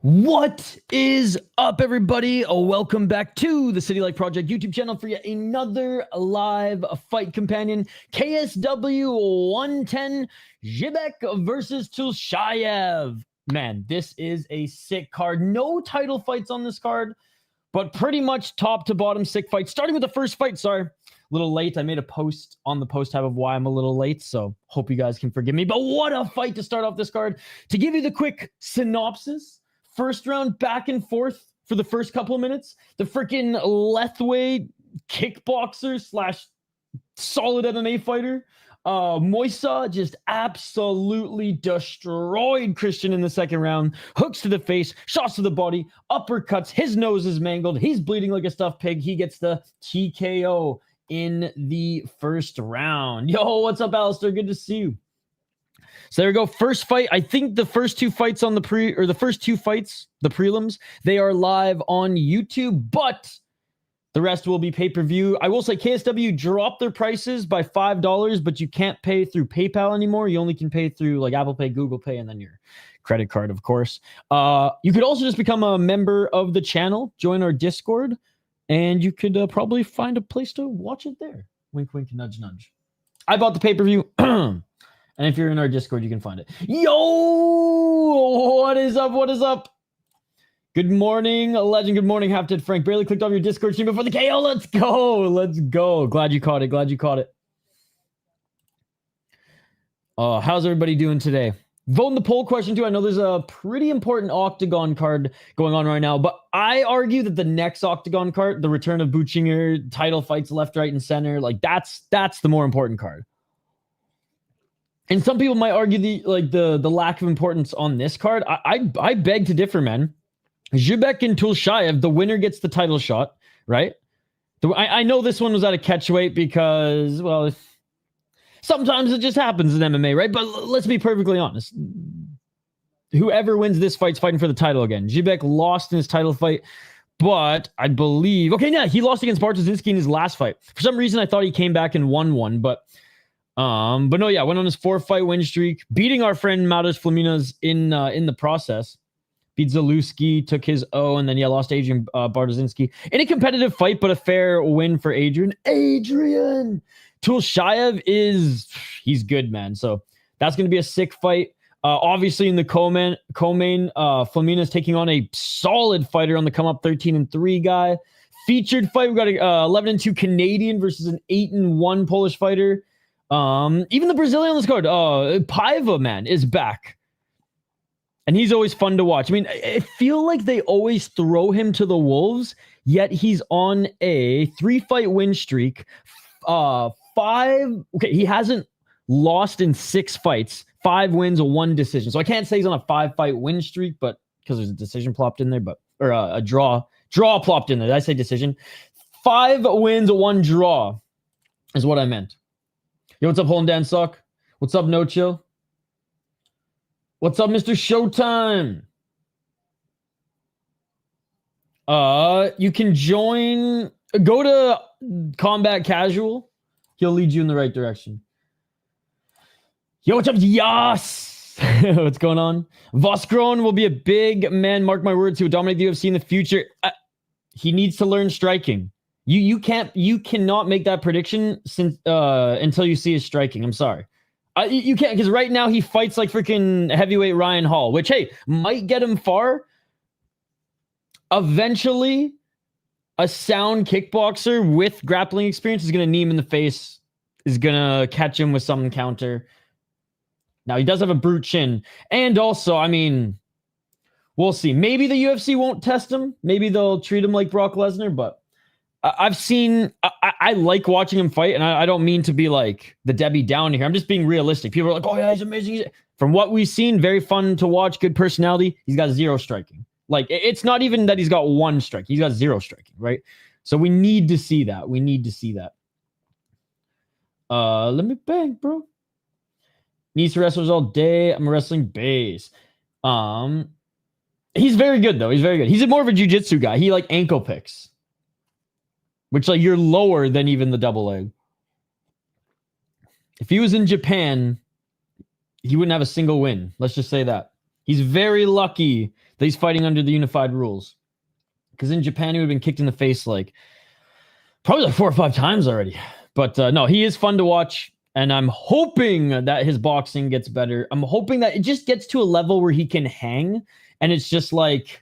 What is up, everybody? Welcome back to the City Light Project YouTube channel for yet another live fight companion. KSW 110, Grzebyk versus Tulshaev. Man, this is a sick card. No title fights on this card, but pretty much top to bottom sick fights. Starting with the first fight, sorry. A little late. I made a post on the post tab of why I'm a little late, so hope you guys can forgive me. But what a fight to start off this card. To give you the quick synopsis, first round back and forth for the first couple of minutes. The freaking Lethway kickboxer slash solid MMA fighter, Moisa, just absolutely destroyed Christian in the second round. Hooks to the face, shots to the body, uppercuts. His nose is mangled. He's bleeding like a stuffed pig. He gets the TKO in the first round. Yo, what's up, Alistair? Good to see you. So there we go. First fight. I think the first two fights on the the prelims, they are live on YouTube, but the rest will be pay-per-view. I will say KSW dropped their prices by $5, but you can't pay through PayPal anymore. You only can pay through like Apple Pay, Google Pay, and then your credit card, of course. You could also just become a member of the channel, join our Discord, and you could probably find a place to watch it there. Wink, wink, nudge, nudge. I bought the pay-per-view. And if you're in our Discord, you can find it. Yo! What is up? What is up? Good morning, Legend. Good morning, Half Dead Frank. Barely clicked off your Discord stream before the KO. Let's go. Let's go. Glad you caught it. Glad you caught it. How's everybody doing today? Vote in the poll question, too. I know there's a pretty important Octagon card going on right now, but I argue that the next Octagon card, the return of Buchinger, title fights left, right, and center, like that's the more important card. And some people might argue the lack of importance on this card. I beg to differ, man. Grzebyk and Tulshaev, the winner gets the title shot, right? I know this one was at a catchweight because, well, sometimes it just happens in MMA, right? But let's be perfectly honest. Whoever wins this fight's fighting for the title again. Grzebyk lost in his title fight, but I believe... Okay, yeah, he lost against Bartoszynski in his last fight. For some reason, I thought he came back and won one, but no, yeah, went on his 4-fight win streak, beating our friend Madars Fleminas in the process. Beat Zalewski, took his O, and then lost Adrian Bartoszynski in a competitive fight, but a fair win for Adrian. Tulshaev he's good, man. So that's going to be a sick fight. Obviously in the co-main, Fleminas taking on a solid fighter on the come up, 13-3 guy. Featured fight, we got a 11-2 Canadian versus an 8-1 Polish fighter. Even the Brazilian on this card, Paiva, man, is back. And he's always fun to watch. I mean, I feel like they always throw him to the wolves, yet he's on a 3-fight win streak. He hasn't lost in 6 fights, 5 wins, 1 decision. So I can't say he's on a 5-fight win streak, but because there's a decision plopped in there, or a draw plopped in there. Did I say decision? 5 wins, 1 draw is what I meant. Yo, what's up, Hole and Dan Suck? What's up, No Chill? What's up, Mr. Showtime? You can go to Combat Casual. He'll lead you in the right direction. Yo, what's up? Yas! What's going on? Voskron will be a big man. Mark my words, he will dominate the UFC in the future. He needs to learn striking. You cannot make that prediction until you see his striking. I'm sorry. You can't, because right now he fights like freaking heavyweight Ryan Hall, which, hey, might get him far. Eventually, a sound kickboxer with grappling experience is going to knee him in the face, is going to catch him with some counter. Now, he does have a brute chin. And also, I mean, we'll see. Maybe the UFC won't test him. Maybe they'll treat him like Brock Lesnar, but I like watching him fight, and I don't mean to be like the Debbie Downer here. I'm just being realistic. People are like, oh yeah, he's amazing. From what we've seen, very fun to watch, good personality. He's got 0 striking. Like, it's not even that he's got 1 strike. He's got 0 striking, right? So we need to see that. We need to see that. Let me bang, bro. Needs to wrestlers all day. I'm a wrestling base. He's very good, though. He's very good. He's more of a jiu-jitsu guy. He like ankle picks, which, like, you're lower than even the double leg. If he was in Japan, he wouldn't have a single win. Let's just say that. He's very lucky that he's fighting under the unified rules. Because in Japan, he would have been kicked in the face like probably like 4 or 5 times already. But no, he is fun to watch. And I'm hoping that his boxing gets better. I'm hoping that it just gets to a level where he can hang. And it's just like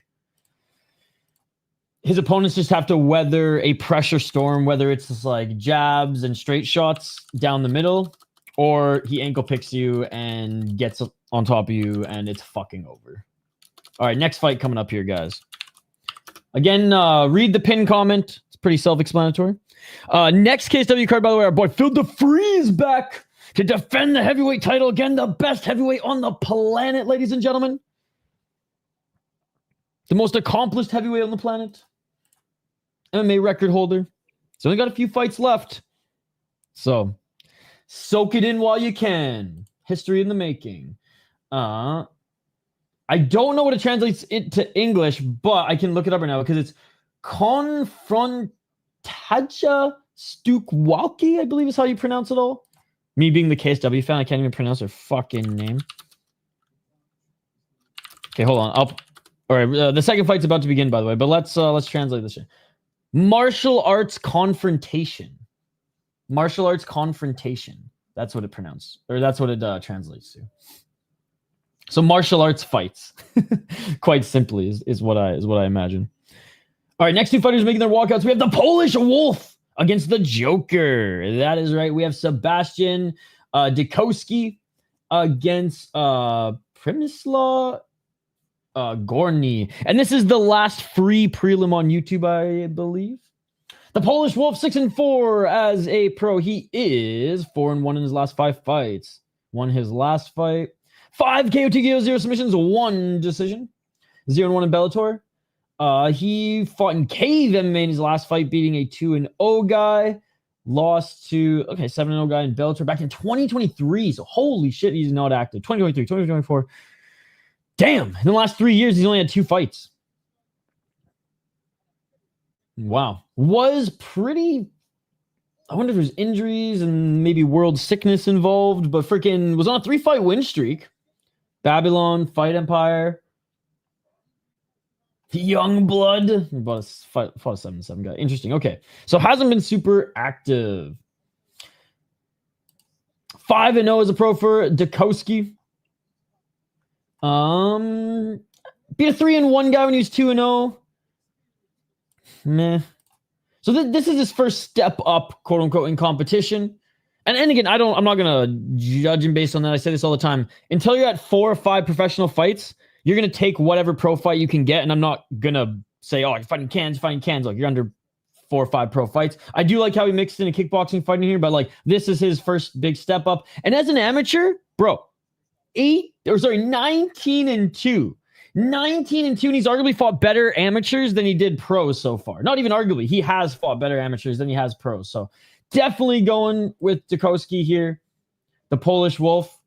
his opponents just have to weather a pressure storm, whether it's just like jabs and straight shots down the middle, or he ankle picks you and gets on top of you and it's fucking over. All right, next fight coming up here, guys. Again, read the pin comment. It's pretty self-explanatory. Next KSW card, by the way, our boy Phil DeFree is back to defend the heavyweight title again. The best heavyweight on the planet, ladies and gentlemen. The most accomplished heavyweight on the planet. MMA record holder. He's only got a few fights left. So, soak it in while you can. History in the making. I don't know what it translates into English, but I can look it up right now because it's Konfrontacja Sztuk Walki, I believe is how you pronounce it all. Me being the KSW fan, I can't even pronounce their fucking name. Okay, hold on. All right, the second fight's about to begin, by the way, but let's translate this shit. Martial arts confrontation. Martial arts confrontation. That's what it pronounced, or that's what it translates to. So martial arts fights, quite simply, is what I imagine. All right, next 2 fighters making their walkouts. We have the Polish Wolf against the Joker. That is right. We have Sebastian Dreczkowski against Przemysław Gorny. And this is the last free prelim on YouTube, I believe. The Polish Wolf, 6-4 as a pro. He is 4-1 in his last 5 fights. Won his last fight. 5 KO, 2 KO, 0 submissions, 1 decision. 0-1 in Bellator. He fought in Cave MMA in his last fight, beating a 2-0 guy. Lost to, 7-0 guy in Bellator back in 2023. So holy shit, he's not active. 2023, 2024. Damn, in the last 3 years, he's only had 2 fights. Wow. Was pretty... I wonder if there's injuries and maybe world sickness involved, but freaking was on a 3-fight win streak. Babylon, Fight Empire, Young Blood. Fought a 7-7 guy. Interesting. Okay. So hasn't been super active. 5-0 as a pro for Dreczkowski. Beat a 3-1 guy when he was 2-0. Meh. So this is his first step up, quote unquote, in competition. And again, I'm not gonna judge him based on that. I say this all the time. Until you're at 4 or 5 professional fights, you're gonna take whatever pro fight you can get. And I'm not gonna say, oh, you're fighting cans. Look, you're under 4 or 5 pro fights. I do like how he mixed in a kickboxing fight in here, but like this is his first big step up. And as an amateur, bro, 19-2. 19-2, and he's arguably fought better amateurs than he did pros so far. Not even arguably. He has fought better amateurs than he has pros. So definitely going with Dreczkowski here. The Polish Wolf.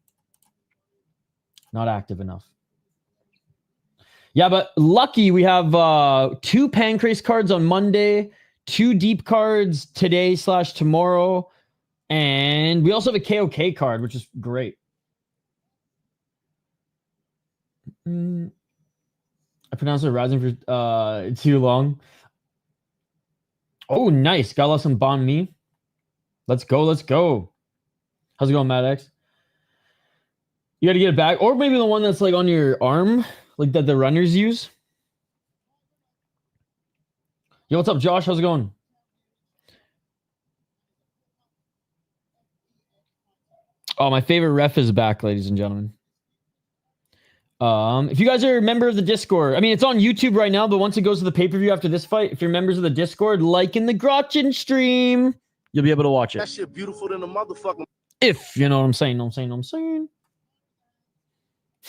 Not active enough. Yeah, but lucky we have 2 Pancrase cards on Monday, 2 deep cards today/tomorrow, and we also have a KOK card, which is great. I pronounced it rising for too long. Oh, nice. Got lost some Bon Me. Let's go. How's it going, Mad X? You got to get it back. Or maybe the one that's like on your arm, like that the runners use. Yo, what's up, Josh? How's it going? Oh, my favorite ref is back, ladies and gentlemen. If you guys are a member of the Discord, I mean, it's on YouTube right now, but once it goes to the pay-per-view after this fight, if you're members of the Discord, like in the Grotchen stream, you'll be able to watch it. That shit beautiful than a motherfucker. If you know what I'm saying,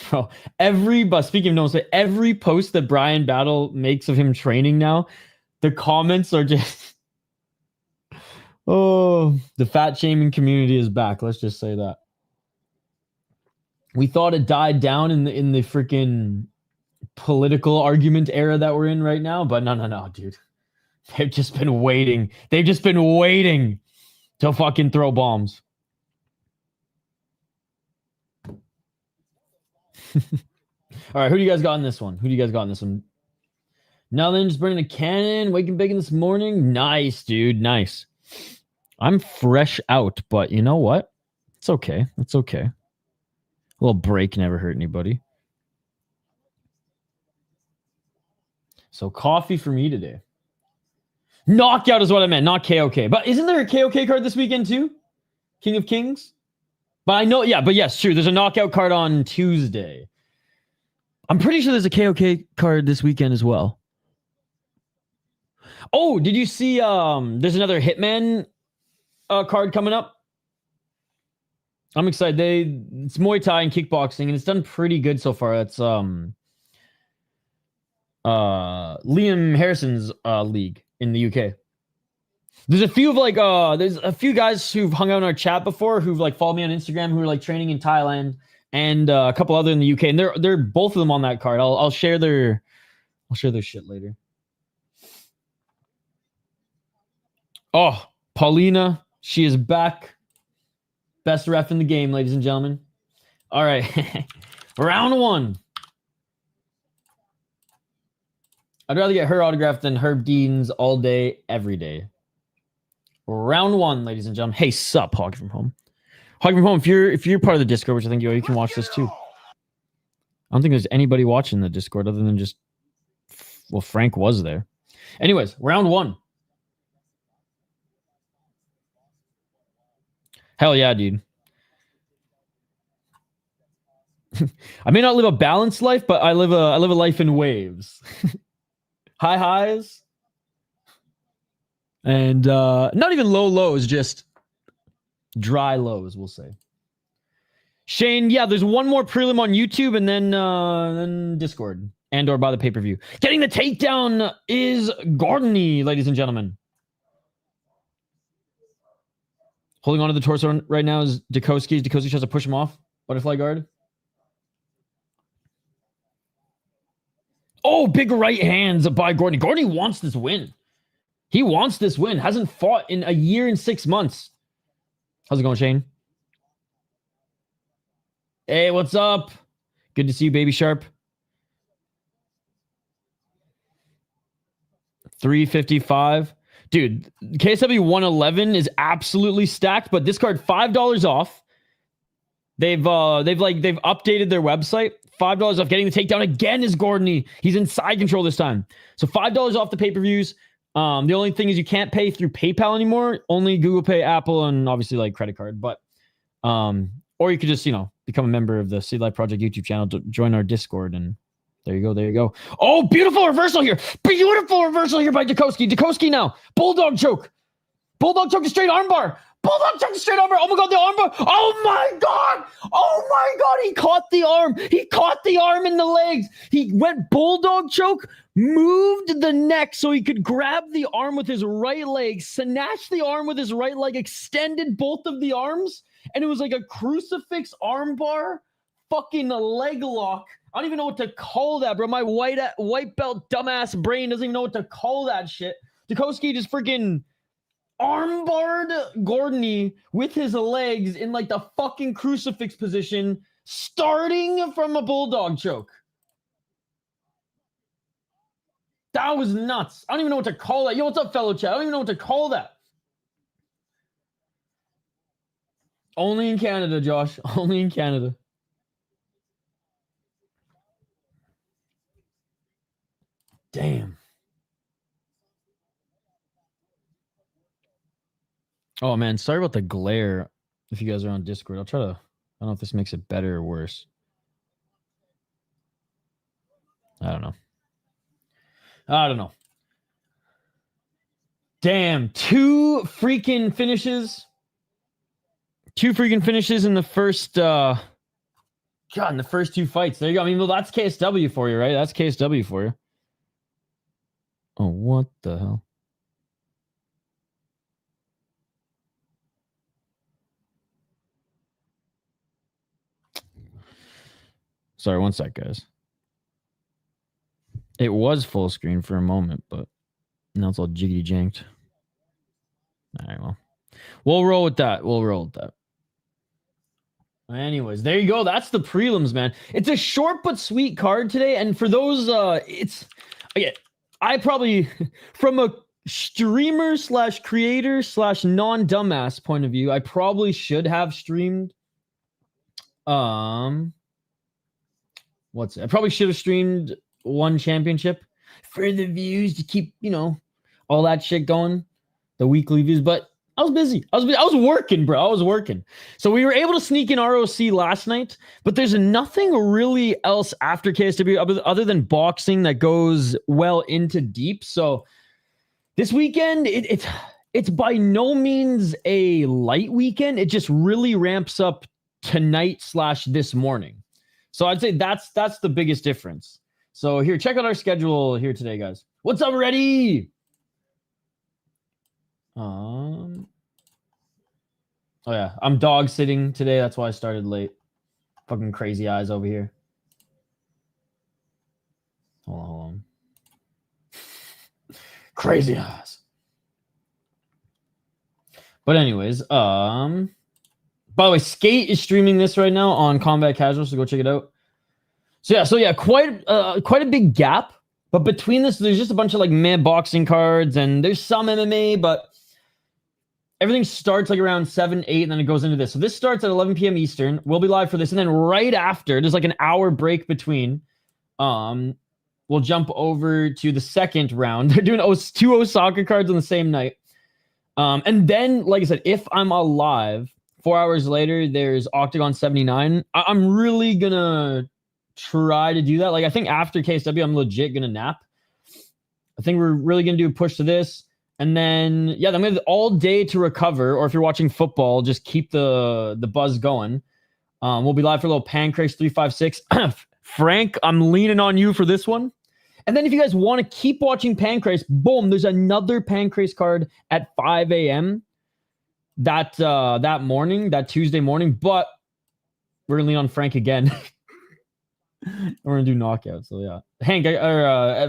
Bro, speaking of no, every post that Brian Battle makes of him training now, the comments are just, oh, the fat shaming community is back. Let's just say that. We thought it died down in the freaking political argument era that we're in right now, but no, dude. They've just been waiting. To fucking throw bombs. All right, who do you guys got in this one? Now then, just burning a cannon, waking bacon this morning. Nice, dude. Nice. I'm fresh out, but you know what? It's okay. A little break never hurt anybody. So coffee for me today. Knockout is what I meant, not KOK. But isn't there a KOK card this weekend too? King of Kings? But I know, yeah, but yes, true. There's a knockout card on Tuesday. I'm pretty sure there's a KOK card this weekend as well. Oh, did you see there's another Hitman card coming up? I'm excited. It's Muay Thai and kickboxing, and it's done pretty good so far. It's Liam Harrison's league in the UK. There's a few of there's a few guys who've hung out in our chat before who've like followed me on Instagram who are like training in Thailand and a couple other in the UK, and they're both of them on that card. I'll share their shit later. Oh, Paulina, she is back. Best ref in the game, ladies and gentlemen. All right. Round one. I'd rather get her autograph than Herb Dean's all day, every day. Round one, ladies and gentlemen. Hey, sup, Hog from Home. Hog from Home, if you're part of the Discord, which I think you can watch this too. I don't think there's anybody watching the Discord other than just, well, Frank was there. Anyways, round one. Hell yeah, dude. I may not live a balanced life, but I live a life in waves. High highs. And not even low lows, just dry lows, we'll say. Shane, yeah, there's one more prelim on YouTube and then Discord and or by the pay-per-view. Getting the takedown is Gordony, ladies and gentlemen. Holding on to the torso right now is Dreczkowski. Dreczkowski tries to push him off. Butterfly guard. Oh, big right hands by Gordony. Gordony wants this win. He wants this win. Hasn't fought in a year and 6 months. How's it going, Shane? Hey, what's up? Good to see you, Baby Sharp. 355. Dude, KSW 111 is absolutely stacked, but this card $5 off. They've updated their website. $5 off. Getting the takedown again is Gordony. He's in side control this time. So $5 off the pay-per-views. The only thing is you can't pay through PayPal anymore. Only Google Pay, Apple, and obviously like credit card. But or you could just, become a member of the City Life Project YouTube channel to join our Discord, and there you go. Oh, beautiful reversal here. Beautiful reversal here by Dreczkowski. Dreczkowski now. Bulldog choke. Bulldog choke to straight armbar. Bulldog choke to straight armbar. Oh my God, the armbar. Oh my God. Oh my God. He caught the arm. He caught the arm in the legs. He went bulldog choke, moved the neck so he could grab the arm with his right leg, snatched the arm with his right leg, extended both of the arms, and it was like a crucifix armbar, fucking leg lock. I don't even know what to call that, bro. My white belt dumbass brain doesn't even know what to call that shit. Dreczkowski just freaking armbarred Gordony with his legs in like the fucking crucifix position, starting from a bulldog choke. That was nuts. I don't even know what to call that. Yo, what's up, fellow chat? I don't even know what to call that. Only in Canada, Josh. Only in Canada. Damn. Oh, man. Sorry about the glare if you guys are on Discord. I'll try to... I don't know if this makes it better or worse. I don't know. Damn. Two freaking finishes in the first... God, in the first two fights. There you go. I mean, well, that's KSW for you, right? That's KSW for you. Oh, what the hell? Sorry, one sec, guys. It was full screen for a moment, but now it's all jiggity janked. All right, well. We'll roll with that. Anyways, there you go. That's the prelims, man. It's a short but sweet card today. And for those, I probably, from a streamer slash creator slash non-dumbass point of view, I probably should have streamed. I probably should have streamed one championship for the views to keep, all that shit going, the weekly views. But I was busy. I was working, bro. I was working. So we were able to sneak in ROC last night, but there's nothing really else after KSW other than boxing that goes well into deep. So this weekend, it's by no means a light weekend. It just really ramps up tonight / this morning. So I'd say that's the biggest difference. So here, check out our schedule here today, guys. What's up, ready? Oh yeah, I'm dog sitting today. That's why I started late. Fucking crazy eyes over here. Hold on. Crazy eyes. But anyways, by the way, Skate is streaming this right now on Combat Casual, so go check it out. So yeah, quite a big gap. But between this, there's just a bunch of like meh boxing cards, and there's some MMA, but everything starts like around 7, 8, and then it goes into this. So this starts at 11 p.m. Eastern. We'll be live for this, and then right after, there's like an hour break between. We'll jump over to the second round. They're doing 2 Osaka cards on the same night. And then, like I said, if I'm alive, 4 hours later, there's Octagon 79. I'm really gonna try to do that. Like, I think after KSW, I'm legit gonna nap. I think we're really gonna do a push to this. And then, yeah, I'm gonna have all day to recover. Or if you're watching football, just keep the buzz going. We'll be live for a little Pancrase 356. Frank, I'm leaning on you for this one. And then if you guys want to keep watching Pancrase, boom, there's another Pancrase card at 5 a.m. that morning, that Tuesday morning. But we're gonna lean on Frank again. We're gonna do knockouts. So yeah,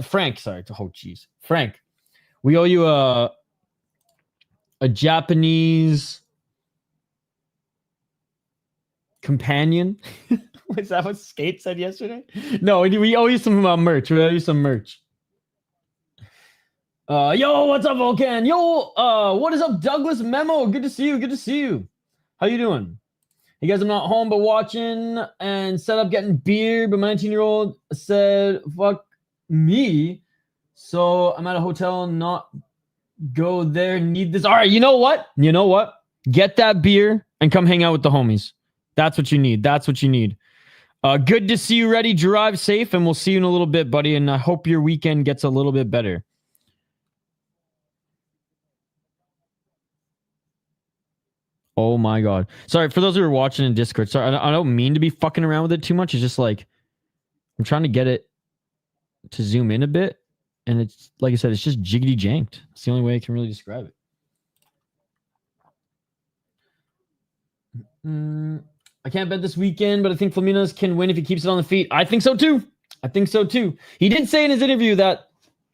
Frank. Sorry. Oh jeez, Frank. We owe you a Japanese companion. Was that what Skate said yesterday? No, we owe you some merch. We owe you some merch. Yo, what's up, Volcan? Yo, what is up, Douglas Memo? Good to see you. Good to see you. How you doing? You guys, I'm not home, but watching and set up getting beer. But my 19-year-old said, fuck me. So I'm at a hotel and not go there. Need this. All right, you know what? Get that beer and come hang out with the homies. That's what you need. Good to see you, ready. Drive safe, and we'll see you in a little bit, buddy. And I hope your weekend gets a little bit better. Oh my God. Sorry, for those who are watching in Discord. Sorry, I don't mean to be fucking around with it too much. It's just like, I'm trying to get it to zoom in a bit. And it's, like I said, it's just jiggity janked. It's the only way I can really describe it. I can't bet this weekend, but I think Fleminas can win if he keeps it on the feet. I think so too. He did say in his interview that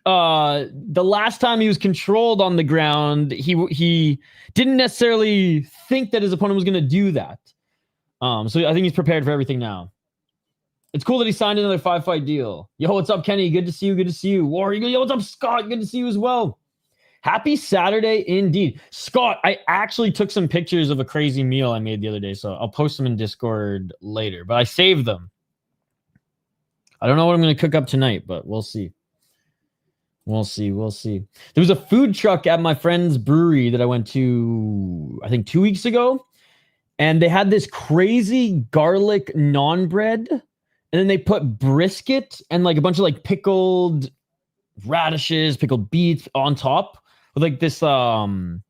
the last time he was controlled on the ground, he didn't necessarily think that his opponent was going to do that. So I think he's prepared for everything now. It's cool that he signed another 5-fight deal. Yo, what's up, Kenny? Good to see you. War Eagle. Yo, what's up, Scott? Good to see you as well. Happy Saturday indeed. Scott, I actually took some pictures of a crazy meal I made the other day, so I'll post them in Discord later, but I saved them. I don't know what I'm going to cook up tonight, but we'll see. We'll see. There was a food truck at my friend's brewery that I went to, I think 2 weeks ago, and they had this crazy garlic naan bread, and then they put brisket and like a bunch of like pickled radishes, pickled beets on top with like this, I don't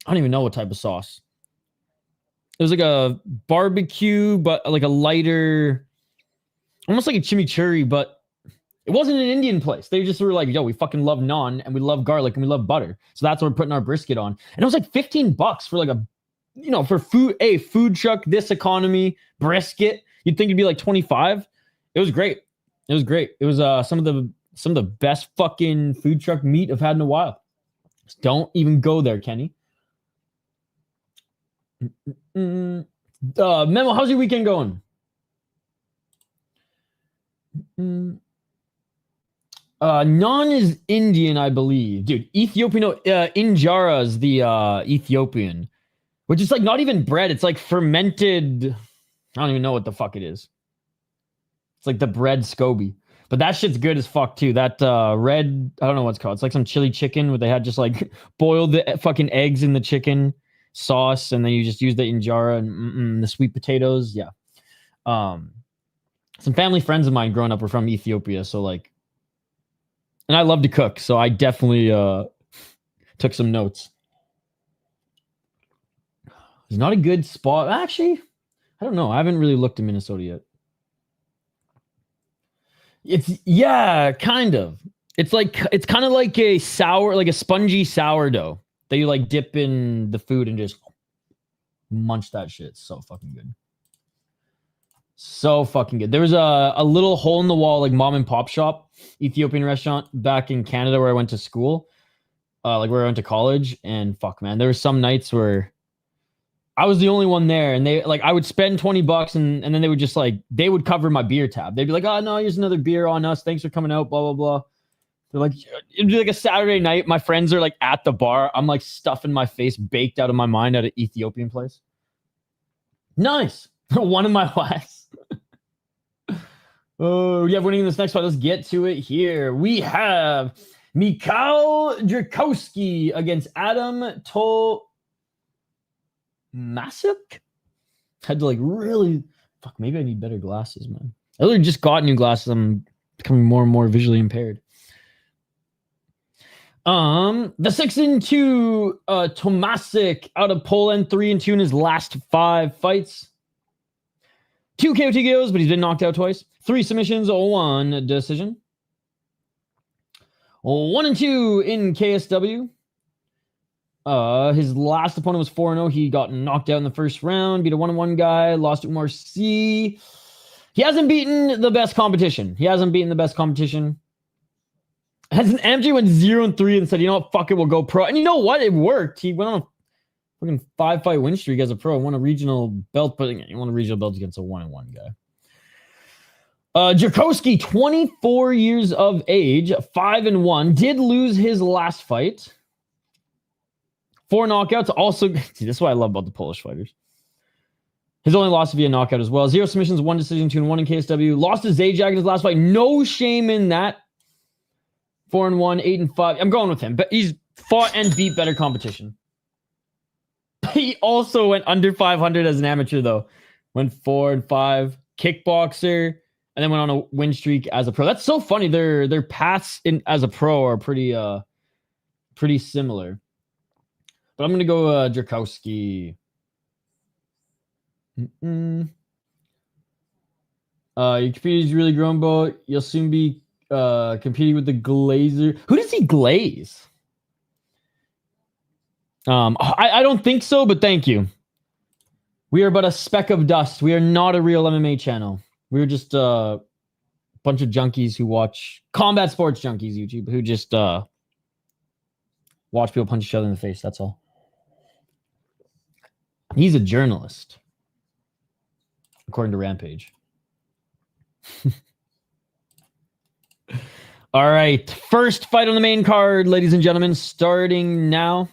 even know what type of sauce. It was like a barbecue, but like a lighter, almost like a chimichurri, but it wasn't an Indian place. They just were like, yo, we fucking love naan and we love garlic and we love butter. So that's what we're putting our brisket on. And it was like $15 for like a, for food truck, this economy, brisket. You'd think it'd be like 25. It was great. It was some of the best fucking food truck meat I've had in a while. Just don't even go there, Kenny. Memo, how's your weekend going? Non is Indian, I believe. Dude, Ethiopian, injera is the Ethiopian, which is like not even bread. It's like fermented. I don't even know what the fuck it is. It's like the bread SCOBY. But that shit's good as fuck too. That red, I don't know what's called. It's like some chili chicken where they had just like boiled the fucking eggs in the chicken sauce, and then you just use the injera and the sweet potatoes. Yeah. Some family friends of mine growing up were from Ethiopia, so like, and I love to cook, so I definitely took some notes. It's not a good spot. Actually, I don't know. I haven't really looked in Minnesota yet. It's, yeah, kind of. It's like, it's kind of like a sour, like a spongy sourdough that you like dip in the food and just munch that shit. It's so fucking good. So fucking good. There was a little hole in the wall, like mom and pop shop, Ethiopian restaurant back in Canada where I went to school, like where I went to college. And fuck, man, there were some nights where I was the only one there, and they like I would spend $20 and then they would just like they would cover my beer tab. They'd be like, "Oh no, here's another beer on us. Thanks for coming out." Blah blah blah. They're like, it'd be like a Saturday night. My friends are like at the bar. I'm like stuffing my face, baked out of my mind at an Ethiopian place. Nice. One of my last. Oh yeah, winning this next fight. Let's get to it here. We have Mikhail Dreczkowski against Adam Tomasik. Had to like really fuck. Maybe I need better glasses, man. I literally just got new glasses. I'm becoming more and more visually impaired. The 6-2 Tomasik out of Poland, 3-2 in his last 5 fights. 2 KO TKOs, but he's been knocked out twice. 3 submissions, 1 decision. 1-2 in KSW. His last opponent was 4-0. He got knocked out in the first round. Beat a 1-1 guy. Lost to Umar C. He hasn't beaten the best competition. As an MJ went 0-3 and said, you know what, fuck it, we'll go pro. And you know what? It worked. He went on a fucking 5-fight win streak as a pro. Won a regional belt, but he won a regional belt against a 1-1 guy. Dreczkowski, 24 years of age, 5-1. Did lose his last fight. 4 knockouts. Also, see, this is what I love about the Polish fighters. His only loss via knockout as well. 0 submissions, 1 decision, 2-1 in KSW. Lost to Zajac in his last fight. No shame in that. 4-1, 8-5. I'm going with him, but he's fought and beat better competition. He also went under 500 as an amateur, though. Went 4-5, kickboxer, and then went on a win streak as a pro. That's so funny. Their paths in as a pro are pretty similar. But I'm gonna go Dreczkowski. You competed really grown, but you'll soon be competing with the Glazer. Who does he glaze? I don't think so, but thank you. We are but a speck of dust. We are not a real MMA channel. We're just a bunch of junkies who watch combat sports junkies YouTube who just watch people punch each other in the face. That's all. He's a journalist, according to Rampage. All right, first fight on the main card, ladies and gentlemen, starting now.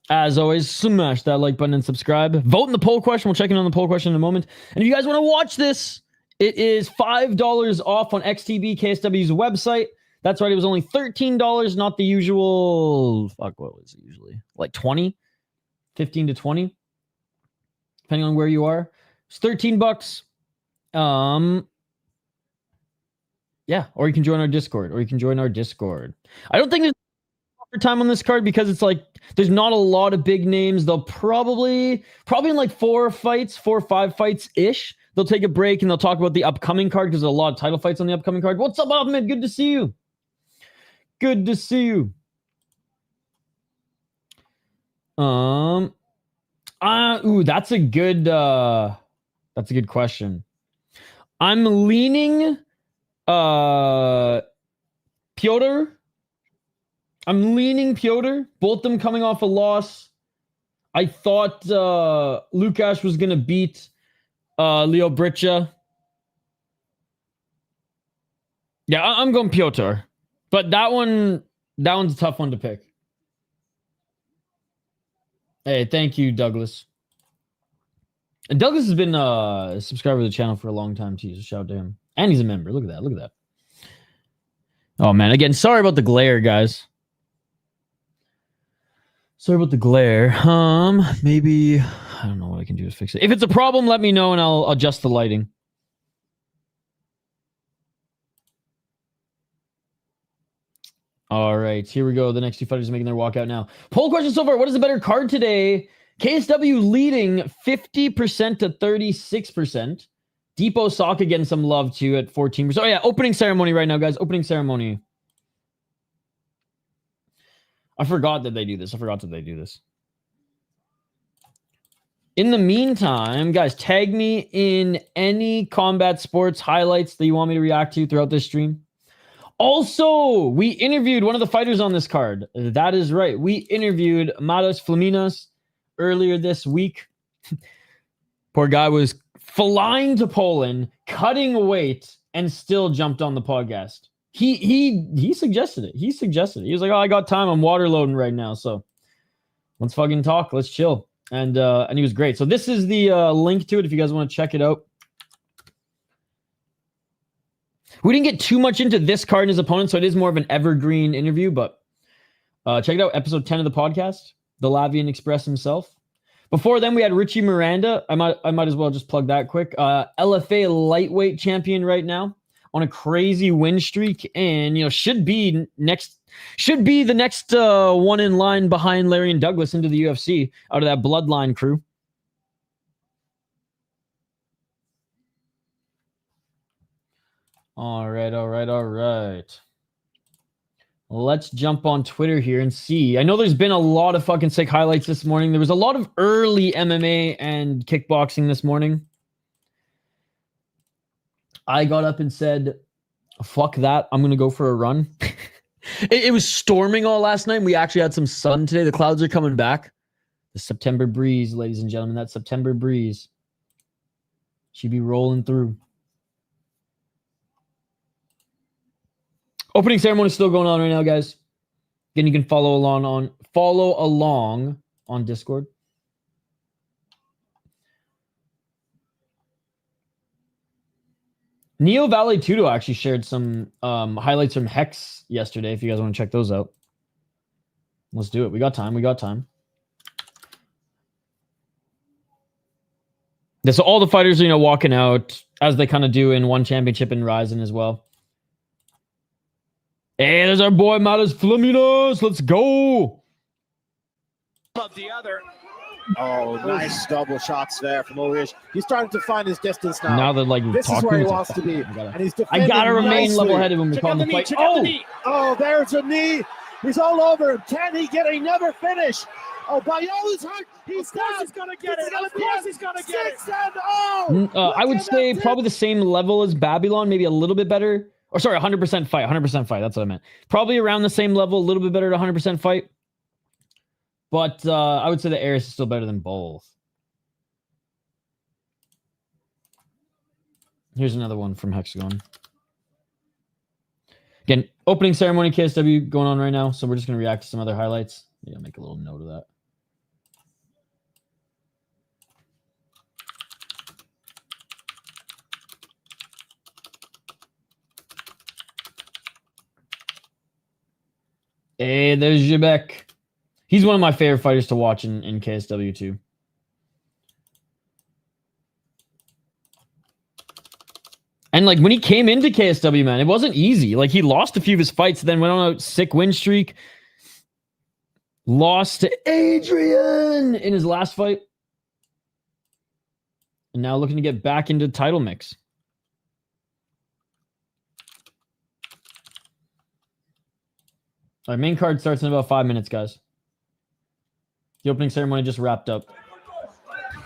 As always, smash that like button and subscribe. Vote in the poll question. We'll check in on the poll question in a moment. And if you guys want to watch this, it is $5 off on XTB KSW's website. That's right, it was only $13, not the usual. Fuck, what was it usually? Like 20? 15 to 20? Depending on where you are. It's $13. Yeah, or you can join our Discord. I don't think there's time on this card because it's like there's not a lot of big names. They'll probably in like 4 or 5 fights ish. They'll take a break and they'll talk about the upcoming card because there's a lot of title fights on the upcoming card. What's up, Ahmed? Good to see you. That's a good question. I'm leaning Piotr. Both them coming off a loss. I thought Lukasz was going to beat Leo Britcha. Yeah, I'm going Piotr. But that one's a tough one to pick. Hey, thank you, Douglas. And Douglas has been a subscriber to the channel for a long time, too. So shout out to him. And he's a member. Look at that. Look at that. Oh, man. Again, sorry about the glare, guys. Sorry about the glare. Maybe... I don't know what I can do to fix it. If it's a problem, let me know and I'll adjust the lighting. All right, here we go. The next two fighters are making their walkout now. Poll question so far. What is the better card today? KSW leading 50% to 36%. Depot Sock getting some love too at 14%. Oh yeah, opening ceremony right now, guys. Opening ceremony. I forgot that they do this. In the meantime, guys, tag me in any combat sports highlights that you want me to react to throughout this stream. Also, we interviewed one of the fighters on this card. That is right. We interviewed Madars Fleminas earlier this week. Poor guy was flying to Poland, cutting weight, and still jumped on the podcast. He suggested it. He was like, "Oh, I got time. I'm water loading right now, so let's fucking talk. Let's chill." And he was great. So this is the link to it if you guys want to check it out. We didn't get too much into this card and his opponent, so it is more of an evergreen interview, but check it out, episode 10 of the podcast, the Lavian Express himself. Before then, we had Richie Miranda. I might as well just plug that quick. LFA lightweight champion right now on a crazy win streak, and should be the next one in line behind Larry and Douglas into the UFC out of that bloodline crew. All right. Let's jump on Twitter here and see. I know there's been a lot of fucking sick highlights this morning. There was a lot of early MMA and kickboxing this morning. I got up and said, fuck that. I'm going to go for a run. It was storming all last night. We actually had some sun today. The clouds are coming back. The September breeze, ladies and gentlemen. That September breeze. She'd be rolling through. Opening ceremony is still going on right now, guys. Again, you can follow along on Discord. Neo Valley Tudo actually shared some highlights from Hex yesterday. If you guys want to check those out, let's do it. We got time. Yeah, so all the fighters are walking out as they kind of do in One Championship and Ryzen as well. Hey, there's our boy Madars Fleminas. Let's go. Above the other. Oh, nice double shots there from Orish. He's starting to find his distance now. Now that this is where he wants to be. And he's I gotta remain level-headed when we call the fight. Oh, there's a knee. He's all over him. Can he get another finish? Oh, Bajor is hurt. He's gonna get it. Of course he's gonna get it. I would say probably the same level as Babylon, maybe a little bit better. Or sorry, 100% fight. 100% fight. That's what I meant. Probably around the same level, a little bit better to 100% fight. But I would say the Ares is still better than both. Here's another one from Hexagon. Again, opening ceremony KSW going on right now. So we're just going to react to some other highlights. Yeah, make a little note of that. Hey, there's Grzebyk. He's one of my favorite fighters to watch in KSW too. And like when he came into KSW, man, it wasn't easy. Like he lost a few of his fights, then went on a sick win streak. Lost to Adrian in his last fight. And now looking to get back into the title mix. All right, main card starts in about 5 minutes, guys. The opening ceremony just wrapped up.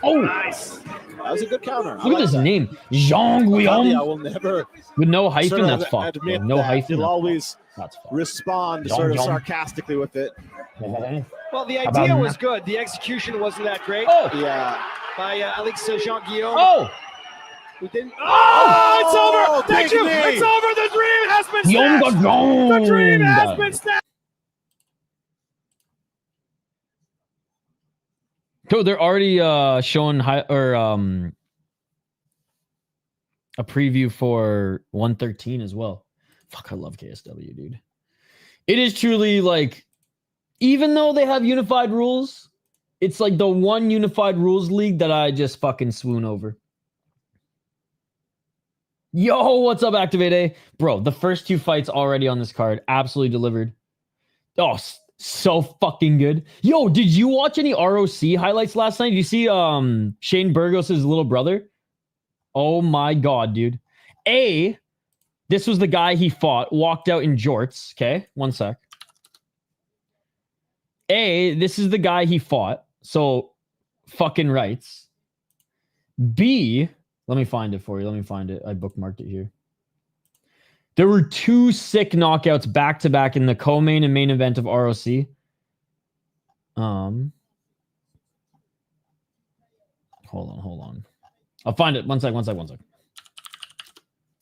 Oh, nice. That was a good counter. Look at this name. Zhang Guillaume. I will never. With no hyphen, sort of that's fucked. admit No that. hyphen. He'll always that's fucked. respond sort of sarcastically with it. Well, the idea was good. The execution wasn't that great. Oh! Yeah. By Alex Jean-Guillaume. Oh! Who didn't. Oh, It's over! Thank you! knee. It's over! The dream has been Guillaume snatched! got The dream has been snatched! So they're already showing a preview for 113 as well. Fuck, I love KSW, dude. It is truly like, even though they have unified rules, it's like the one unified rules league that I just fucking swoon over. Yo, what's up, Activate A? Bro, the first 2 fights already on this card. Absolutely delivered. Oh, so fucking good. Yo, did you watch any ROC highlights last night? Did you see Shane Burgos' little brother? Oh my god, dude. This was the guy he fought, walked out in jorts. Okay, one sec. This is the guy he fought. So, fucking rights. B, let me find it for you. Let me find it. I bookmarked it here. There were 2 sick knockouts back-to-back in the co-main and main event of ROC. Hold on. I'll find it. One sec.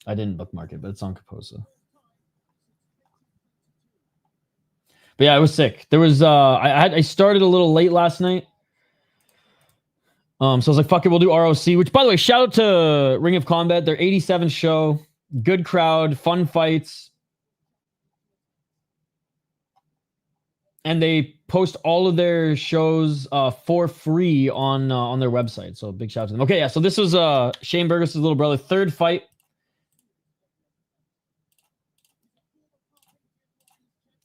I didn't bookmark it, but it's on Kaposa. But yeah, it was sick. There was I started a little late last night. So I was like, fuck it, we'll do ROC, which, by the way, shout out to Ring of Combat, their 87th show. Good crowd, fun fights. And they post all of their shows for free on their website. So big shout out to them. Okay, yeah, so this was Shane Burgos' little brother, 3rd fight.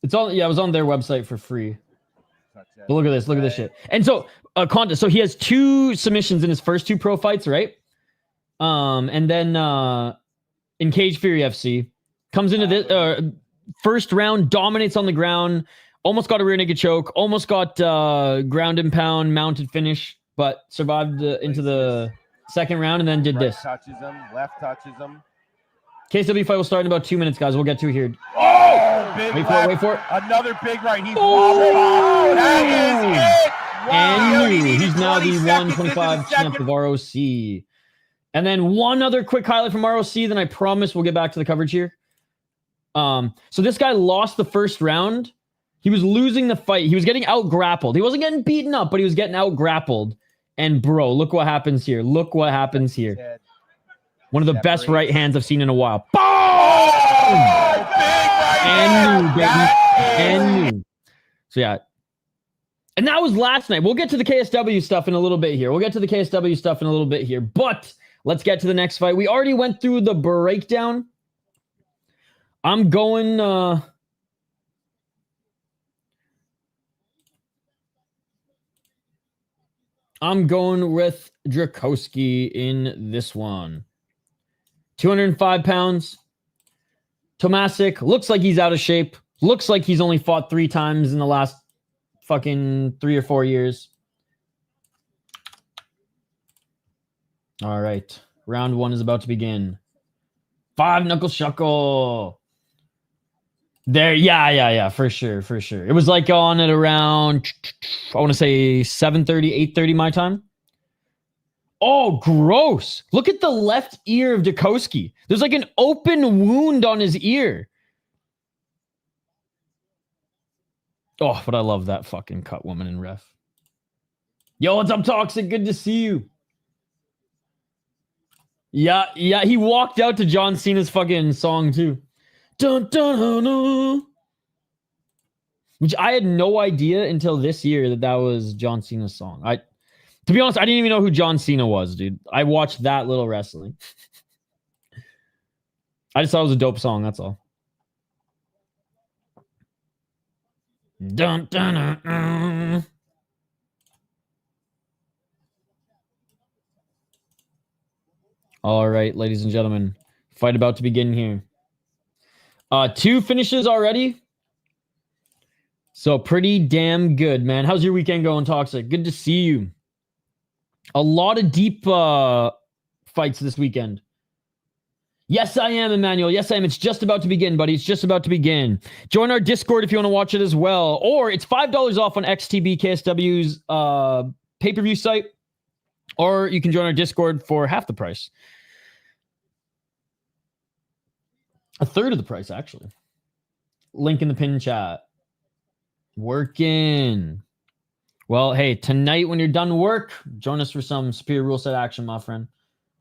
It was on their website for free. But look at this shit. And so so he has 2 submissions in his first 2 pro fights, right? And then in Cage Fury FC, comes into this first round, dominates on the ground, almost got a rear naked choke, almost got ground and pound mounted finish, but survived into the second round and then did this. Touches him, left touches him. KSW fight will start in about 2 minutes, guys. We'll get to it here. Oh, big Wait for it. Another big right. He's wobbling. Oh, that is it. Wow. And he's now the 125 champ of ROC. And then one other quick highlight from ROC, then I promise we'll get back to the coverage here. So this guy lost the first round. He was losing the fight. He was getting out-grappled. He wasn't getting beaten up, but he was getting out-grappled. And bro, look what happens here. Look what happens here. One of the best right hands I've seen in a while. Boom! And new, baby. And new. So yeah. And that was last night. We'll get to the KSW stuff in a little bit here. But let's get to the next fight. We already went through the breakdown. I'm going with Dreczkowski in this one. 205 pounds. Tomasik looks like he's out of shape. Looks like he's only fought 3 times in the last fucking 3 or 4 years. All right. Round 1 is about to begin. 5 knuckle shuckle. There, yeah, for sure. It was like on at around, I want to say 7:30, 8:30 my time. Oh, gross. Look at the left ear of Dreczkowski. There's like an open wound on his ear. Oh, but I love that fucking cut woman in ref. Yo, what's up, Toxic? Good to see you. Yeah, he walked out to John Cena's fucking song too. Dun, dun, dun, dun. Which I had no idea until this year that was John Cena's song. To be honest, I didn't even know who John Cena was, dude. I watched that little wrestling. I just thought it was a dope song, that's all. Dun, dun, dun, dun. All right, ladies and gentlemen. Fight about to begin here. 2 finishes already. So pretty damn good, man. How's your weekend going, Toxic? Good to see you. A lot of deep fights this weekend. Yes, I am, Emmanuel. Yes, I am. It's just about to begin, buddy. It's just about to begin. Join our Discord if you want to watch it as well. Or it's $5 off on XTB KSW's pay-per-view site. Or you can join our Discord for half the price. A third of the price, actually. Link in the pin chat. Working. Well, hey, tonight when you're done work, join us for some Superior Rule Set action, my friend.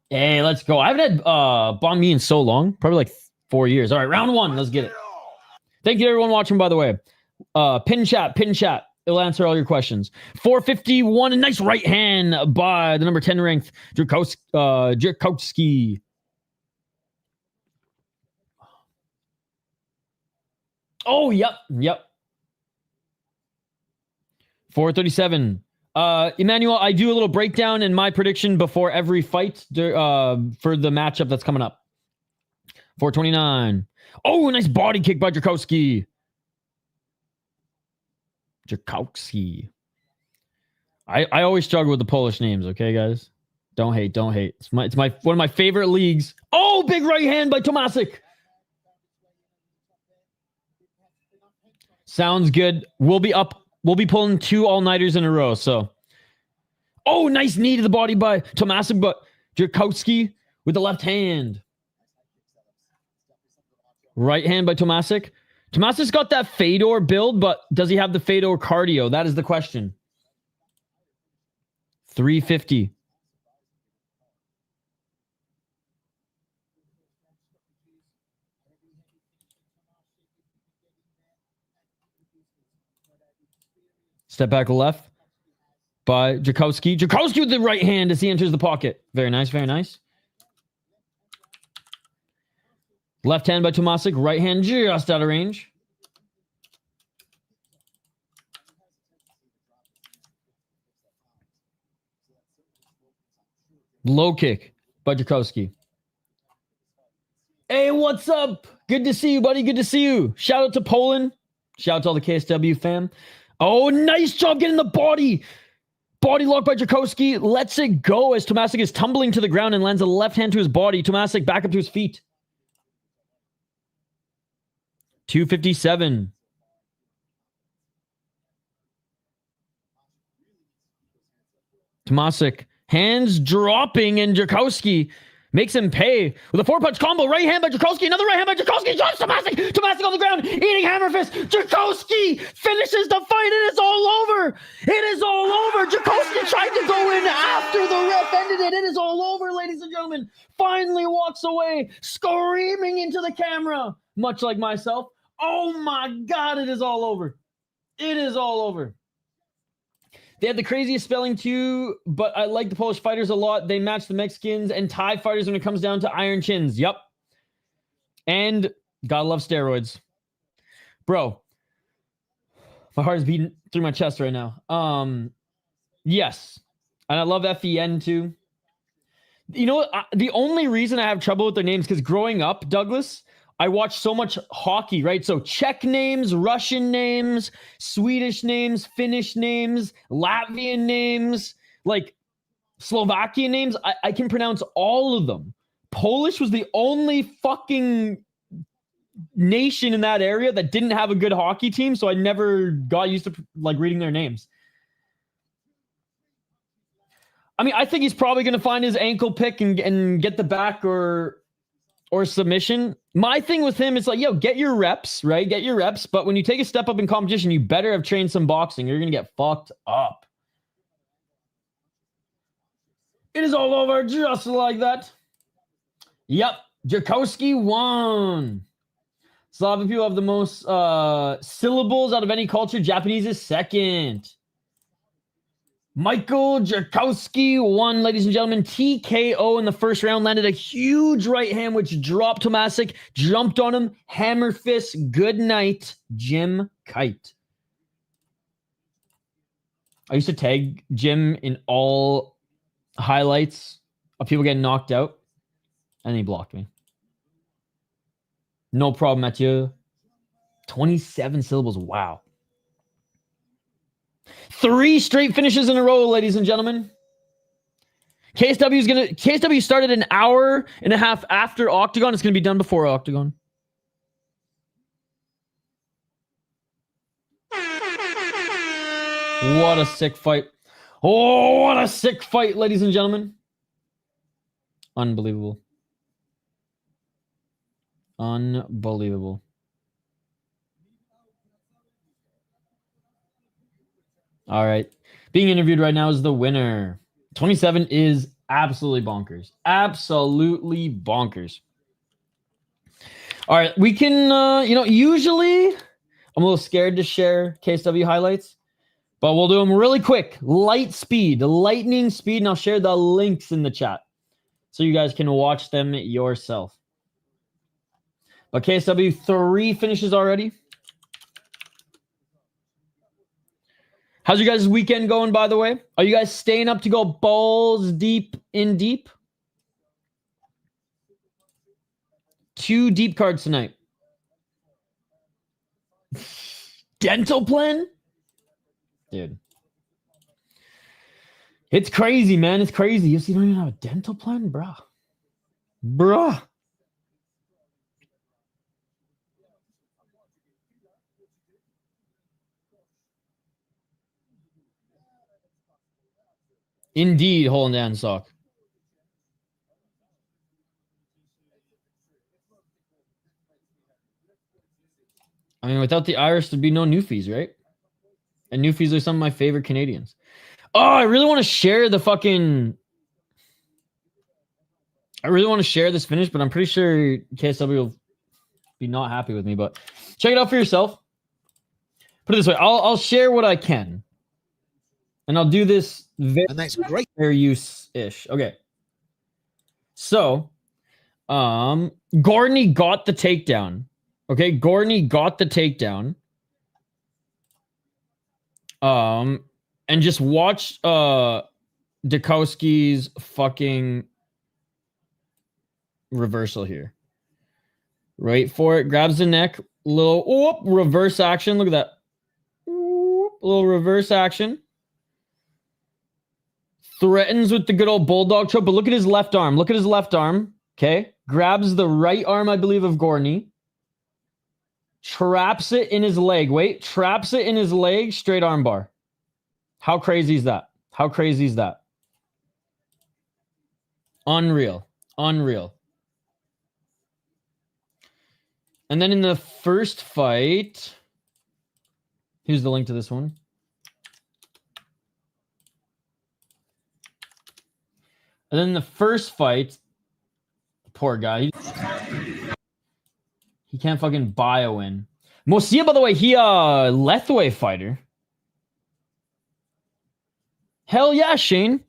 Hey, let's go. I haven't had Banh Mi in so long. Probably like 4 years. All right, round one. Let's get it. Thank you to everyone watching, by the way. Pin chat. It'll answer all your questions. 451. A nice right hand by the number 10 ranked Dreczkowski. Oh, yep. 437. Emmanuel, I do a little breakdown in my prediction before every fight for the matchup that's coming up. 429. Oh, nice body kick by Dreczkowski. I always struggle with the Polish names, okay, guys? Don't hate. It's my one of my favorite leagues. Oh, big right hand by Tomasik. Sounds good. We'll be pulling 2 all-nighters in a row, so. Oh, nice knee to the body by Tomasik, but Dreczkowski with the left hand. Right hand by Tomasik. Tomasik's got that Fedor build, but does he have the Fedor cardio? That is the question. 350. Step back left by Dreczkowski. Dreczkowski with the right hand as he enters the pocket. Very nice. Left hand by Tomasik. Right hand just out of range. Low kick by Dreczkowski. Hey, what's up? Good to see you, buddy. Good to see you. Shout out to Poland. Shout out to all the KSW fam. Oh, nice job getting the body. Body lock by Dreczkowski. Lets it go as Tomasik is tumbling to the ground and lands a left hand to his body. Tomasik back up to his feet. 257. Tomasik. Hands dropping and Dreczkowski makes him pay with a 4-punch combo. Right hand by Dreczkowski. Another right hand by Dreczkowski. Drops Tomasik. Tomasik on the ground. Eating hammer fist. Dreczkowski finishes the fight. It is all over. It is all over. Dreczkowski tried to go in after the ref ended it. It is all over, ladies and gentlemen. Finally walks away, screaming into the camera, much like myself. Oh my God, it is all over. It is all over. They had the craziest spelling too, but I like the Polish fighters a lot. They match the Mexicans and Thai fighters when it comes down to iron chins. Yep. And gotta love steroids. Bro, my heart is beating through my chest right now. Yes. And I love FEN too. You know what? The only reason I have trouble with their names, because growing up, Douglas, I watched so much hockey, right? So Czech names, Russian names, Swedish names, Finnish names, Latvian names, like Slovakian names. I can pronounce all of them. Polish was the only fucking nation in that area that didn't have a good hockey team, so I never got used to like reading their names. I mean, I think he's probably going to find his ankle pick and get the back or submission. My thing with him is like, yo, get your reps, right? Get your reps. But when you take a step up in competition, you better have trained some boxing. You're going to get fucked up. It is all over just like that. Yep. Dreczkowski won. Slavic people have the most syllables out of any culture. Japanese is second. Michael Dreczkowski won, ladies and gentlemen. TKO in the first round. Landed a huge right hand, which dropped Tomasik. Jumped on him. Hammer fist. Good night, Jim Kite. I used to tag Jim in all highlights of people getting knocked out. And he blocked me. No problem, Mathieu. 27 syllables. Wow. 3 straight finishes in a row, ladies and gentlemen. KSW started an hour and a half after Octagon. It's gonna be done before Octagon. What a sick fight. Oh, what a sick fight, ladies and gentlemen. Unbelievable. Unbelievable. All right. Being interviewed right now is the winner. 27 is absolutely bonkers. Absolutely bonkers. All right. We can, usually I'm a little scared to share KSW highlights, but we'll do them really quick. Lightning speed, and I'll share the links in the chat so you guys can watch them yourself. But KSW 3 finishes already. How's you guys' weekend going, by the way? Are you guys staying up to go balls deep in deep? 2 deep cards tonight. Dental plan? Dude. It's crazy, man. It's crazy. You don't even have a dental plan? Bruh. Indeed, hole in the hand sock. I mean, without the Irish, there'd be no Newfies, right? And Newfies are some of my favorite Canadians. Oh, I really want to share the fucking... I really want to share this finish, but I'm pretty sure KSW will be not happy with me. But check it out for yourself. Put it this way. I'll share what I can. And I'll do this very fair use-ish. Okay. So, Gordney got the takedown. Okay, Gordney got the takedown. And just watch Dreczkowski's fucking reversal here. Right for it, grabs the neck, little reverse action. Look at that. Little reverse action. Threatens with the good old bulldog choke, but look at his left arm. Look at his left arm. Okay. Grabs the right arm, I believe, of Gordney. Traps it in his leg. Wait. Traps it in his leg. Straight arm bar. How crazy is that? How crazy is that? Unreal. Unreal. And then in the first fight, here's the link to this one. And then the first fight, poor guy. He can't fucking buy a win. Mosia, by the way, he Lethway fighter. Hell yeah, Shane.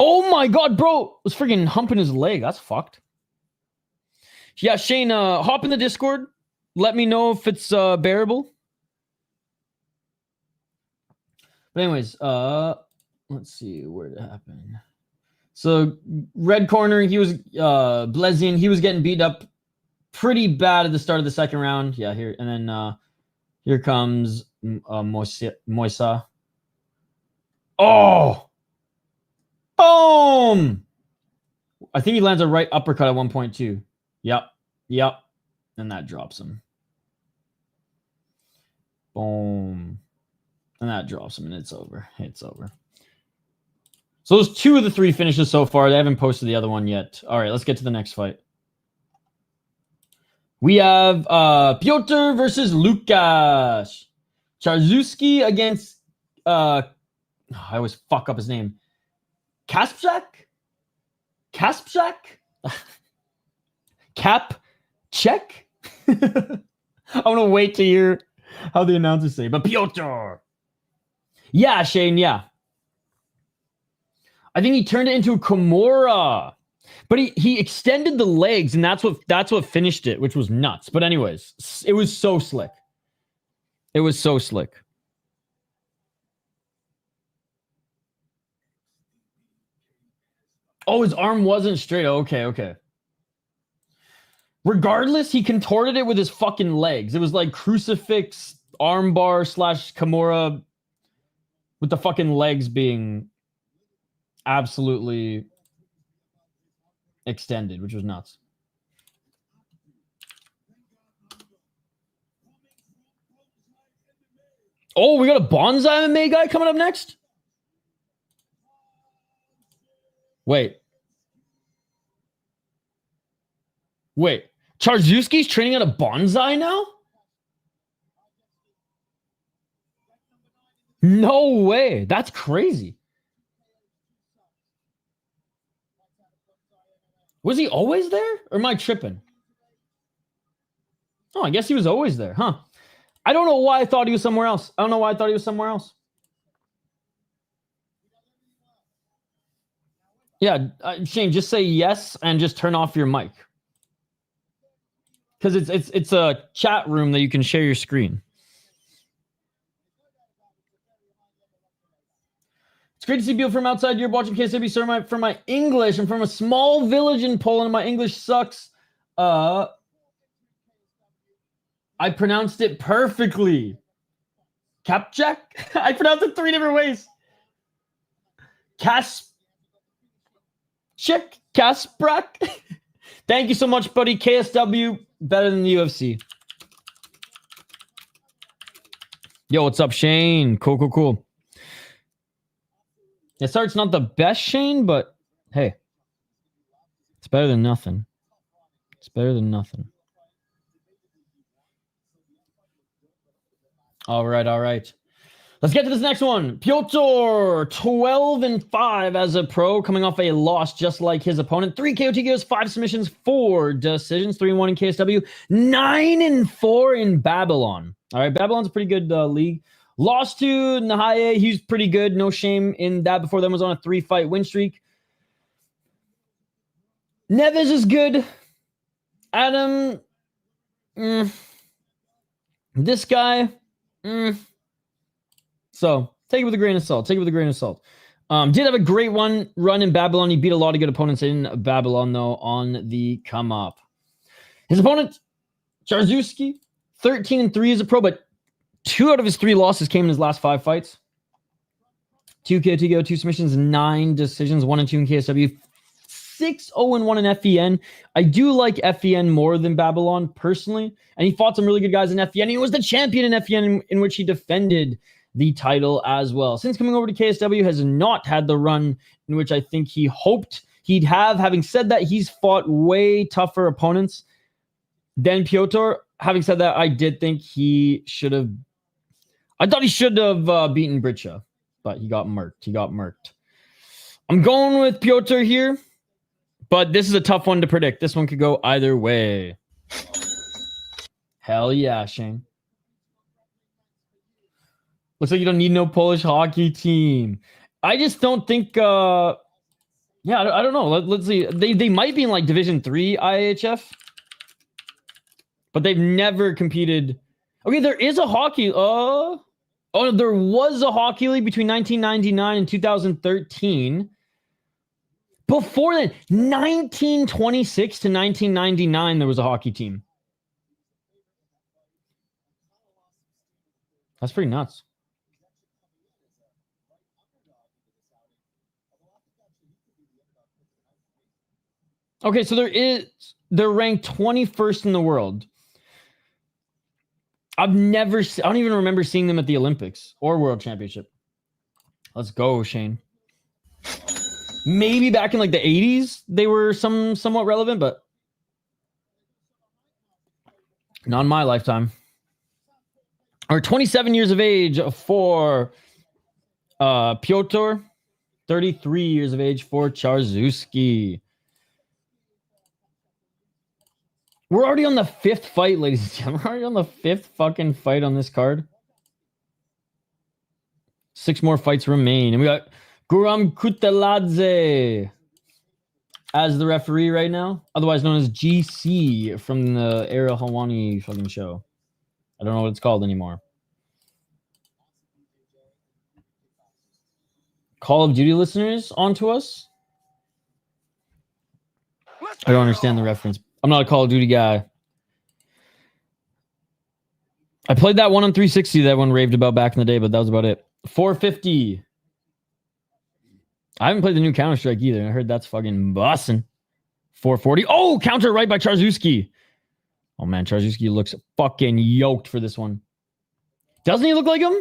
Oh my god, bro. Was freaking humping his leg. That's fucked. Yeah, Shane, hop in the Discord. Let me know if it's bearable. But anyways, let's see where it happened. So red corner, he was Blezian. He was getting beat up pretty bad at the start of the second round. Yeah, here and then here comes Moisa. Oh, boom! I think he lands a right uppercut at 1.2. Yep, and that drops him. Boom, and that drops him, and it's over. It's over. So those 2 of the 3 finishes so far. They haven't posted the other one yet. All right, let's get to the next fight. We have Piotr versus Lukasz. Charzewski against I always fuck up his name. Kacprzak? Kacprzak? Capcheck? I want to wait to hear how the announcers say. But Piotr. Yeah, Shane, yeah. I think he turned it into a Kimura. But he extended the legs, and that's what finished it, which was nuts. But anyways, it was so slick. It was so slick. Oh, his arm wasn't straight. Okay. Regardless, he contorted it with his fucking legs. It was like crucifix, armbar / Kimura with the fucking legs being absolutely extended, which was nuts. Oh, we got a bonsai MMA guy coming up next? Wait. Charzewski's training at a bonsai now? No way. That's crazy. Was he always there? Or am I tripping? Oh, I guess he was always there, huh? I don't know why I thought he was somewhere else. Yeah, Shane, just say yes and just turn off your mic. Because it's a chat room that you can share your screen. It's great to see people from outside Europe watching KSW. Sorry for my English. I'm from a small village in Poland and my English sucks. I pronounced it perfectly. Kacprzak? I pronounced it 3 different ways. Kacprzak? Thank you so much, buddy. KSW, better than the UFC. Yo, what's up, Shane? Cool. Yeah, sorry, it's not the best, Shane, but hey, it's better than nothing. All right. Let's get to this next one. Piotr, 12-5 as a pro, coming off a loss just like his opponent. 3 KO TKOs, 5 submissions, 4 decisions, 3-1 in KSW, 9-4 in Babylon. All right, Babylon's a pretty good league. Lost to Nahaye. He's pretty good. No shame in that. Before then was on a 3-fight win streak. Neves is good. Adam. This guy. So take it with a grain of salt. Did have a great run in Babylon. He beat a lot of good opponents in Babylon, though, on the come up. His opponent, Charzewski, 13-3 as a pro, but 2 out of his 3 losses came in his last 5 fights. 2 KO TKO, 2 submissions, 9 decisions, 1-2 in KSW, 6-0-1 in FEN. I do like FEN more than Babylon personally, and he fought some really good guys in FEN. He was the champion in FEN in which he defended the title as well. Since coming over to KSW, has not had the run in which I think he hoped he'd have. Having said that, he's fought way tougher opponents than Piotr. Having said that, I did think he should have. I thought he should have beaten Britcha, but he got murked. I'm going with Piotr here, but this is a tough one to predict. This one could go either way. Hell yeah, Shane. Looks like you don't need no Polish hockey team. I just don't think. I don't know. Let's see. They might be in like Division 3 IHF, but they've never competed. Okay, there is a hockey. There was a hockey league between 1999 and 2013. Before then, 1926 to 1999, there was a hockey team. That's pretty nuts. Okay, so they're ranked 21st in the world. I don't even remember seeing them at the Olympics or World Championship. Let's go, Shane. Maybe back in like the 80s, they were somewhat relevant, but not in my lifetime. Or 27 years of age for Piotr, 33 years of age for Charzewski. We're already on the 5th fight, ladies and gentlemen. We're already on the 5th fucking fight on this card. 6 more fights remain. And we got Guram Kutaladze as the referee right now. Otherwise known as GC from the Ariel Helwani fucking show. I don't know what it's called anymore. Call of Duty listeners onto us? I don't understand the reference. I'm not a Call of Duty guy. I played that one on 360 that everyone raved about back in the day, but that was about it. 450. I haven't played the new Counter-Strike either. I heard that's fucking bussin'. 440. Oh, counter right by Charzewski. Oh, man, Charzewski looks fucking yoked for this one. Doesn't he look like him?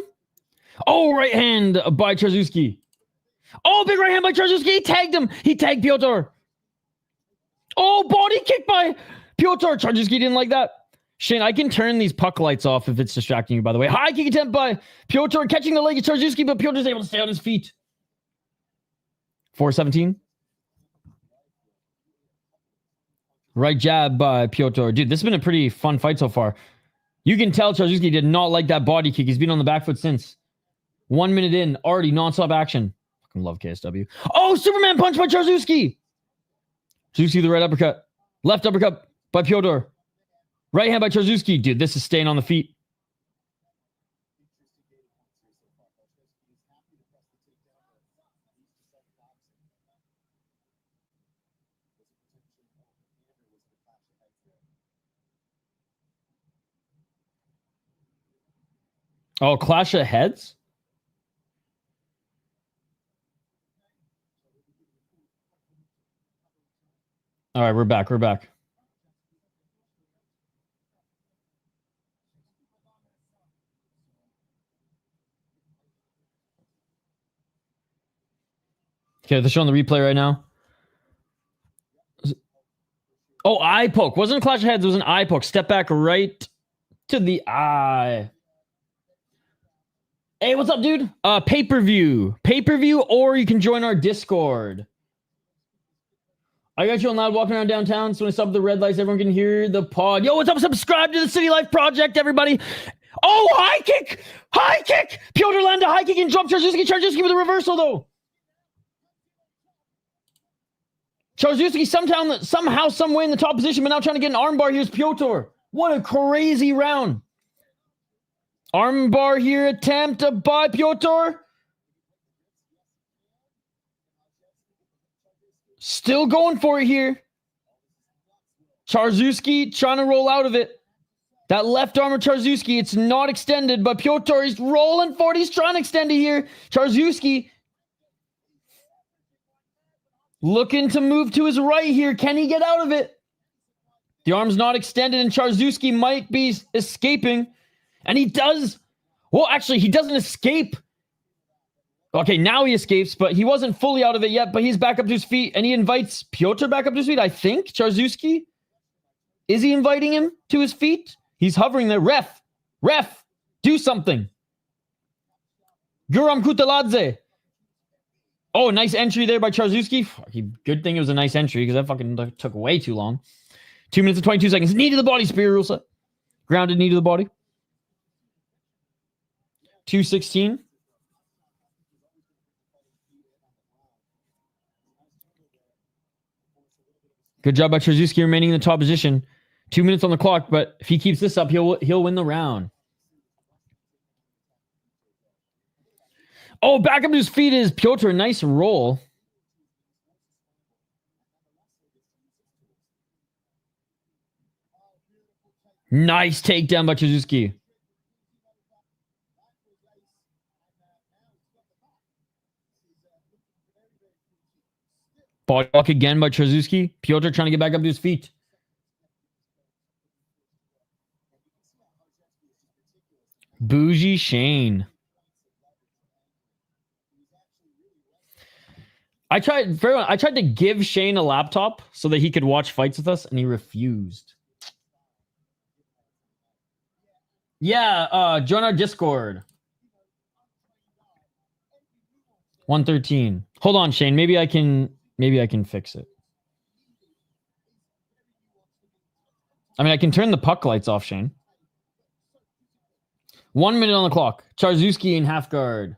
Oh, right hand by Charzewski. Oh, big right hand by Charzewski. He tagged him. He tagged Piotr. Oh, body kick by Piotr. Charzewski didn't like that. Shane, I can turn these puck lights off if it's distracting you, by the way. High kick attempt by Piotr, catching the leg of Charzewski, but Piotr's able to stay on his feet. 417. Right jab by Piotr. Dude, this has been a pretty fun fight so far. You can tell Charzewski did not like that body kick. He's been on the back foot since. 1 minute in, already nonstop action. Fucking love KSW. Oh, Superman punch by Charzewski. Charzewski the right uppercut. Left uppercut by Piotr. Right hand by Charzewski. Dude, this is staying on the feet. Oh, clash of heads? All right, we're back. We're back. Okay, they're showing the replay right now. Oh, eye poke. Wasn't a clash of heads. It was an eye poke. Step back right to the eye. Hey, what's up, dude? Pay-per-view. Pay-per-view, or you can join our Discord. I got you on loud walking around downtown, so when I stop the red lights, everyone can hear the pod. Yo, what's up? Subscribe to the City Life Project, everybody. Oh, high kick! High kick! Piotr landed a high kick and dropped Charzewski with a reversal, though. Charzewski somehow, some way in the top position, but now trying to get an armbar. Here's Piotr. What a crazy round. Armbar here, attempt by Piotr. Still going for it here. Charzewski trying to roll out of it. That left arm of Charzewski, it's not extended, but Piotr is rolling for it. He's trying to extend it here. Charzewski looking to move to his right here. Can he get out of it? The arm's not extended, and Charzewski might be escaping. And he does. Well, actually, he doesn't escape. Okay, now he escapes, but he wasn't fully out of it yet, but he's back up to his feet, and he invites Piotr back up to his feet, I think. Charzewski? Is he inviting him to his feet? He's hovering there. Ref, do something. Guram Kutaladze. Oh, nice entry there by Charzewski. Good thing it was a nice entry, because that fucking took way too long. 2 minutes and 22 seconds. Knee to the body, spear rule set. Grounded knee to the body. 216. Good job by Charzewski remaining in the top position. 2 minutes on the clock, but if he keeps this up, he'll win the round. Oh, back up to his feet is Piotr. Nice roll. Nice takedown by Charzewski. Body block again by Charzewski. Piotr trying to get back up to his feet. Bougie Shane. I tried to give Shane a laptop so that he could watch fights with us, and he refused. Yeah, join our Discord. 113. Hold on, Shane. Maybe I can fix it. I mean, I can turn the puck lights off, Shane. 1 minute on the clock. Charzewski in half guard.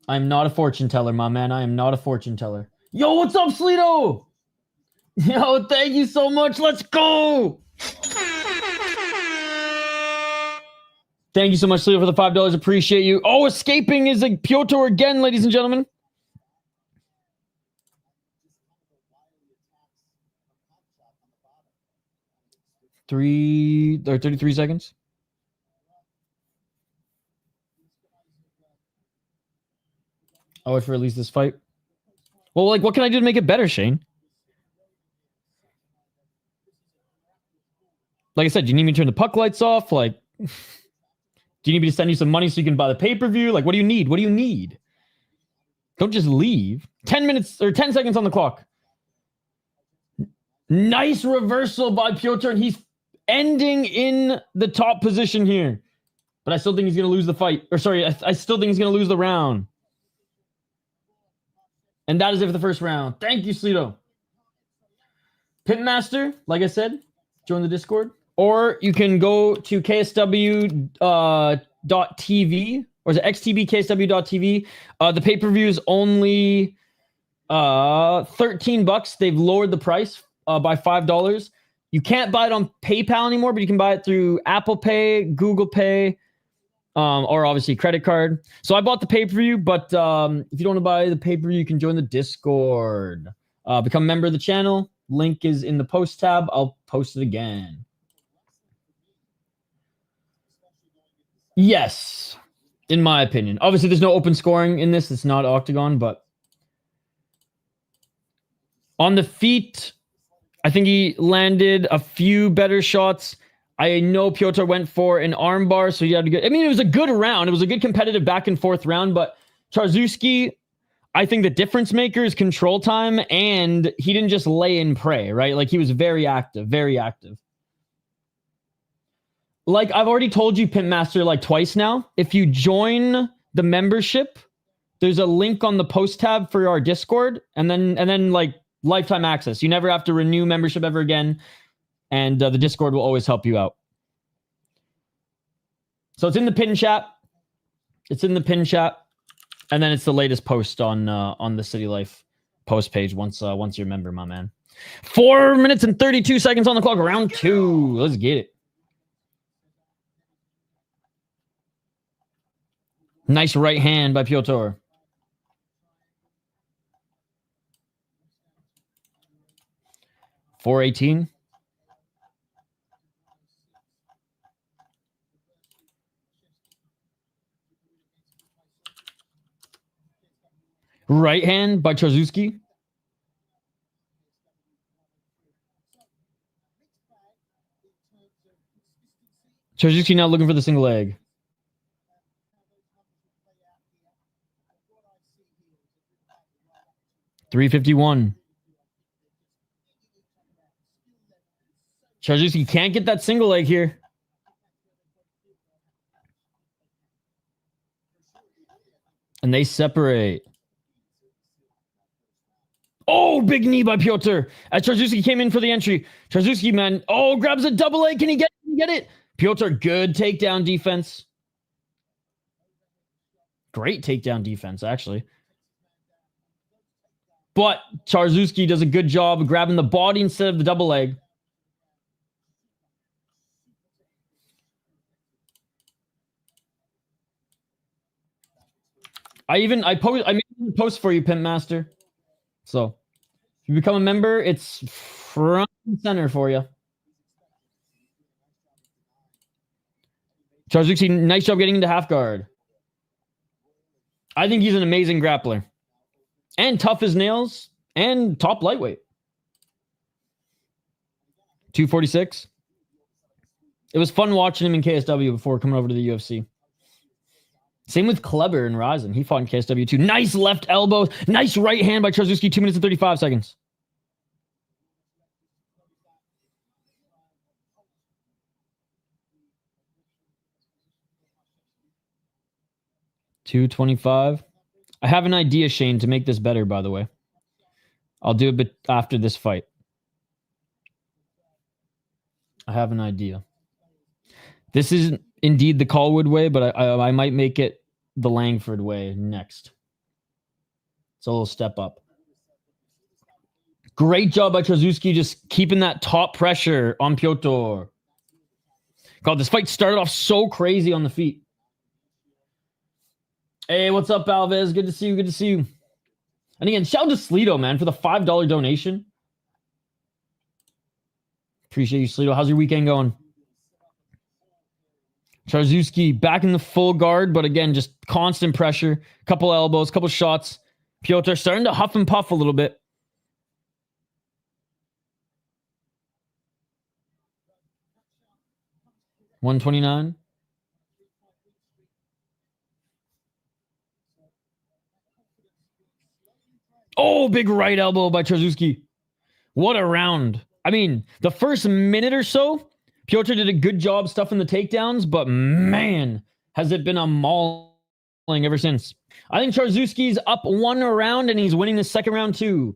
I'm not a fortune teller, my man. I am not a fortune teller. Yo, what's up, Sleeto? Yo, thank you so much. Let's go. Thank you so much, Sleeto, for the $5. Appreciate you. Oh, escaping is like Piotr again, ladies and gentlemen. 33 seconds. I'll wait for at least this fight. Well, like, what can I do to make it better, Shane? Like I said, do you need me to turn the puck lights off? Like, do you need me to send you some money so you can buy the pay-per-view? Like, what do you need? What do you need? Don't just leave. 10 minutes or 10 seconds on the clock. Nice reversal by Piotr, and he's ending in the top position here. But I still think he's going to lose the fight. Or sorry, I still think he's going to lose the round. And that is it for the first round. Thank you, Sleeto. Pitmaster, like I said, join the Discord. Or you can go to KSW.TV, or is it XTBKSW.TV? The pay-per-view is only $13. They've lowered the price by $5. You can't buy it on PayPal anymore, but you can buy it through Apple Pay, Google Pay, or obviously credit card. So I bought the pay-per-view, but if you don't want to buy the pay-per-view, you can join the Discord. Become a member of the channel. Link is in the post tab. I'll post it again. Yes, in my opinion. Obviously, there's no open scoring in this. It's not Octagon, but on the feet, I think he landed a few better shots. I know Piotr went for an armbar, so he had to get... I mean, it was a good round. It was a good competitive back and forth round, but Charzewski, I think the difference maker is control time, and he didn't just lay and pray, right? Like, he was very active, very active. Like, I've already told you, Pimpmaster, like twice now. If you join the membership, there's a link on the post tab for our Discord, and then like lifetime access. You never have to renew membership ever again, and the Discord will always help you out. So it's in the pin chat. It's in the pin chat, and then it's the latest post on the City Life post page once you're a member, my man. 4 minutes and 32 seconds on the clock. Round 2. Let's get it. Nice right hand by Piotr. .418. Right hand by Charzewski. Charzewski now looking for the single leg. .351. Charzewski can't get that single leg here. And they separate. Oh, big knee by Piotr. As Charzewski came in for the entry. Charzewski, man. Oh, grabs a double leg. Can he get it? Piotr, good takedown defense. Great takedown defense, actually. But Charzewski does a good job of grabbing the body instead of the double leg. I made a post for you, Pimp Master. So if you become a member, it's front and center for you. Charzewski, nice job getting into half guard. I think he's an amazing grappler. And tough as nails. And top lightweight. 246. It was fun watching him in KSW before coming over to the UFC. Same with Kleber and Ryzen. He fought in KSW too. Nice left elbow. Nice right hand by Charzewski. 2 minutes and 35 seconds. .225. I have an idea, Shane, to make this better, by the way. I'll do a bit after this fight. I have an idea. This isn't indeed the Colwood way, but I might make it the Langford way next. It's a little step up. Great job by Charzewski, just keeping that top pressure on Piotr. God, this fight started off so crazy on the feet. Hey, what's up, Alves? Good to see you. Good to see you. And again, shout out to Sleeto, man, for the $5 donation. Appreciate you, Sleeto. How's your weekend going? Charzewski back in the full guard, but again, just constant pressure. Couple elbows, couple shots. Piotr starting to huff and puff a little bit. $129. Oh, big right elbow by Charzewski. What a round. I mean, the first minute or so, Piotr did a good job stuffing the takedowns, but man, has it been a mauling ever since. I think Charzewski's up 1 round and he's winning the second round too.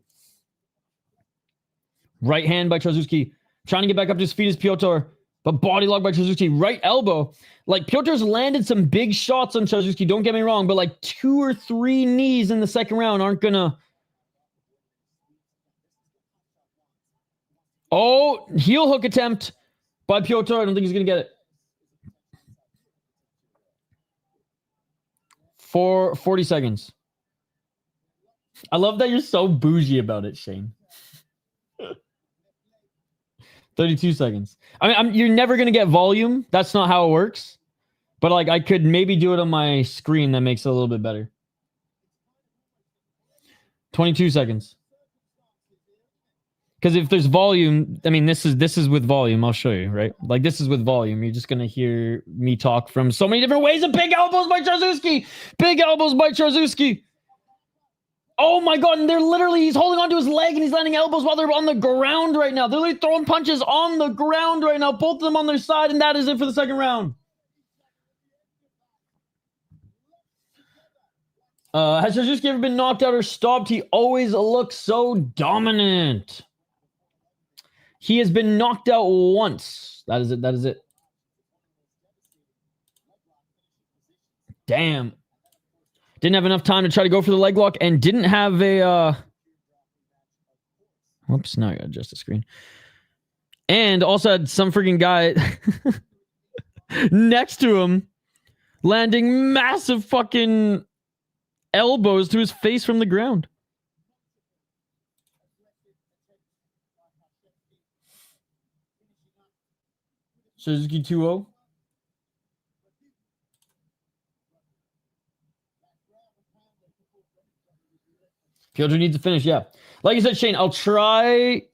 Right hand by Charzewski. Trying to get back up to his feet is Piotr. But body lock by Charzewski. Right elbow. Like, Piotr's landed some big shots on Charzewski. Don't get me wrong. But like 2 or 3 knees in the second round aren't going to... Oh, heel hook attempt by Piotr. I don't think he's going to get it. For 40 seconds. I love that you're so bougie about it, Shane. 32 seconds. I mean, you're never going to get volume. That's not how it works. But like, I could maybe do it on my screen. That makes it a little bit better. 22 seconds. Because if there's volume, I mean, this is with volume. I'll show you, right? Like, this is with volume. You're just going to hear me talk from so many different ways. And big elbows by Charzewski. Big elbows by Charzewski. Oh my God. And he's holding onto his leg and he's landing elbows while they're on the ground right now. They're literally throwing punches on the ground right now. Both of them on their side. And that is it for the second round. Has Sergiusz ever been knocked out or stopped? He always looks so dominant. He has been knocked out once. That is it. That is it. Damn. Didn't have enough time to try to go for the leg lock and didn't have a... Whoops, now I gotta adjust the screen. And also had some freaking guy next to him landing massive fucking elbows to his face from the ground. Suzuki 2-0. Piotr needs to finish, yeah. Like I said, Shane, I'll try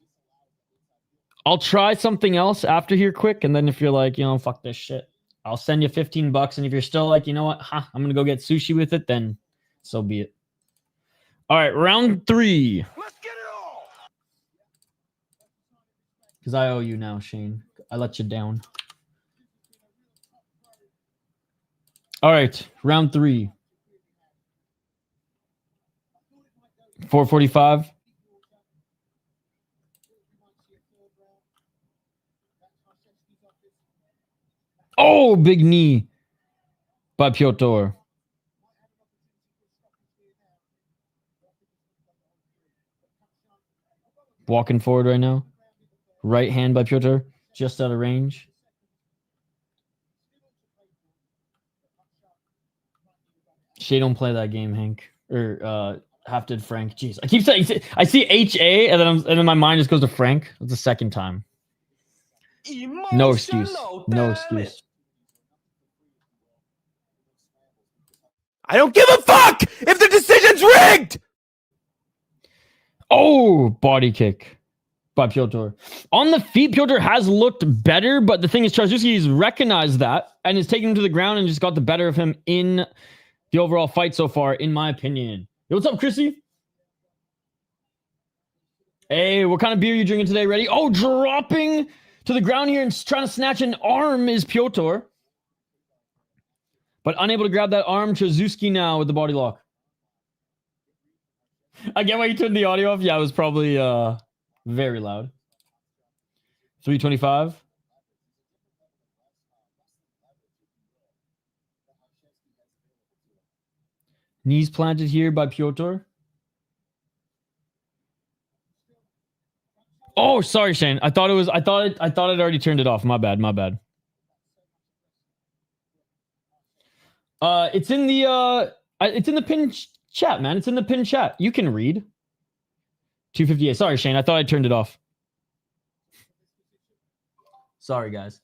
something else after here quick, and then if you're like, fuck this shit, I'll send you $15, and if you're still like, you know what, I'm gonna go get sushi with it, then so be it. All right, round 3. Let's get it all. Because I owe you now, Shane. I let you down. All right, round 3. 4:45. Oh, big knee by Piotr. Walking forward right now. Right hand by Piotr, just out of range. Shay don't play that game, Hank. Or half did Frank. Jeez, I keep saying I see HA and then my mind just goes to Frank. It's the second time. No excuse. No excuse. I don't give a fuck if the decision's rigged. Oh, body kick by Piotr. On the feet, Piotr has looked better, but the thing is, Charzewski has recognized that and is taking him to the ground and just got the better of him in the overall fight so far, in my opinion. Yo, what's up, Chrissy? Hey, what kind of beer are you drinking today? Ready? Oh, dropping to the ground here and trying to snatch an arm is Piotr. But unable to grab that arm. Charzewski now with the body lock. I get why you turned the audio off. Yeah, it was probably very loud. 3:25. Knees planted here by Piotr. Oh, sorry, Shane. I thought it already turned it off. My bad. It's in the pin chat, man. It's in the pin chat. You can read. 258. Sorry, Shane. I thought I turned it off. Sorry, guys.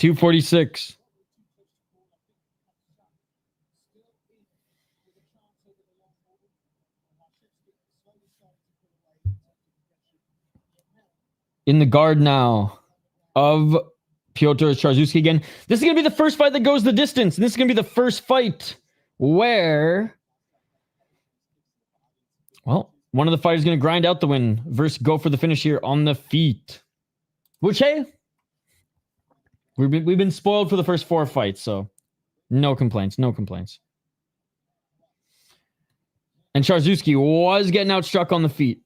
246. In the guard now of Piotr Charzewski again. This is going to be the first fight that goes the distance. And this is going to be the first fight where, well, one of the fighters is going to grind out the win versus go for the finish here on the feet. Which, hey, we've been spoiled for the first 4 fights, so no complaints, no complaints. And Charzewski was getting outstruck on the feet.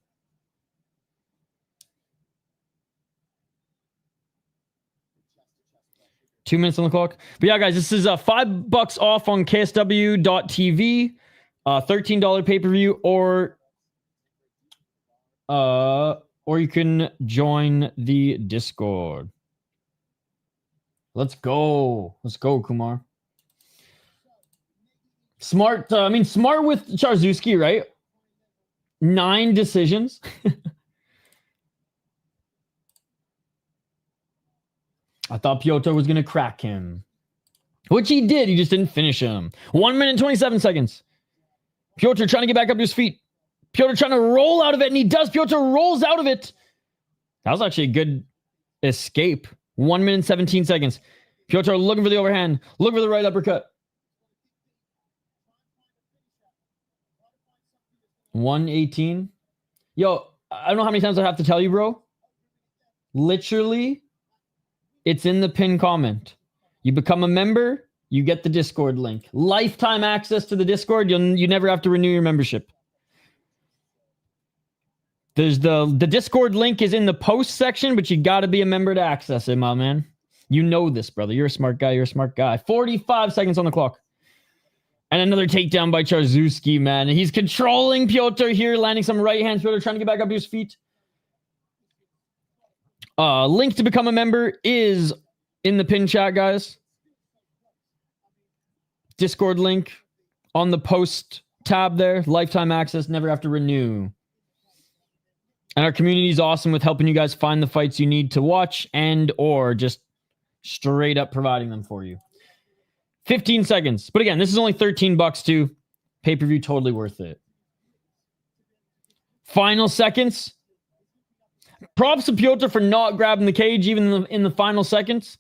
Two minutes on the clock. But yeah, guys, this is $5 off on KSW.TV, $13 pay-per-view, or you can join the Discord. Let's go. Let's go, Kumar. Smart. Smart with Charzewski, right? 9 decisions. I thought Piotr was going to crack him. Which he did. He just didn't finish him. 1 minute and 27 seconds. Piotr trying to get back up to his feet. Piotr trying to roll out of it, and he does. Piotr rolls out of it. That was actually a good escape. 1 minute and 17 seconds. Piotr looking for the overhand. Looking for the right uppercut. 118. Yo, I don't know how many times I have to tell you, bro. Literally, it's in the pinned comment. You become a member, you get the Discord link. Lifetime access to the Discord. You never have to renew your membership. There's the Discord link is in the post section, but you got to be a member to access it, my man. You know this, brother. You're a smart guy. You're a smart guy. 45 seconds on the clock. And another takedown by Charzewski, man. He's controlling Piotr here, landing some right hands. Piotr trying to get back up to his feet. Link to become a member is in the pin chat, guys. Discord link on the post tab there. Lifetime access, never have to renew. And our community is awesome with helping you guys find the fights you need to watch and or just straight up providing them for you. 15 seconds. But again, this is only $13 too. Pay-per-view, totally worth it. Final seconds. Props to Piotr for not grabbing the cage even in the final seconds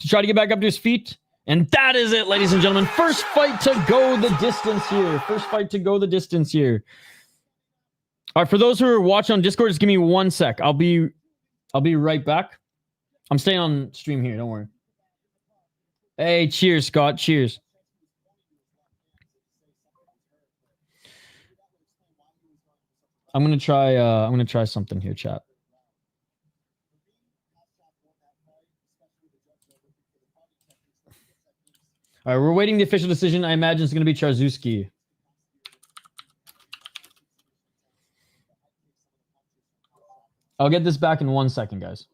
to try to get back up to his feet. And that is it, ladies and gentlemen. First fight to go the distance here. First fight to go the distance here. All right, for those who are watching on Discord, just give me 1 sec. I'll be right back. I'm staying on stream here. Don't worry. Hey, cheers, Scott. Cheers. I'm gonna try something here, chat. All right, we're waiting the official decision. I imagine it's gonna be Charzewski. I'll get this back in 1 second, guys.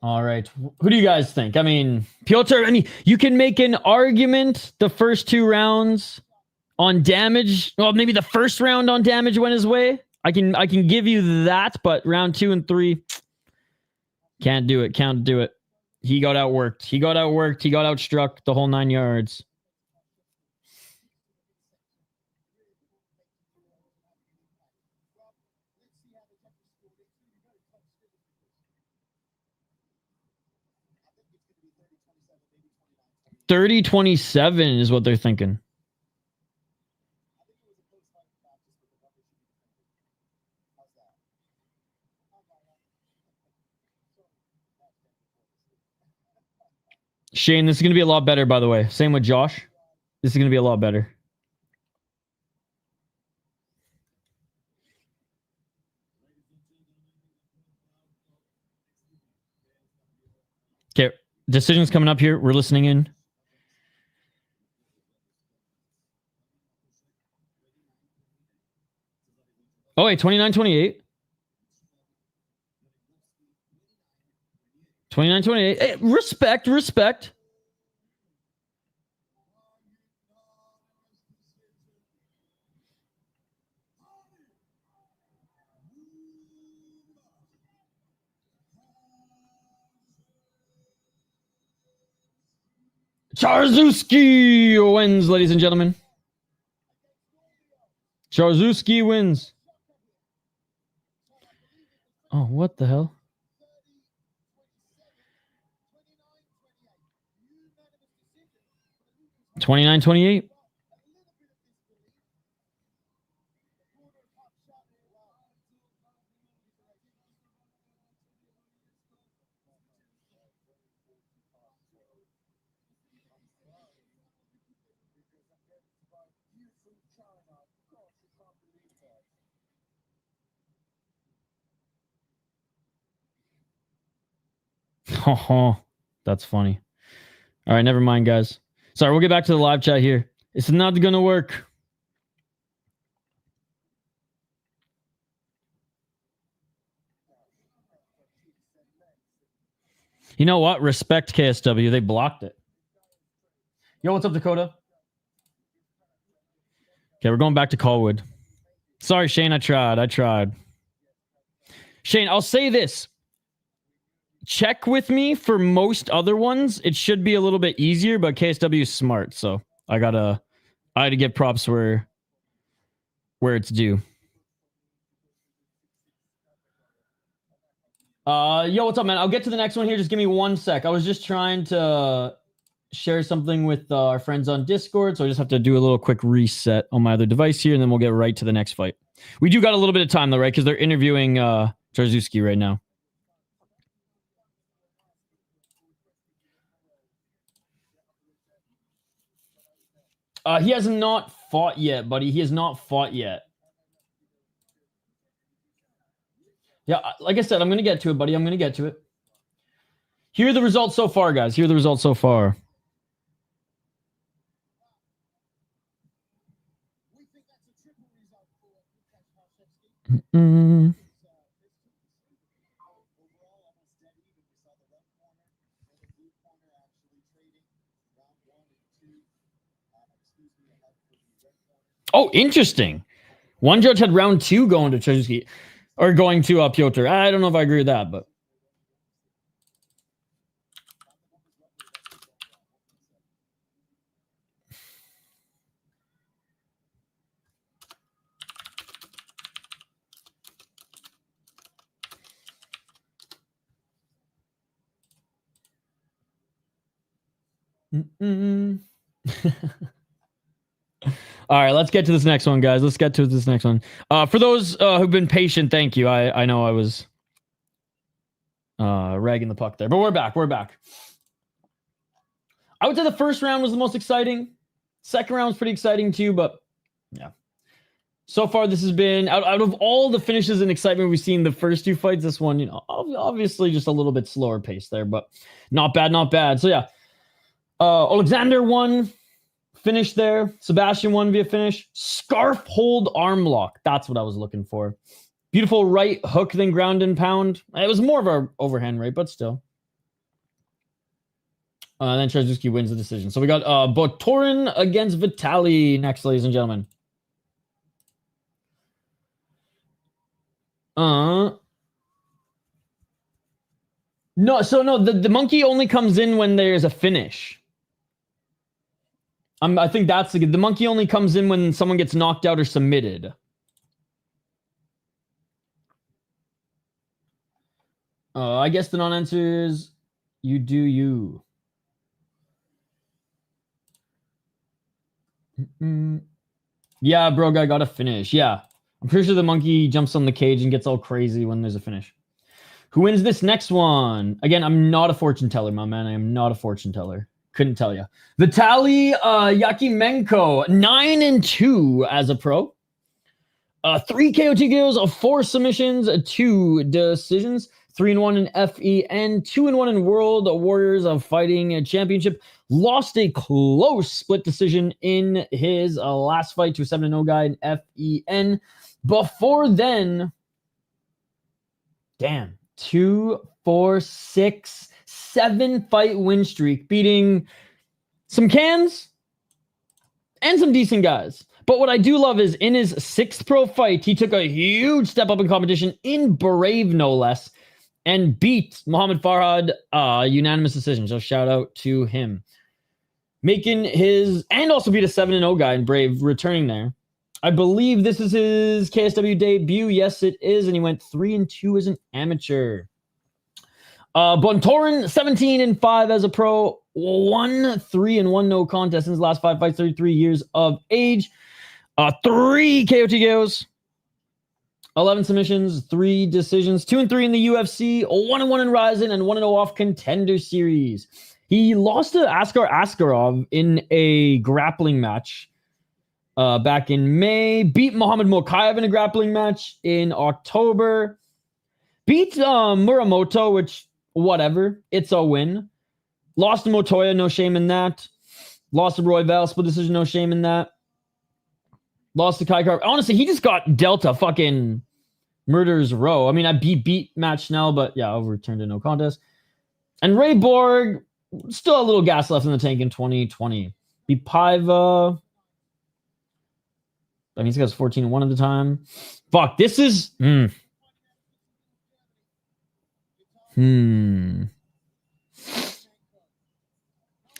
All right. Who do you guys think? I mean, Piotr, you can make an argument the first 2 rounds on damage. Well, maybe the first round on damage went his way. I can give you that, but round 2 and 3, can't do it. Can't do it. He got outworked. He got outstruck the whole 9 yards. $30-27 is what they're thinking. Shane, this is going to be a lot better, by the way. Same with Josh. This is going to be a lot better. Okay, decisions coming up here. We're listening in. Oh, wait, 29-28. 29-28. Hey, respect. Charzewski wins, ladies and gentlemen. Charzewski wins. Oh, what the hell? $29-28. Oh, that's funny. All right, never mind, guys. Sorry, we'll get back to the live chat here. It's not going to work. You know what? Respect KSW. They blocked it. Yo, what's up, Dakota? Okay, we're going back to Colwood. Sorry, Shane, I tried. Shane, I'll say this. Check with me for most other ones. It should be a little bit easier, but KSW is smart, so I had to give props where it's due. Yo, what's up, man? I'll get to the next one here. Just give me 1 sec. I was just trying to share something with our friends on Discord, so I just have to do a little quick reset on my other device here, and then we'll get right to the next fight. We do got a little bit of time, though, right? Because they're interviewing Charzewski right now. He has not fought yet, buddy. He has not fought yet. Yeah, like I said, I'm going to get to it, buddy. I'm going to get to it. Here are the results so far, guys. Here are the results so far. Oh, interesting. One judge had round 2 going to Charzewski, or going to Piotr. I don't know if I agree with that, but all right, let's get to this next one, guys. Let's get to this next one. For those who've been patient, thank you. I know I was ragging the puck there, but we're back. We're back. I would say the first round was the most exciting. Second round was pretty exciting too, but yeah. So far, this has been, out of all the finishes and excitement we've seen the first 2 fights, this one, obviously just a little bit slower pace there, but not bad, not bad. So yeah, Alexander won. Finish there. Sebastian won via finish. Scarf hold arm lock. That's what I was looking for. Beautiful right hook, then ground and pound. It was more of an overhand, right? But still. Then Charzewski wins the decision. So we got Bontorin against Vitaliy next, ladies and gentlemen. No, the monkey only comes in when there's a finish. I think that's the monkey only comes in when someone gets knocked out or submitted. I guess the non-answer is you do you. Yeah, bro, guy got a finish. Yeah. I'm pretty sure the monkey jumps on the cage and gets all crazy when there's a finish. Who wins this next one? Again, I'm not a fortune teller, my man. I am not a fortune teller. Couldn't tell you. Vitaliy Yakimenko, 9-2 as a pro. 3 KO TKOs, 4 submissions, 2 decisions, 3-1 in FEN, 2-1 in World Warriors of Fighting Championship. Lost a close split decision in his last fight to a 7-0 guy in FEN. Before then, damn, 2, 4, 6, 7 fight win streak, beating some cans and some decent guys. But what I do love is in his 6th pro fight, he took a huge step up in competition in Brave, no less, and beat Muhammad Farhad unanimous decision. So shout out to him. making his, and also beat a 7-0 guy in Brave, returning there. I believe this is his KSW debut. Yes, it is. And he went 3-2 as an amateur. Bontorin, 17-5 as a pro. 1-3-1 no contest in his last 5 fights, 33 years of age. 3 KO TKOs. 11 submissions, 3 decisions, 2-3 in the UFC, 1-1 in Ryzen, and 1-0 off Contender Series. He lost to Askar Askarov in a grappling match back in May. Beat Muhammad Mokaev in a grappling match in October. Beat Muramoto, which, whatever, it's a win. Lost to Motoya, no shame in that. Lost to Royval, split decision, no shame in that. Lost to Kai Karp. Honestly, he just got dealt a fucking murderer's row. I mean, I beat Matt Schnell, but yeah, overturned to no contest. And Ray Borg, still a little gas left in the tank in 2020. Beat Paiva. I mean, he's got 14-1 at the time. Fuck, this is...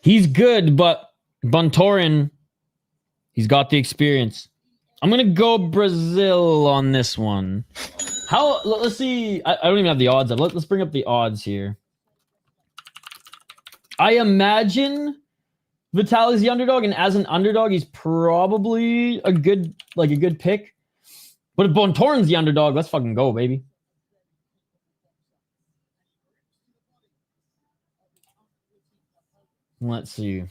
He's good, but Bontorin, he's got the experience. I'm going to go Brazil on this one. Let's see. I don't even have the odds up. Let's bring up the odds here. I imagine Vitaly's the underdog, and as an underdog, he's probably a good pick. But if Bontorin's the underdog, let's fucking go, baby. Let's see.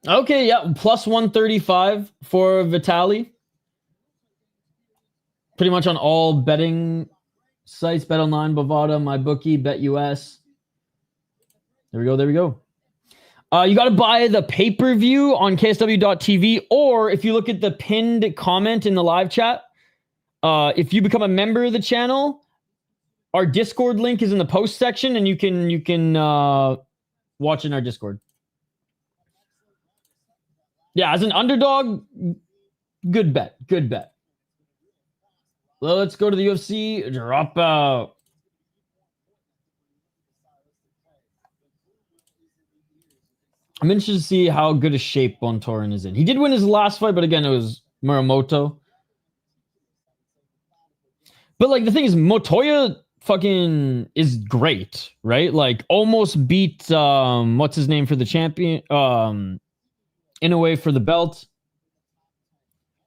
Okay, yeah, plus 135 for Vitaliy. Pretty much on all betting sites, BetOnline, Bovada, MyBookie, BetUS. There we go. You got to buy the pay-per-view on KSW.TV, or if you look at the pinned comment in the live chat, if you become a member of the channel, our Discord link is in the post section, and you can watch in our Discord. Yeah, as an underdog, good bet. Well, let's go to the UFC. Drop out. I'm interested to see how good a shape Bontorin is in. He did win his last fight, but again, it was Muramoto. But like the thing is, Motoya fucking is great, right? Like almost beat what's his name for the champion? In a way for the belt.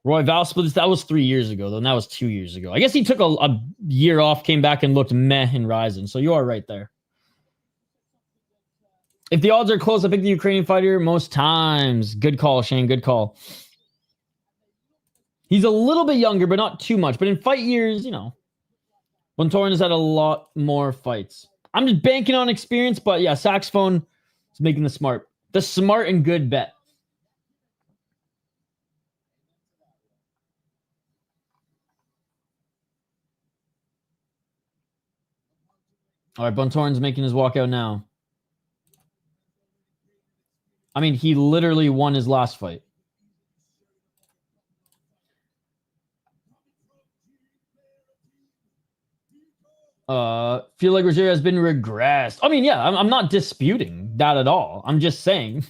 Royval split. That was 3 years ago, though. And that was 2 years ago. I guess he took a year off, came back and looked meh in Ryzen. So you are right there. If the odds are close, I pick the Ukrainian fighter most times. Good call, Shane. Good call. He's a little bit younger, but not too much. But in fight years, Bontorin has had a lot more fights. I'm just banking on experience, but yeah, Saxophone is making the smart and good bet. All right, Bontorin's making his walkout now. I mean, he literally won his last fight. Feel like Rogerio has been regressed. I mean, yeah, I'm not disputing that at all. I'm just saying.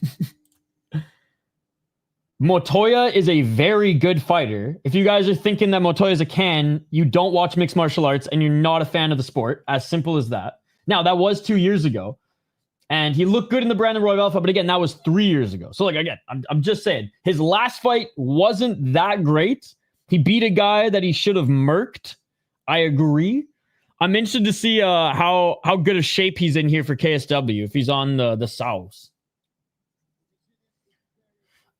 Motoya is a very good fighter. If you guys are thinking that Motoya is a can, you don't watch mixed martial arts and you're not a fan of the sport. As simple as that. Now, that was 2 years ago. And he looked good in the Brandon Royval fight, but again, that was 3 years ago. So, like, again, I'm just saying, his last fight wasn't that great. He beat a guy that he should have murked. I agree. I'm interested to see how good a shape he's in here for KSW, if he's on the South.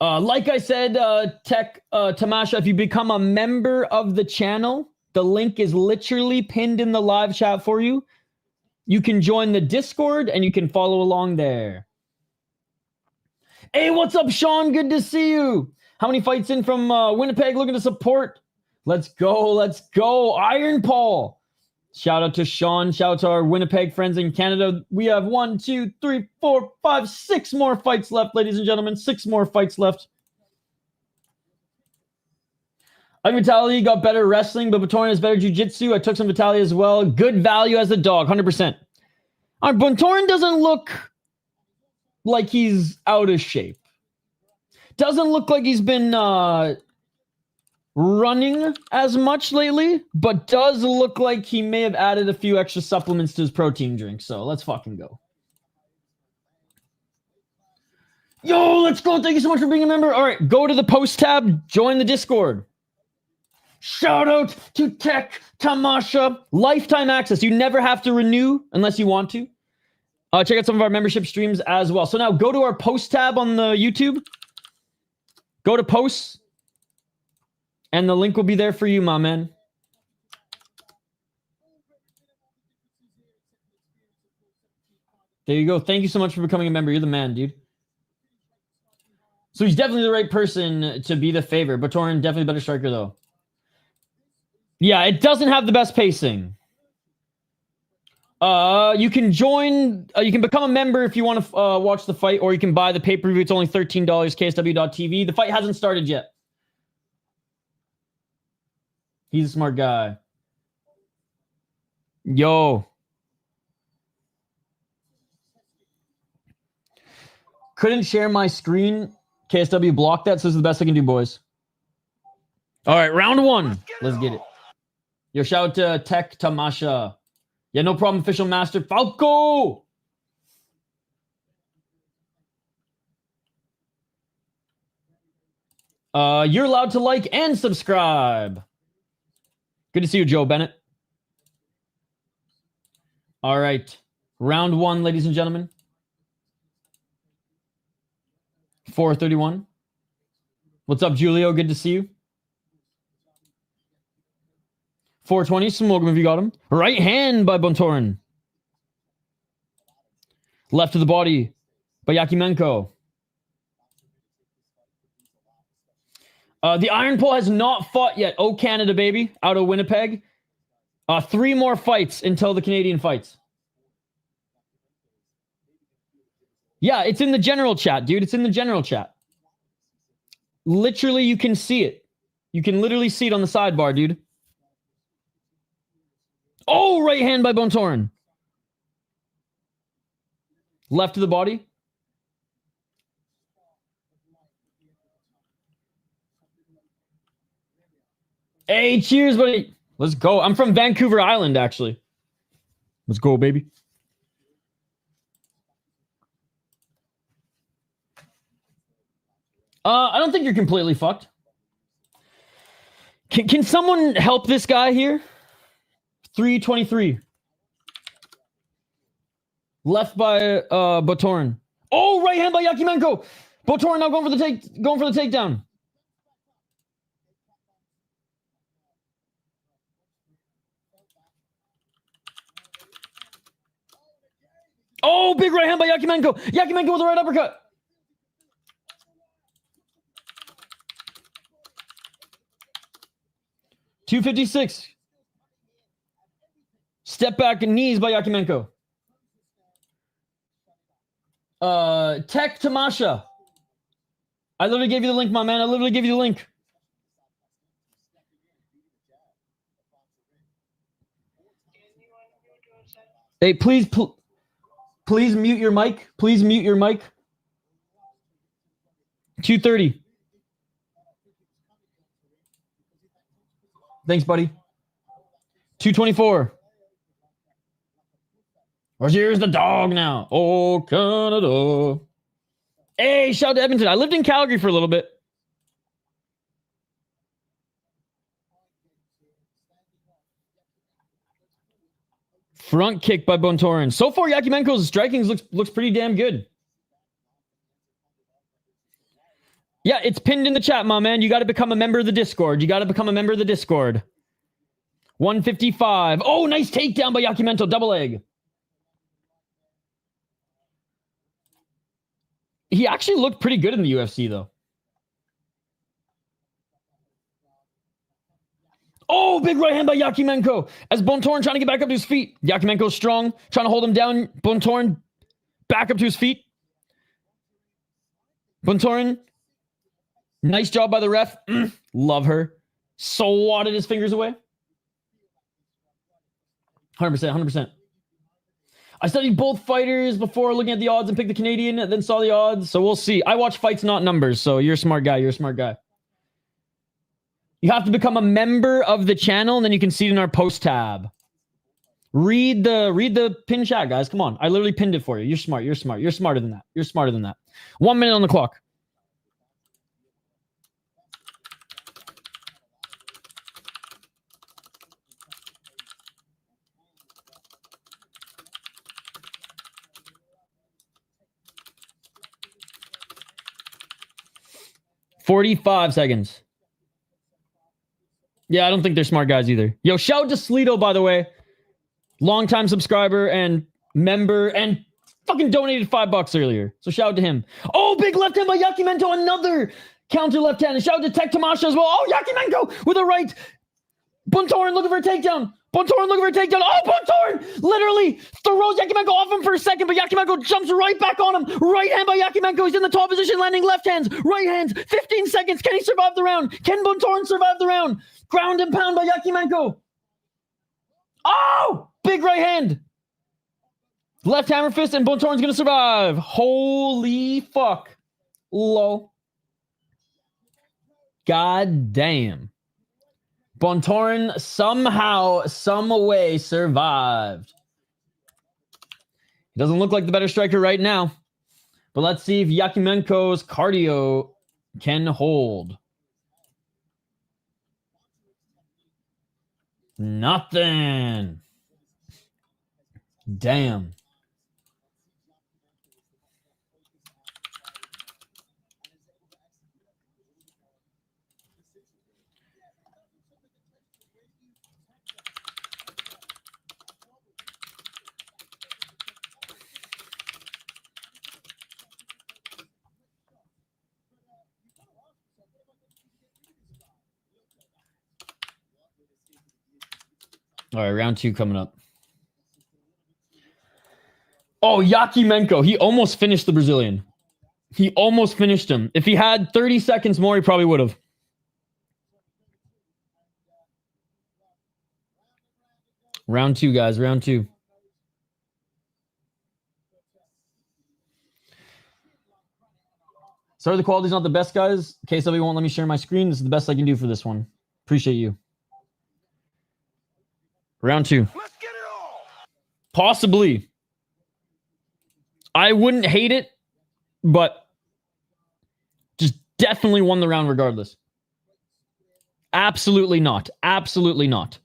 Like I said, Tamasha, if you become a member of the channel, the link is literally pinned in the live chat for you. You can join the Discord and you can follow along there. Hey, what's up, Sean? Good to see you. How many fights in from Winnipeg looking to support? Let's go. Iron Paul. Shout out to Sean. Shout out to our Winnipeg friends in Canada. We have 1, 2, 3, 4, 5, 6 more fights left, ladies and gentlemen. 6 more fights left. I think Vitaliy got better wrestling, but Bontorin has better jiu-jitsu. I took some Vitaliy as well. Good value as a dog, 100%. All right, Bontorin doesn't look like he's out of shape. Doesn't look like he's been running as much lately, but does look like he may have added a few extra supplements to his protein drink. So let's fucking go. Yo, let's go. Thank you so much for being a member. All right, go to the post tab, join the Discord. Shout out to Tech Tamasha. Lifetime access. You never have to renew unless you want to. Check out some of our membership streams as well. So now go to our post tab on the YouTube. Go to posts. And the link will be there for you, my man. There you go. Thank you so much for becoming a member. You're the man, dude. So he's definitely the right person to be the favorite. Bontorin, definitely a better striker, though. Yeah, it doesn't have the best pacing. You can join, you can become a member if you want to watch the fight, or you can buy the pay-per-view. It's only $13, KSW.TV. The fight hasn't started yet. He's a smart guy. Yo. Couldn't share my screen. KSW blocked that, so this is the best I can do, boys. All right, round one. Let's get it. Yo, shout out to Tech Tamasha. Yeah, no problem, official master. Falco! You're allowed to like and subscribe. Good to see you, Joe Bennett. All right. Round one, ladies and gentlemen. 4:31. What's up, Julio? Good to see you. 4:20. Smoke him if you got him. Right hand by Bontorin. Left to the body by Yakimenko. The Iron Pole has not fought yet. Oh, Canada, baby. Out of Winnipeg. 3 more fights until the Canadian fights. Yeah, it's in the general chat, dude. It's in the general chat. Literally, you can see it. You can literally see it on the sidebar, dude. Oh, right hand by Bontorin. Left to the body. Hey, cheers, buddy. Let's go. I'm from Vancouver Island, actually. Let's go, baby. I don't think you're completely fucked. Can someone help this guy here? 3:23. Left by Bontorin. Oh, right hand by Yakimenko. Bontorin now going for the takedown. Oh, big right hand by Yakimenko. Yakimenko with a right uppercut. $256. Step back and knees by Yakimenko. Tech Tamasha. I literally gave you the link, my man. I literally gave you the link. Hey, please mute your mic. Please mute your mic. 2:30. Thanks, buddy. 2:24. Or here's the dog now. Oh, Canada. Hey, shout out to Edmonton. I lived in Calgary for a little bit. Front kick by Bontorin. So far, Yakimenko's striking looks pretty damn good. Yeah, it's pinned in the chat, my man. You got to become a member of the Discord. 155. Oh, nice takedown by Yakimenko. Double leg. He actually looked pretty good in the UFC, though. Oh, big right hand by Yakimenko. As Bontorin trying to get back up to his feet. Yakimenko strong, trying to hold him down. Bontorin back up to his feet. Bontorin, nice job by the ref. Love her. Swatted his fingers away. 100%, 100%. I studied both fighters before looking at the odds and picked the Canadian, then saw the odds. So we'll see. I watch fights, not numbers. So you're a smart guy. You're a smart guy. You have to become a member of the channel, and then you can see it in our post tab. Read the pin chat, guys. Come on. I literally pinned it for you. You're smart. You're smart. You're smarter than that. You're smarter than that. 1 minute on the clock. $45 seconds. Yeah, I don't think they're smart guys either. Yo, shout out to Sleeto, by the way. Longtime subscriber and member and fucking donated $5 earlier. So shout out to him. Oh, big left hand by Yakimenko. Another counter left hand. And shout out to Tech Tamasha as well. Oh, Yakimenko with a right. Bontorin looking for a takedown. Bontorin looking for a takedown. Oh, Bontorin literally throws Yakimenko off him for a second, but Yakimenko jumps right back on him. Right hand by Yakimenko. He's in the top position, landing left hands. Right hands. 15 seconds. Can he survive the round? Can Bontorin survive the round? Ground and pound by Yakimenko. Oh! Big right hand. Left hammer fist, and Bontorin's going to survive. Holy fuck. Low. God damn. Bontorin somehow, some way survived. He doesn't look like the better striker right now. But let's see if Yakimenko's cardio can hold. Nothing. Damn. All right, round 2 coming up. Oh, Yakimenko. He almost finished the Brazilian. He almost finished him. If he had 30 seconds more, he probably would have. Round 2, guys. Round 2. Sorry, the quality's not the best, guys. KSW won't let me share my screen. This is the best I can do for this one. Appreciate you. Round 2. Let's get it all. Possibly. I wouldn't hate it, but just definitely won the round regardless. Absolutely not. Absolutely not.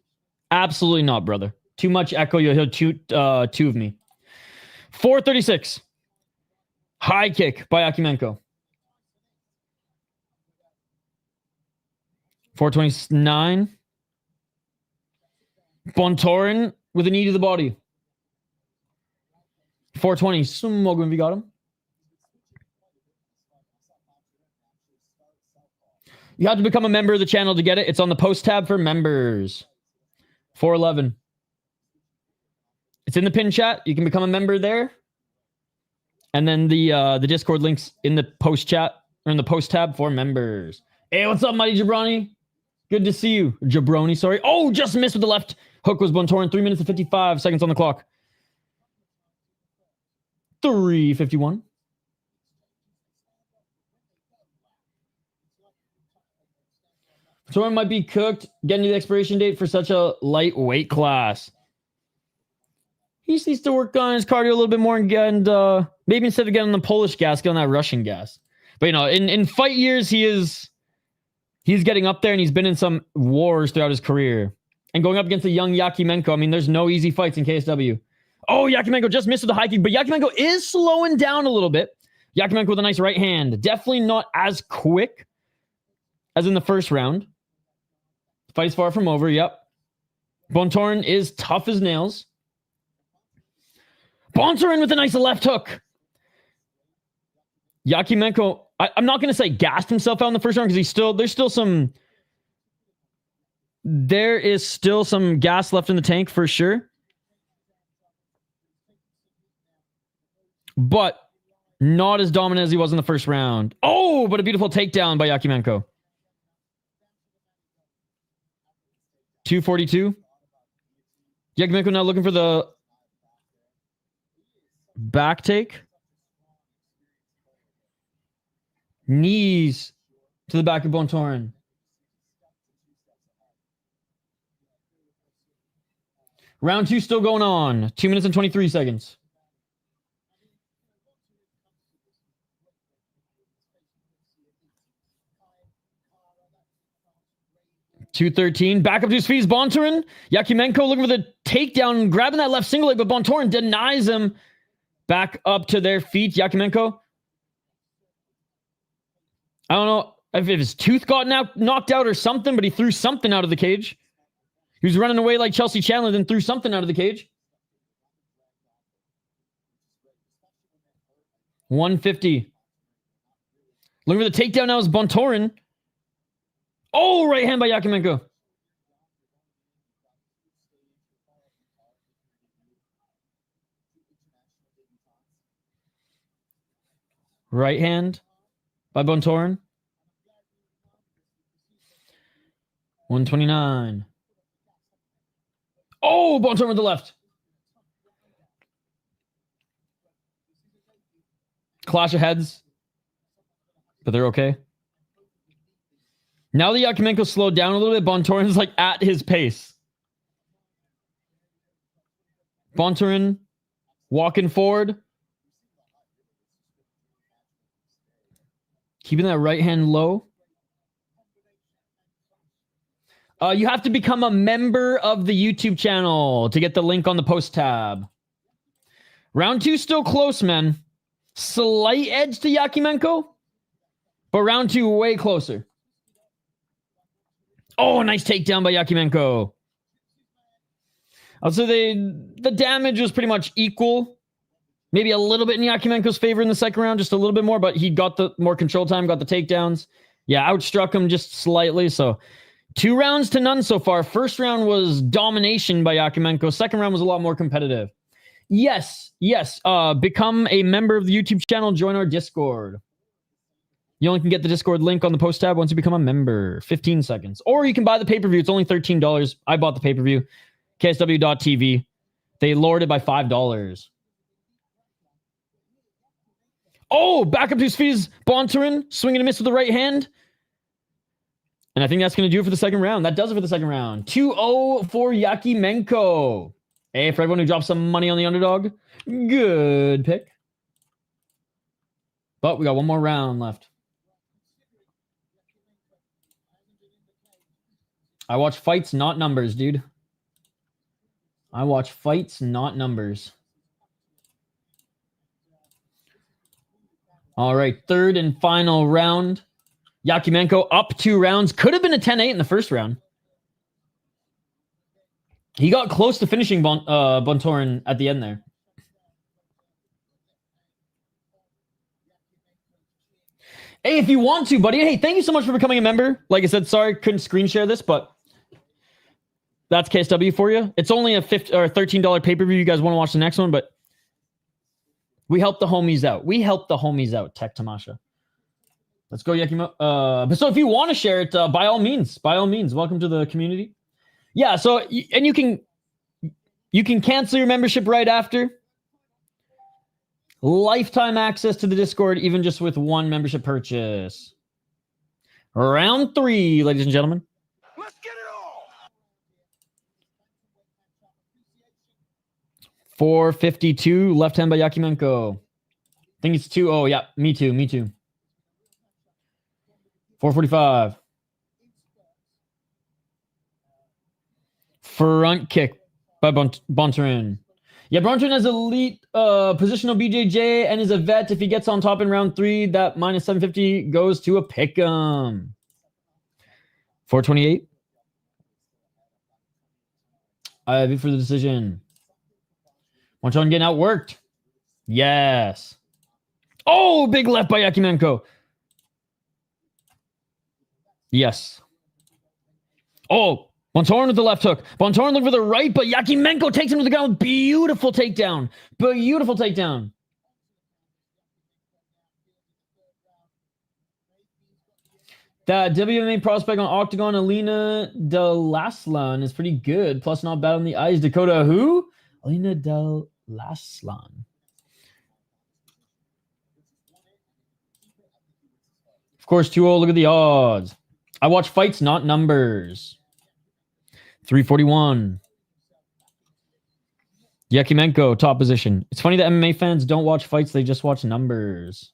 Absolutely not, brother. Too much echo. You'll hear two of me. 436. High kick by Yakimenko. 429. Bontorin with a knee to the body. 420. Smoke if you got him. You have to become a member of the channel to get it. It's on the post tab for members. 411. It's in the pin chat. You can become a member there. And then the Discord links in the post chat or in the post tab for members. Hey, what's up, Mighty Jabroni? Good to see you. Jabroni, sorry. Oh, just missed with the left hook was Bontorin. 3 minutes and 55 seconds on the clock. 3:51. Bontorin might be cooked getting to the expiration date for such a light weight class. He just needs to work on his cardio a little bit more and maybe instead of getting the Polish gas, get on that Russian gas. But you know, in fight years, he's getting up there and he's been in some wars throughout his career. And going up against a young Yakimenko, I mean, there's no easy fights in KSW. Oh, Yakimenko just missed with the high kick, but Yakimenko is slowing down a little bit. Yakimenko with a nice right hand. Definitely not as quick as in the first round. The fight is far from over, yep. Bontorin is tough as nails. Bontorin with a nice left hook. Yakimenko, I'm not going to say gassed himself out in the first round because there is still some gas left in the tank for sure. But not as dominant as he was in the first round. Oh, but a beautiful takedown by Yakimenko. 242. Yakimenko now looking for the Back take. Knees to the back of Bontorin. Round 2 still going on. 2 minutes and 23 seconds. .213. Back up to his feet is Bontorin. Yakimenko looking for the takedown, grabbing that left single leg, but Bontorin denies him. Back up to their feet. Yakimenko. I don't know if his tooth got knocked out or something, but he threw something out of the cage. He was running away like Chelsea Chandler, then threw something out of the cage. 150. Looking for the takedown now is Bontorin. Oh, right hand by Yakimenko. Right hand by Bontorin. 129. Oh, Bontorin with the left. Clash of heads. But they're okay. Now that Yakimenko slowed down a little bit, Bontorin's like at his pace. Bontorin walking forward. Keeping that right hand low. You have to become a member of the YouTube channel to get the link on the post tab. Round 2 still close, man. Slight edge to Yakimenko. But round 2 way closer. Oh, nice takedown by Yakimenko. I'll say the damage was pretty much equal. Maybe a little bit in Yakimenko's favor in the second round, just a little bit more, but he got the more control time, got the takedowns. Yeah, outstruck him just slightly. So 2 rounds to none so far. First round was domination by Yakimenko. Second round was a lot more competitive. Yes. Become a member of the YouTube channel. Join our Discord. You only can get the Discord link on the post tab once you become a member. 15 seconds. Or you can buy the pay-per-view. It's only $13. I bought the pay-per-view. KSW.TV. They lowered it by $5. Oh, back up to his feet is Bontorin. Swinging a miss with the right hand. And I think that's going to do it for the second round. That does it for the second round. 2-0 for Yakimenko. Hey, for everyone who dropped some money on the underdog, good pick. But we got one more round left. I watch fights, not numbers, dude. I watch fights, not numbers. All right, third and final round. Yakimenko up 2 rounds. Could have been a 10-8 in the first round. He got close to finishing Bontorin at the end there. Hey, if you want to, buddy. Hey, thank you so much for becoming a member. Like I said, sorry, couldn't screen share this, but that's KSW for you. It's only a $13 pay-per-view. You guys want to watch the next one, but we help the homies out. Tech Tamasha. Let's go, Yakimenko. But so if you want to share it, by all means, welcome to the community. Yeah. So, and you can cancel your membership right after. Lifetime access to the Discord, even just with 1 membership purchase. Round 3, ladies and gentlemen. Let's get it all. 452, left hand by Yakimenko. I think it's 2-0. Yeah, me too. 445. Front kick by Bontorin. Yeah, Bontorin has elite positional BJJ and is a vet. If he gets on top in round 3, that minus 750 goes to a pick'em. 428. I have it for the decision. Bontorin getting outworked. Yes. Oh, big left by Yakimenko. Yes. Oh, Bontorin with the left hook. Bontorin looked for the right, but Yakimenko takes him to the ground. Beautiful takedown. That WMA prospect on Octagon, Alina Delaslan, is pretty good. Plus, not bad on the eyes. Dakota who? Alina Delaslan. course, 2-0. Look at the odds. I watch fights, not numbers. 341. Yakimenko, top position. It's funny that MMA fans don't watch fights. They just watch numbers.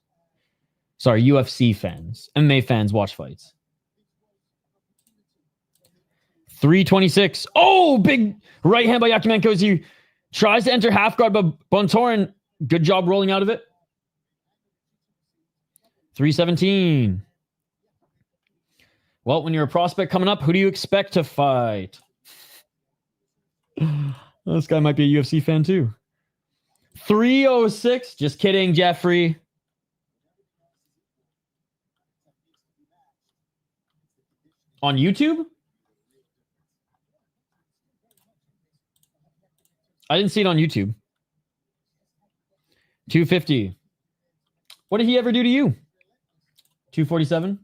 Sorry, UFC fans. MMA fans watch fights. 326. Oh, big right hand by Yakimenko as he tries to enter half guard, but Bontorin, good job rolling out of it. 317. Well, when you're a prospect coming up, who do you expect to fight? This guy might be a UFC fan too. 306. Just kidding, Jeffrey. On YouTube? I didn't see it on YouTube. 250. What did he ever do to you? 247.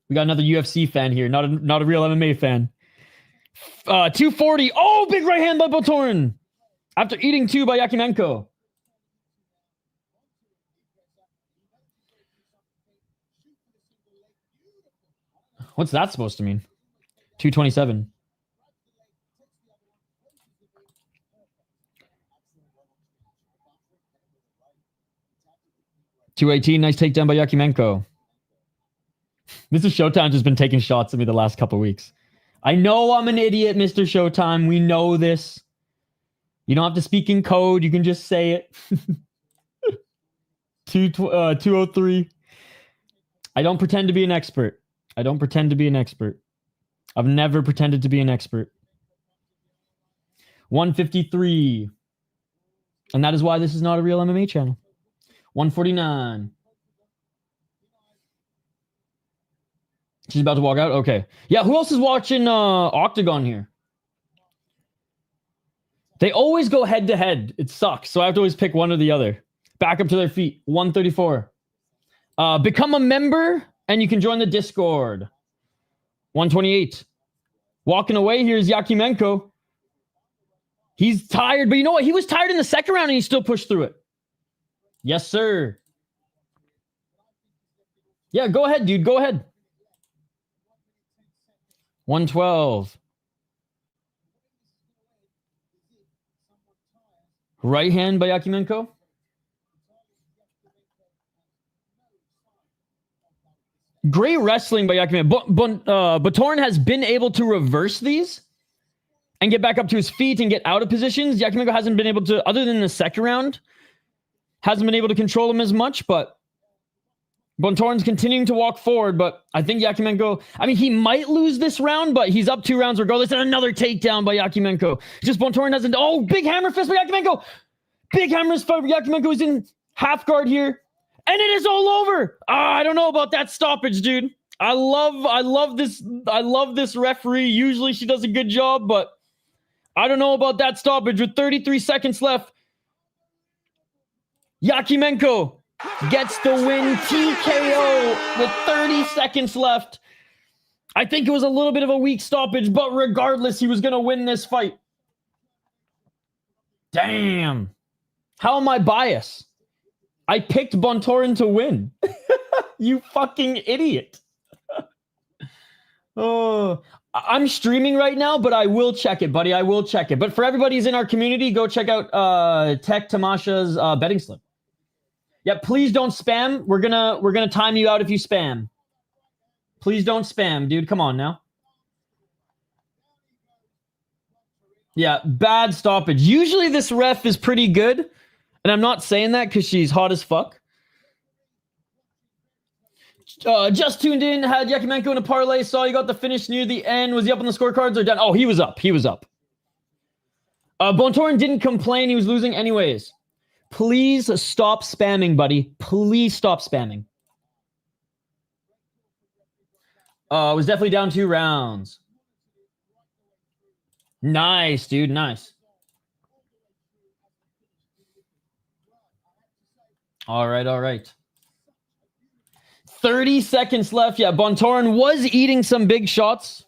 We got another UFC fan here, not a real MMA fan. 240. Oh, big right hand by Bontorin. After eating 2 by Yakimenko. What's that supposed to mean? 227. $218. Nice takedown by Yakimenko. Mr. Showtime's just been taking shots at me the last couple weeks. I know I'm an idiot, Mr. Showtime. We know this. You don't have to speak in code. You can just say it. 203. I don't pretend to be an expert. I don't pretend to be an expert. I've never pretended to be an expert. 153. And that is why this is not a real MMA channel. 149. She's about to walk out? Okay. Yeah, who else is watching Octagon here? They always go head-to-head. It sucks. So I have to always pick one or the other. Back up to their feet. 134. Become a member, and you can join the Discord. 128. Walking away here is Yakimenko. He's tired, but you know what? He was tired in the second round, and he still pushed through it. Yes, sir. Yeah, go ahead, dude. Go ahead. 112. Right hand by Yakimenko. Great wrestling by Yakimenko. Bontorin has been able to reverse these and get back up to his feet and get out of positions. Yakimenko hasn't been able to, other than the second round, hasn't been able to control him as much, but Bontorin's continuing to walk forward, but I think Yakimenko, I mean, he might lose this round, but he's up 2 rounds regardless, and another takedown by Yakimenko. Just Bontorin hasn't, oh, big hammer fist by Yakimenko. Big hammer fist by Yakimenko is in half guard here, and it is all over. I don't know about that stoppage, dude. I love this referee. Usually she does a good job, but I don't know about that stoppage. With 33 seconds left, Yakimenko gets the win, TKO with 30 seconds left. I think it was a little bit of a weak stoppage, but regardless, he was going to win this fight. Damn. How am I biased? I picked Bontorin to win. You fucking idiot. Oh, I'm streaming right now, but I will check it, buddy. I will check it. But for everybody who's in our community, go check out Tech Tamasha's betting slip. Yeah, please don't spam. We're gonna time you out if you spam. Please don't spam, dude. Come on now. Yeah, bad stoppage. Usually this ref is pretty good, and I'm not saying that because she's hot as fuck. Just tuned in, had Yakimenko in a parlay, saw you got the finish near the end. Was he up on the scorecards or down? Oh, he was up. He was up. Bontorin didn't complain. He was losing anyways. Please stop spamming, buddy. Please stop spamming. Was definitely down 2 rounds. Nice, dude. Nice. All right, all right. 30 seconds left. Yeah, Bontorin was eating some big shots.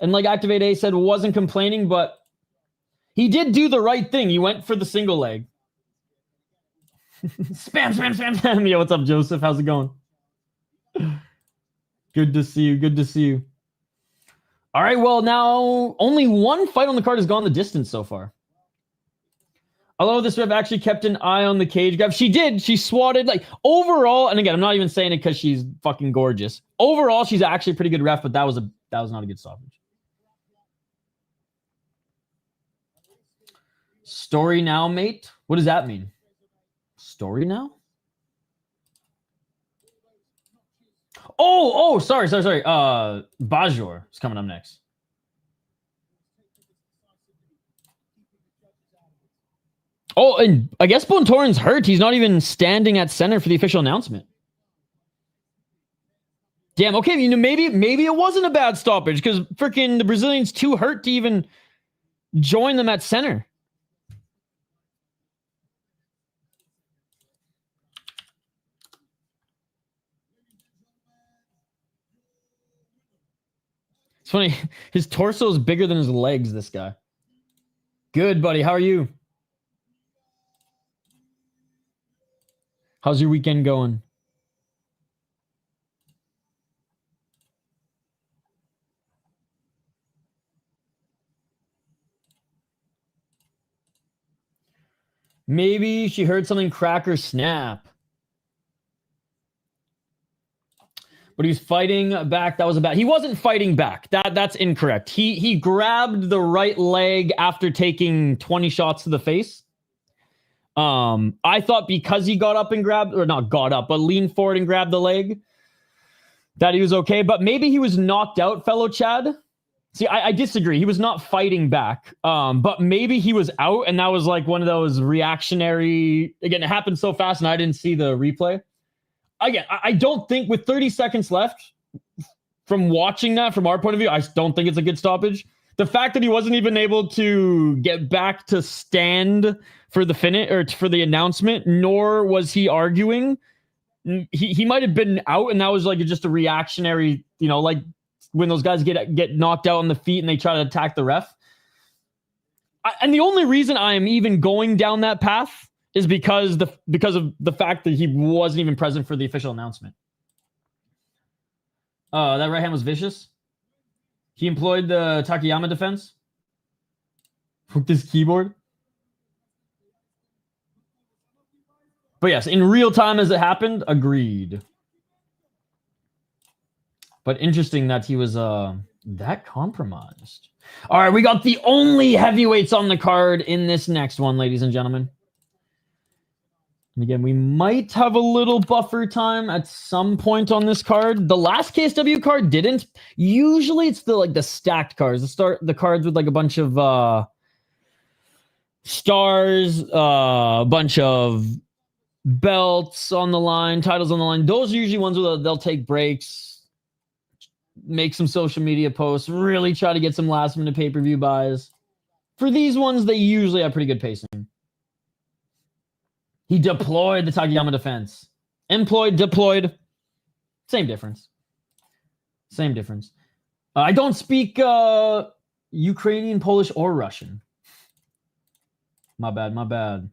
And like Activate A said, wasn't complaining, but he did do the right thing. He went for the single leg. Spam, spam, spam, spam. Yo, what's up, Joseph? How's it going? Good to see you. Good to see you. All right, well, now only one fight on the card has gone the distance so far. Although this ref actually kept an eye on the cage grab. She did. She swatted. Like, overall, and again, I'm not even saying it because she's fucking gorgeous. Overall, she's actually a pretty good ref, but that was not a good stoppage. Story now, mate? What does that mean? Story now? Oh, sorry. Bajor is coming up next. Oh, and I guess Bontorin's hurt. He's not even standing at center for the official announcement. Damn, okay, you know, maybe it wasn't a bad stoppage because freaking the Brazilian's too hurt to even join them at center. It's funny. His torso is bigger than his legs, this guy. Good, buddy. How are you? How's your weekend going? Maybe she heard something crack or snap. But he was fighting back. That was he wasn't fighting back. That's incorrect. He grabbed the right leg after taking 20 shots to the face. I thought because he got up and grabbed, or not got up, but leaned forward and grabbed the leg, that he was okay. But maybe he was knocked out, fellow Chad. See, I disagree. He was not fighting back. But maybe he was out, and that was like one of those reactionary. Again, it happened so fast, and I didn't see the replay. Again, I don't think with 30 seconds left, from watching that, from our point of view, I don't think it's a good stoppage. The fact that he wasn't even able to get back to stand for the finish or for the announcement, nor was he arguing. He might have been out, and that was like just a reactionary, you know, like when those guys get knocked out on the feet and they try to attack the ref. And the only reason I am even going down that path is because of the fact that he wasn't even present for the official announcement. That right hand was vicious. He employed the Takayama defense. Hooked his keyboard. But yes, in real time as it happened, agreed. But interesting that he was that compromised. All right, we got the only heavyweights on the card in this next one, ladies and gentlemen. And again, we might have a little buffer time at some point on this card. The last KSW card didn't. Usually it's the stacked cards. The cards with like a bunch of stars, a bunch of belts on the line, titles on the line. Those are usually ones where they'll take breaks, make some social media posts, really try to get some last minute pay-per-view buys. For these ones, they usually have pretty good pacing. He deployed the Takayama defense. Employed, deployed. Same difference. Same difference. I don't speak Ukrainian, Polish, or Russian. My bad, my bad.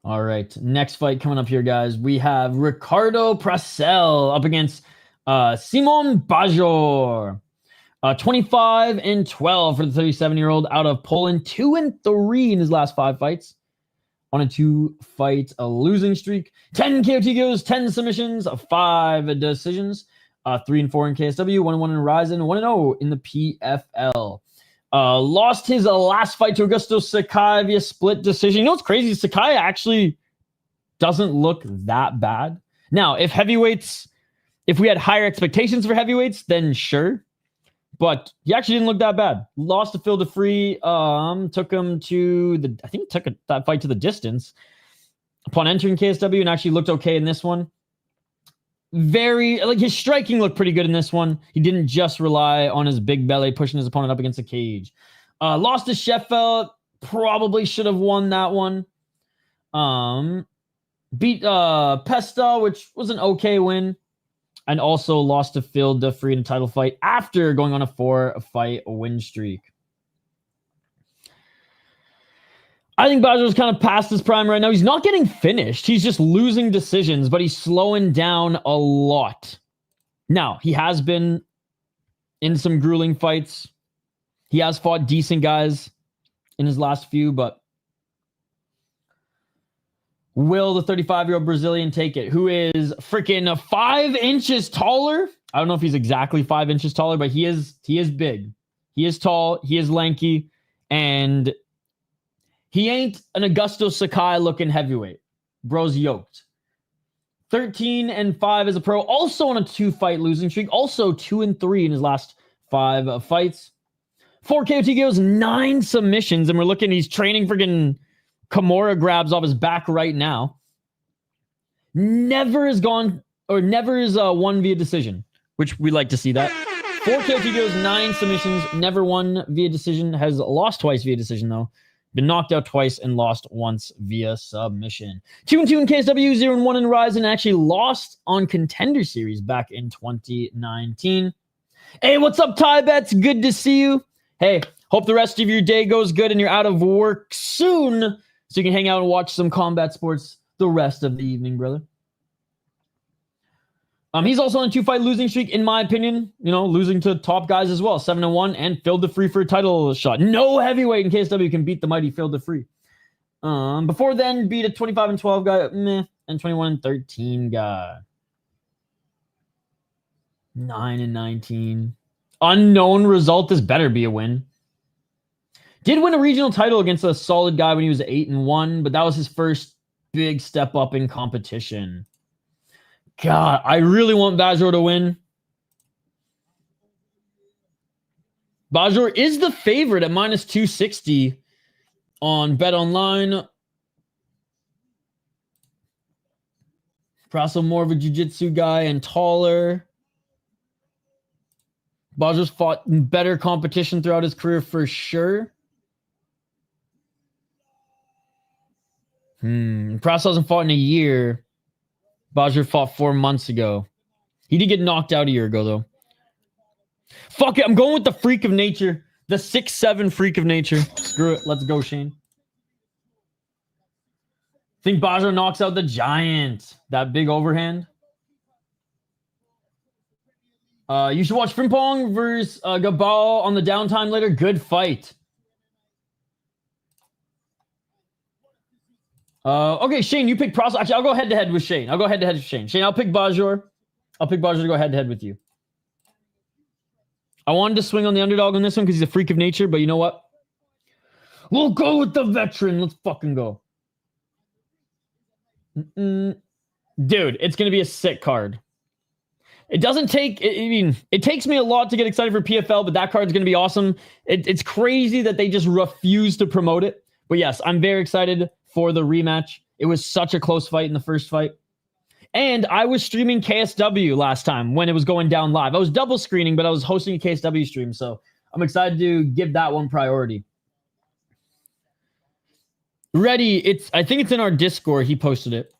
All right, next fight coming up here, guys. We have Ricardo Prasel up against Szymon Bajor. 25-12 for the 37-year-old out of Poland. 2-3 in his last 5 fights. On a 2-fight losing streak. 10 KOTKOs, 10 submissions, 5 decisions. 3-4 in KSW, 1-1 in Ryzen, 1-0 in the PFL. Lost his last fight to Augusto Sakai via split decision. You know what's crazy? Sakai actually doesn't look that bad. Now, if we had higher expectations for heavyweights, then sure. But he actually didn't look that bad. Lost to Phil DeFree. Took him to that fight to the distance upon entering KSW and actually looked okay in this one. His striking looked pretty good in this one. He didn't just rely on his big belly pushing his opponent up against the cage. Lost to Sheffield. Probably should have won that one. Beat Pesta, which was an okay win. And also lost to Phil DeFree in a title fight after going on a 4-fight win streak. I think Bajor's kind of past his prime right now. He's not getting finished. He's just losing decisions, but he's slowing down a lot. Now, he has been in some grueling fights. He has fought decent guys in his last few, but will the 35-year-old Brazilian take it? Who is freaking 5 inches taller? I don't know if he's exactly 5 inches taller, but he is big. He is tall. He is lanky. And he ain't an Augusto Sakai looking heavyweight. Bro's yoked. 13-5 as a pro. Also on a 2-fight losing streak. Also 2-3 in his last 5 fights. 4 KO TKOs, 9 submissions. And we're looking, he's training freaking Kimura grabs off his back right now. Never is won via decision, which we like to see that. 4 KO TKOs, 9 submissions, never won via decision. Has lost twice via decision, though. Been knocked out twice and lost once via submission. 2-2 in KSW, 0-1 in Rise, and actually lost on Contender Series back in 2019. Hey, what's up, Ty Bets? Good to see you. Hey, hope the rest of your day goes good and you're out of work soon so you can hang out and watch some combat sports the rest of the evening, brother. He's also on a 2-fight losing streak, in my opinion. You know, losing to top guys as well. 7-1 and Phil Free for a title shot. No heavyweight in KSW can beat the mighty Phil Free. Before then, beat a 25-12 guy, meh, and 21-13 guy. 9-19. Unknown result. This better be a win. Did win a regional title against a solid guy when he was 8-1, but that was his first big step up in competition. God, I really want Bajor to win. Bajor is the favorite at -260 on Bet Online. Prasel more of a jiu-jitsu guy and taller. Bajor's fought better competition throughout his career for sure. Prasel hasn't fought in a year. Bajor fought 4 months ago. He did get knocked out a year ago, though. Fuck it. I'm going with the freak of nature. The 6'7 freak of nature. Screw it. Let's go, Shane. Think Bajor knocks out the giant. That big overhand. You should watch Frimpong versus Gabal on the downtime later. Good fight. Okay, Shane, you pick Prasel. Actually, I'll go head-to-head with Shane. Shane, I'll pick Bajor. I'll pick Bajor to go head-to-head with you. I wanted to swing on the underdog on this one because he's a freak of nature, but you know what? We'll go with the veteran. Let's fucking go. Dude, it's going to be a sick card. It doesn't take... it takes me a lot to get excited for PFL, but that card's going to be awesome. It's crazy that they just refuse to promote it. But yes, I'm very excited for the rematch. It was such a close fight in the first fight. And I was streaming KSW last time when it was going down live. I was double screening, but I was hosting a KSW stream, so I'm excited to give that one priority. Ready, I think it's in our Discord. He posted it.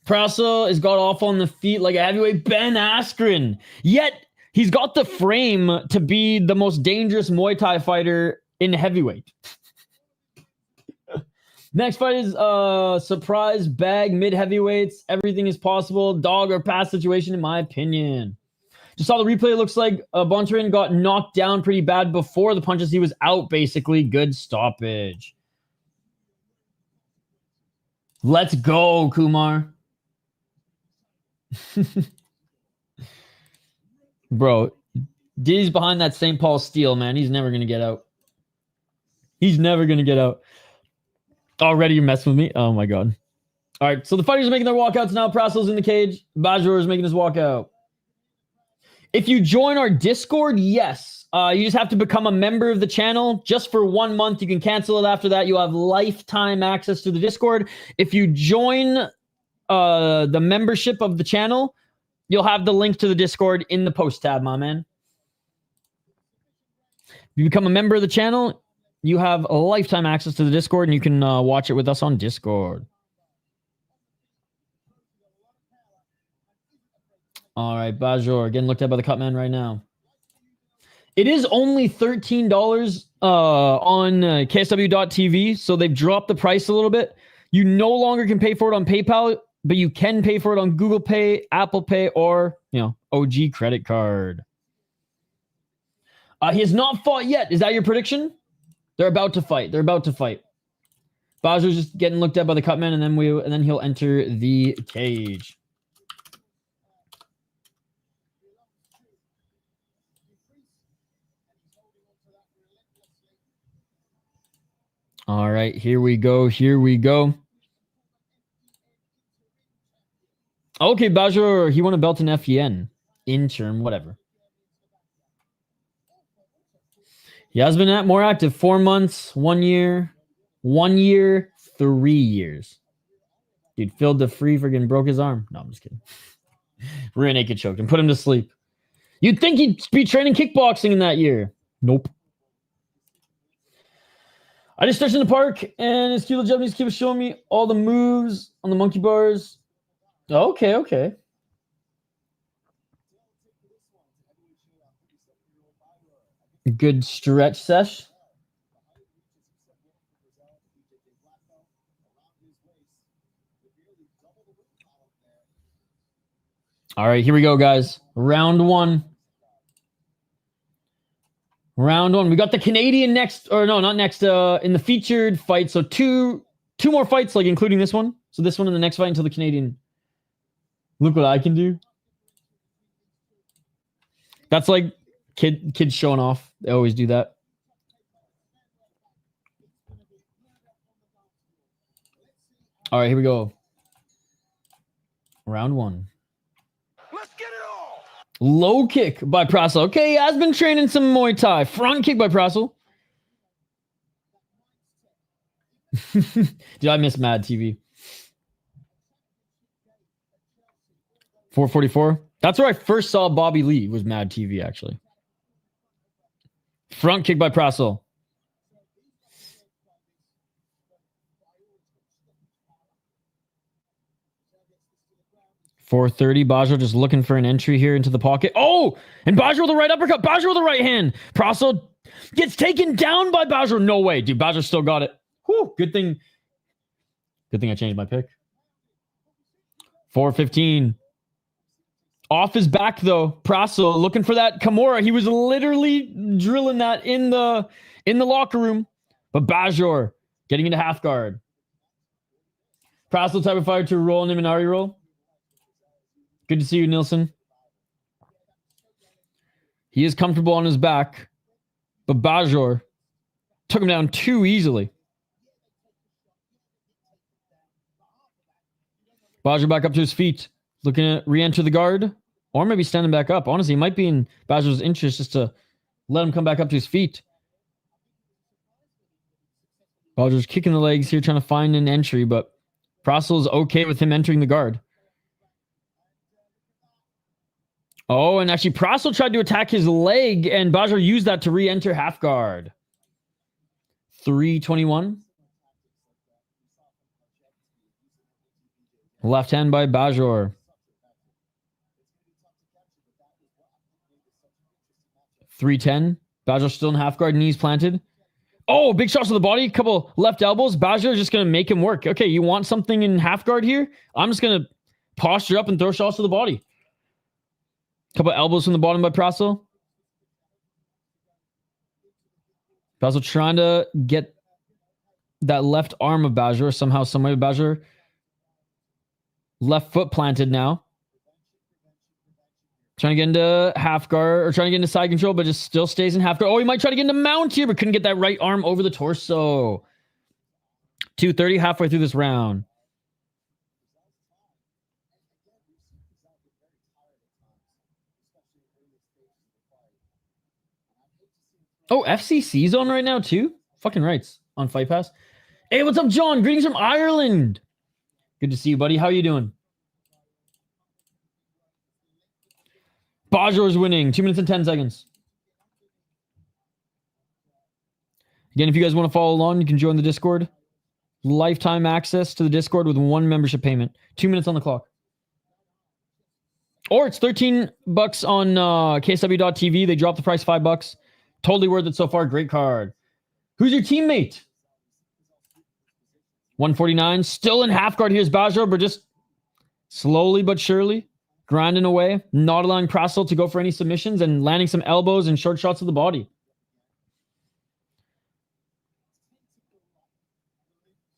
Prasel has got off on the feet like a heavyweight Ben Askren. Yet, he's got the frame to be the most dangerous Muay Thai fighter in heavyweight. Next fight is surprise bag mid heavyweights. Everything is possible. Dog or pass situation, in my opinion. Just saw the replay. It looks like Bontorin got knocked down pretty bad before the punches. He was out, basically. Good stoppage. Let's go, Kumar. Bro, Diddy's behind that St. Paul steel, man. He's never going to get out. He's never going to get out. Already you're messing with me? Oh, my God. All right, so the fighters are making their walkouts now. Prasel's in the cage. Bajor is making his walkout. If you join our Discord, yes. You just have to become a member of the channel just for 1 month. You can cancel it after that. You'll have lifetime access to the Discord. If you join the membership of the channel, you'll have the link to the Discord in the post tab, my man. If you become a member of the channel, you have a lifetime access to the Discord, and you can watch it with us on Discord. All right, Bajor getting looked at by the cut man right now. It is only $13 on KSW.TV, so they've dropped the price a little bit. You no longer can pay for it on PayPal, but you can pay for it on Google Pay, Apple Pay, or, OG credit card. He has not fought yet. Is that your prediction? They're about to fight. Bajor's just getting looked at by the cutman, and then he'll enter the cage. All right, here we go. Okay, Bajor, he won a belt in FEN. Interim, whatever. He has been more active. 4 months, 1 year, 1 year, 3 years. Dude, filled the free friggin' broke his arm. No, I'm just kidding. Rear naked choked and put him to sleep. You'd think he'd be training kickboxing in that year. Nope. I just stretched in the park and his cute Japanese kid was showing me all the moves on the monkey bars. Okay. Good stretch sesh. All right, here we go, guys. Round one. We got the Canadian next, or no, not next, in the featured fight. So two more fights, like including this one. So this one and the next fight until the Canadian. Look what I can do. That's like kids showing off. They always do that. All right, here we go. Round one. Let's get it all. Low kick by Prasel. Okay, he has been training some Muay Thai. Front kick by Prasel. Dude, I miss Mad TV. 444. That's where I first saw Bobby Lee, was Mad TV, actually. Front kick by Prasel. .430. Bajor just looking for an entry here into the pocket. Oh! And Bajor with the right uppercut. Bajor with the right hand. Prasel gets taken down by Bajor. No way. Dude, Bajor still got it. Whew. Good thing I changed my pick. 415. Off his back, though. Prasel looking for that Kimura. He was literally drilling that in the locker room. But Bajor getting into half guard. Prasel type of fire to roll an Imanari roll. Good to see you, Nilsson. He is comfortable on his back. But Bajor took him down too easily. Bajor back up to his feet. Looking to re-enter the guard. Or maybe standing back up. Honestly, it might be in Bajor's interest just to let him come back up to his feet. Bajor's kicking the legs here, trying to find an entry, but Prasel is okay with him entering the guard. Oh, and actually Prasel tried to attack his leg, and Bajor used that to re-enter half guard. 321. Left hand by Bajor. 310. Bajor still in half guard, knees planted. Oh, big shots to the body, couple left elbows. Bajor just going to make him work. Okay, you want something in half guard here? I'm just going to posture up and throw shots to the body. Couple elbows from the bottom by Prasel. Prasel trying to get that left arm of Bajor somehow, some way. Bajor left foot planted now. Trying to get into half guard, or trying to get into side control, but just still stays in half guard. Oh, he might try to get into mount here, but couldn't get that right arm over the torso. 230 halfway through this round. Oh, FCC's on right now too? Fucking rights. On Fight Pass. Hey, what's up, John? Greetings from Ireland. Good to see you, buddy. How you doing? Bajor's winning. 2 minutes and 10 seconds. Again, if you guys want to follow along, you can join the Discord. Lifetime access to the Discord with 1 membership payment. 2 minutes on the clock. Or it's $13 on KSW.TV. They dropped the price $5. Totally worth it so far. Great card. Who's your teammate? 149. Still in half guard. Here's Bajor, but just slowly but surely grinding away. Not allowing Prasel to go for any submissions and landing some elbows and short shots to the body.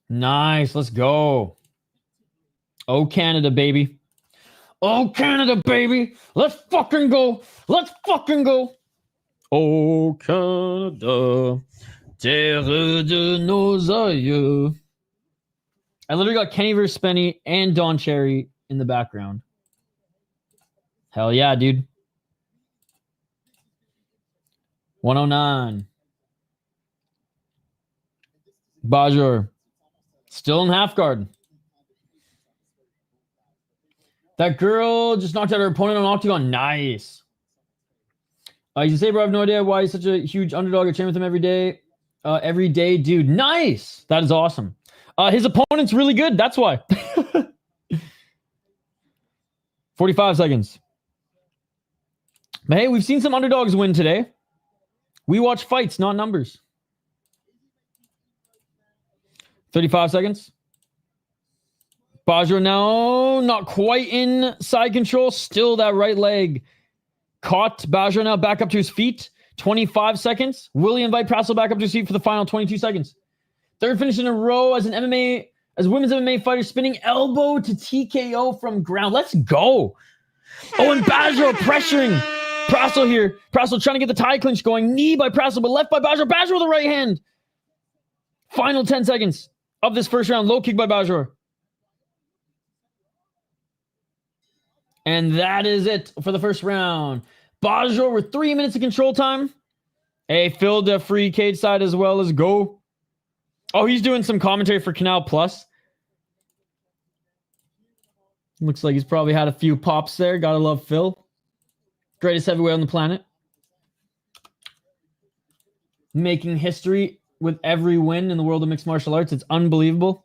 Nice. Let's go. Oh, Canada, baby. Oh, Canada, baby. Let's fucking go. Let's fucking go. Oh, Canada. Terre de nos aïeux. I literally got Kenny versus Spenny and Don Cherry in the background. Hell yeah, dude. 109. Bajor. Still in half guard. That girl just knocked out her opponent on Octagon. Nice. You say, bro, I have no idea why he's such a huge underdog. I train with him every day. Every day, dude. Nice. That is awesome. His opponent's really good. That's why. 45 seconds. But hey, we've seen some underdogs win today. We watch fights, not numbers. 35 seconds. Bajor now not quite in side control. Still that right leg. Caught. Bajor now back up to his feet. 25 seconds. Will he invite Prasel back up to his feet for the final 22 seconds? Third finish in a row as women's MMA fighter, spinning elbow to TKO from ground. Let's go. Oh, and Bajor pressuring Prasel here. Prasel trying to get the tie clinch going. Knee by Prasel, but left by Bajor. Bajor with the right hand. Final 10 seconds of this first round. Low kick by Bajor. And that is it for the first round. Bajor with 3 minutes of control time. Hey, filled the free cage side as well. Let's go. Oh, he's doing some commentary for Canal Plus. Looks like he's probably had a few pops there. Gotta love Phil. Greatest heavyweight on the planet. Making history with every win in the world of mixed martial arts. It's unbelievable.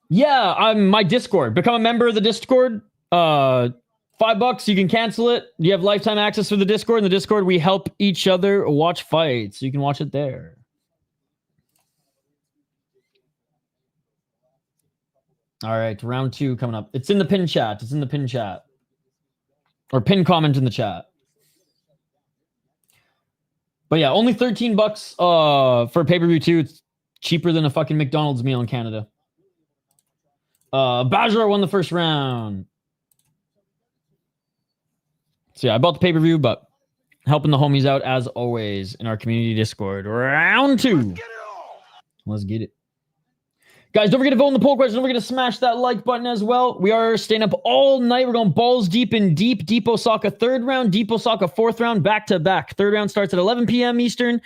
Yeah, my Discord. Become a member of the Discord. $5, you can cancel it. You have lifetime access for the Discord. In the Discord, we help each other watch fights. So you can watch it there. All right, round 2 coming up. It's in the pin chat. It's in the pin chat. Or pin comment in the chat. But yeah, only $13 for pay-per-view 2. It's cheaper than a fucking McDonald's meal in Canada. Bajor won the first round. So yeah, I bought the pay-per-view, but helping the homies out as always in our community Discord. Round 2. Let's get it. Guys, don't forget to vote in the poll question. Don't forget to smash that like button as well. We are staying up all night. We're going balls deep in deep. Deep Osaka third round. Deep Osaka fourth round. Back to back. Third round starts at 11 p.m. Eastern.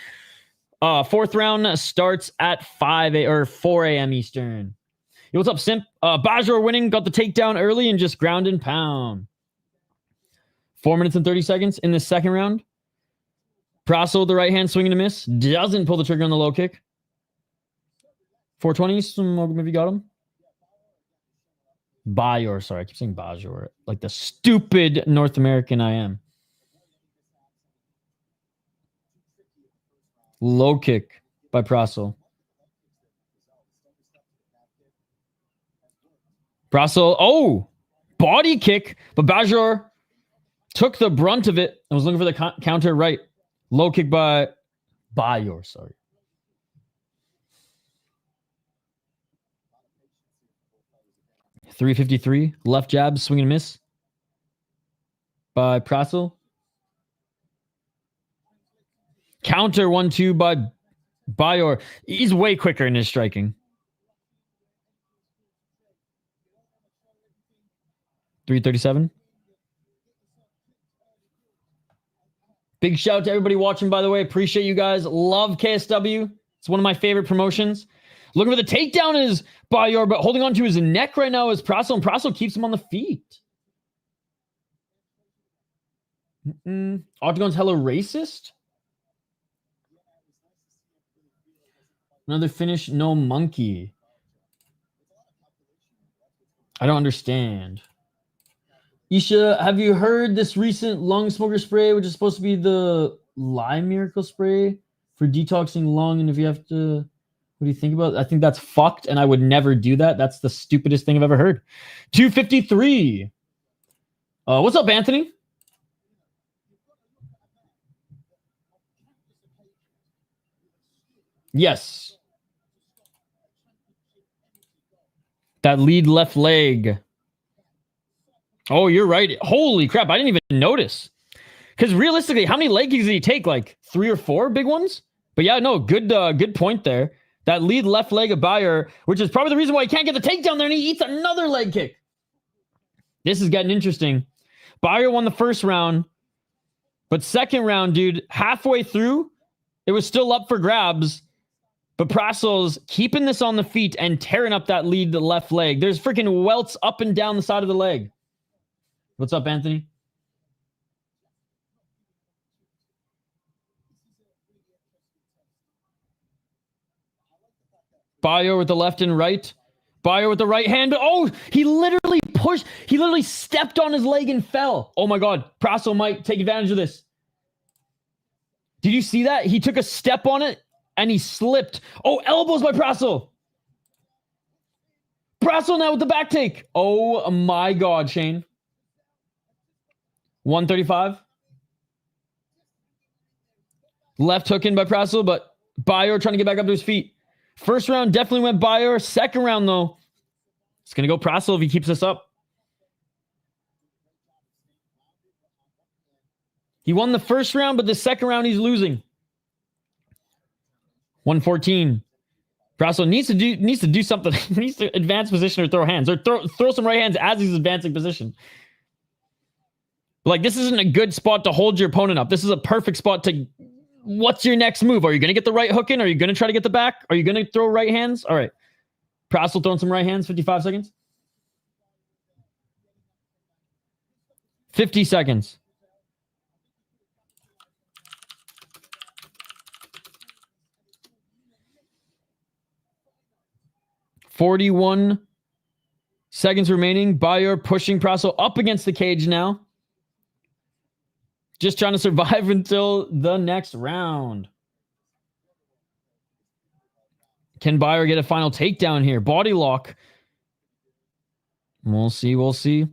Fourth round starts at 4 a.m. Eastern. Yo, what's up, Simp? Bajor winning. Got the takedown early and just ground and pound. 4 minutes and 30 seconds in the second round. Prasel, the right hand swing and a miss. Doesn't pull the trigger on the low kick. 420s, maybe got him. Bajor, sorry, I keep saying Bajor. Like the stupid North American I am. Low kick by Prasel. Prasel, oh! Body kick, but Bajor took the brunt of it and was looking for the counter right. Low kick by Bajor, sorry. .353, left jab, swing and miss by Prasel. Counter 1-2 by Bajor. He's way quicker in his striking. 337. Big shout out to everybody watching, by the way. Appreciate you guys. Love KSW. It's one of my favorite promotions. Looking for the takedown is Bajor, but holding on to his neck right now is Prasel, and Prasel keeps him on the feet. Octagon's hella racist? Another finish, no monkey. I don't understand. Isha, have you heard this recent lung smoker spray, which is supposed to be the Lime Miracle spray for detoxing lung? And if you have to, what do you think about it? I think that's fucked, and I would never do that. That's the stupidest thing I've ever heard. 253. What's up, Anthony? Yes. That lead left leg. Oh, you're right. Holy crap. I didn't even notice. Because realistically, how many leg kicks did he take? Like 3 or 4 big ones? But yeah, no, good point there. That lead left leg of Bajor, which is probably the reason why he can't get the takedown there, and he eats another leg kick. This is getting interesting. Bajor won the first round, but second round, dude, halfway through, it was still up for grabs, but Prasel's keeping this on the feet and tearing up that lead left leg. There's freaking welts up and down the side of the leg. What's up, Anthony? Bajor with the left and right. Bajor with the right hand. Oh, he literally pushed. He literally stepped on his leg and fell. Oh my God. Prasel might take advantage of this. Did you see that? He took a step on it and he slipped. Oh, elbows by Prasel. Prasel now with the back take. Oh my God, Shane. 135. Left hook in by Prasel, but Bajor trying to get back up to his feet. First round definitely went Bajor. Second round, though, it's going to go Prasel if he keeps this up. He won the first round, but the second round he's losing. 114. Prasel needs to do something. He needs to advance position or throw hands. Or throw some right hands as he's advancing position. Like, this isn't a good spot to hold your opponent up. This is a perfect spot to... What's your next move? Are you going to get the right hook in? Are you going to try to get the back? Are you going to throw right hands? All right. Prasel throwing some right hands. 55 seconds. 50 seconds. $41 seconds remaining. Bajor pushing Prasel up against the cage now. Just trying to survive until the next round. Can Bajor get a final takedown here? Body lock. We'll see. We'll see.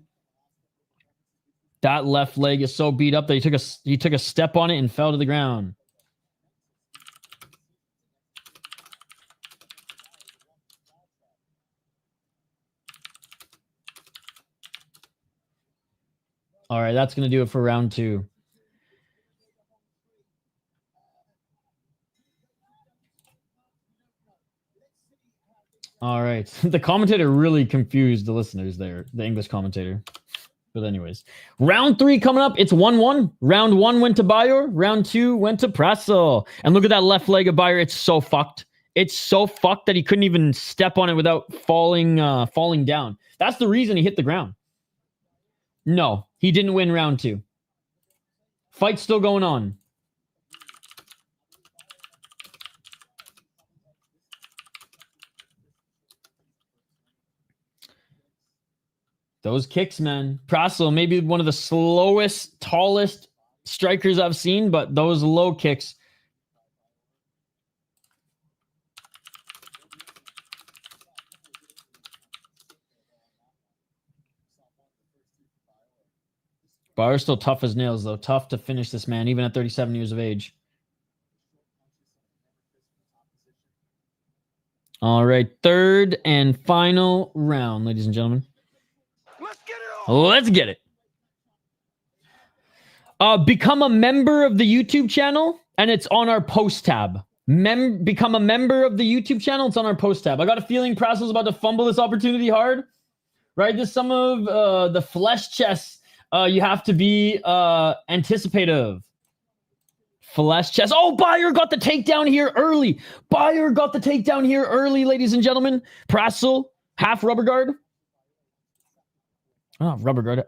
That left leg is so beat up that he took a step on it and fell to the ground. All right, that's going to do it for round 2. All right. The commentator really confused the listeners there, the English commentator. But anyways, round 3 coming up. It's 1-1. Round 1 went to Bajor. Round 2 went to Prasel. And look at that left leg of Bajor. It's so fucked. It's so fucked that he couldn't even step on it without falling down. That's the reason he hit the ground. No, he didn't win round 2. Fight's still going on. Those kicks, man. Prasel, maybe one of the slowest, tallest strikers I've seen, but those low kicks. Bajor's still tough as nails, though. Tough to finish this man, even at 37 years of age. All right, third and final round, ladies and gentlemen. Let's get it. Become a member of the YouTube channel, and it's on our post tab. Become a member of the YouTube channel. It's on our post tab. I got a feeling Prasel's about to fumble this opportunity hard. Right? This is some of the flesh chess. You have to be anticipative. Flesh chess. Oh, Bajor got the takedown here early. Bajor got the takedown here early, ladies and gentlemen. Prasel, half rubber guard. Oh, rubber guard.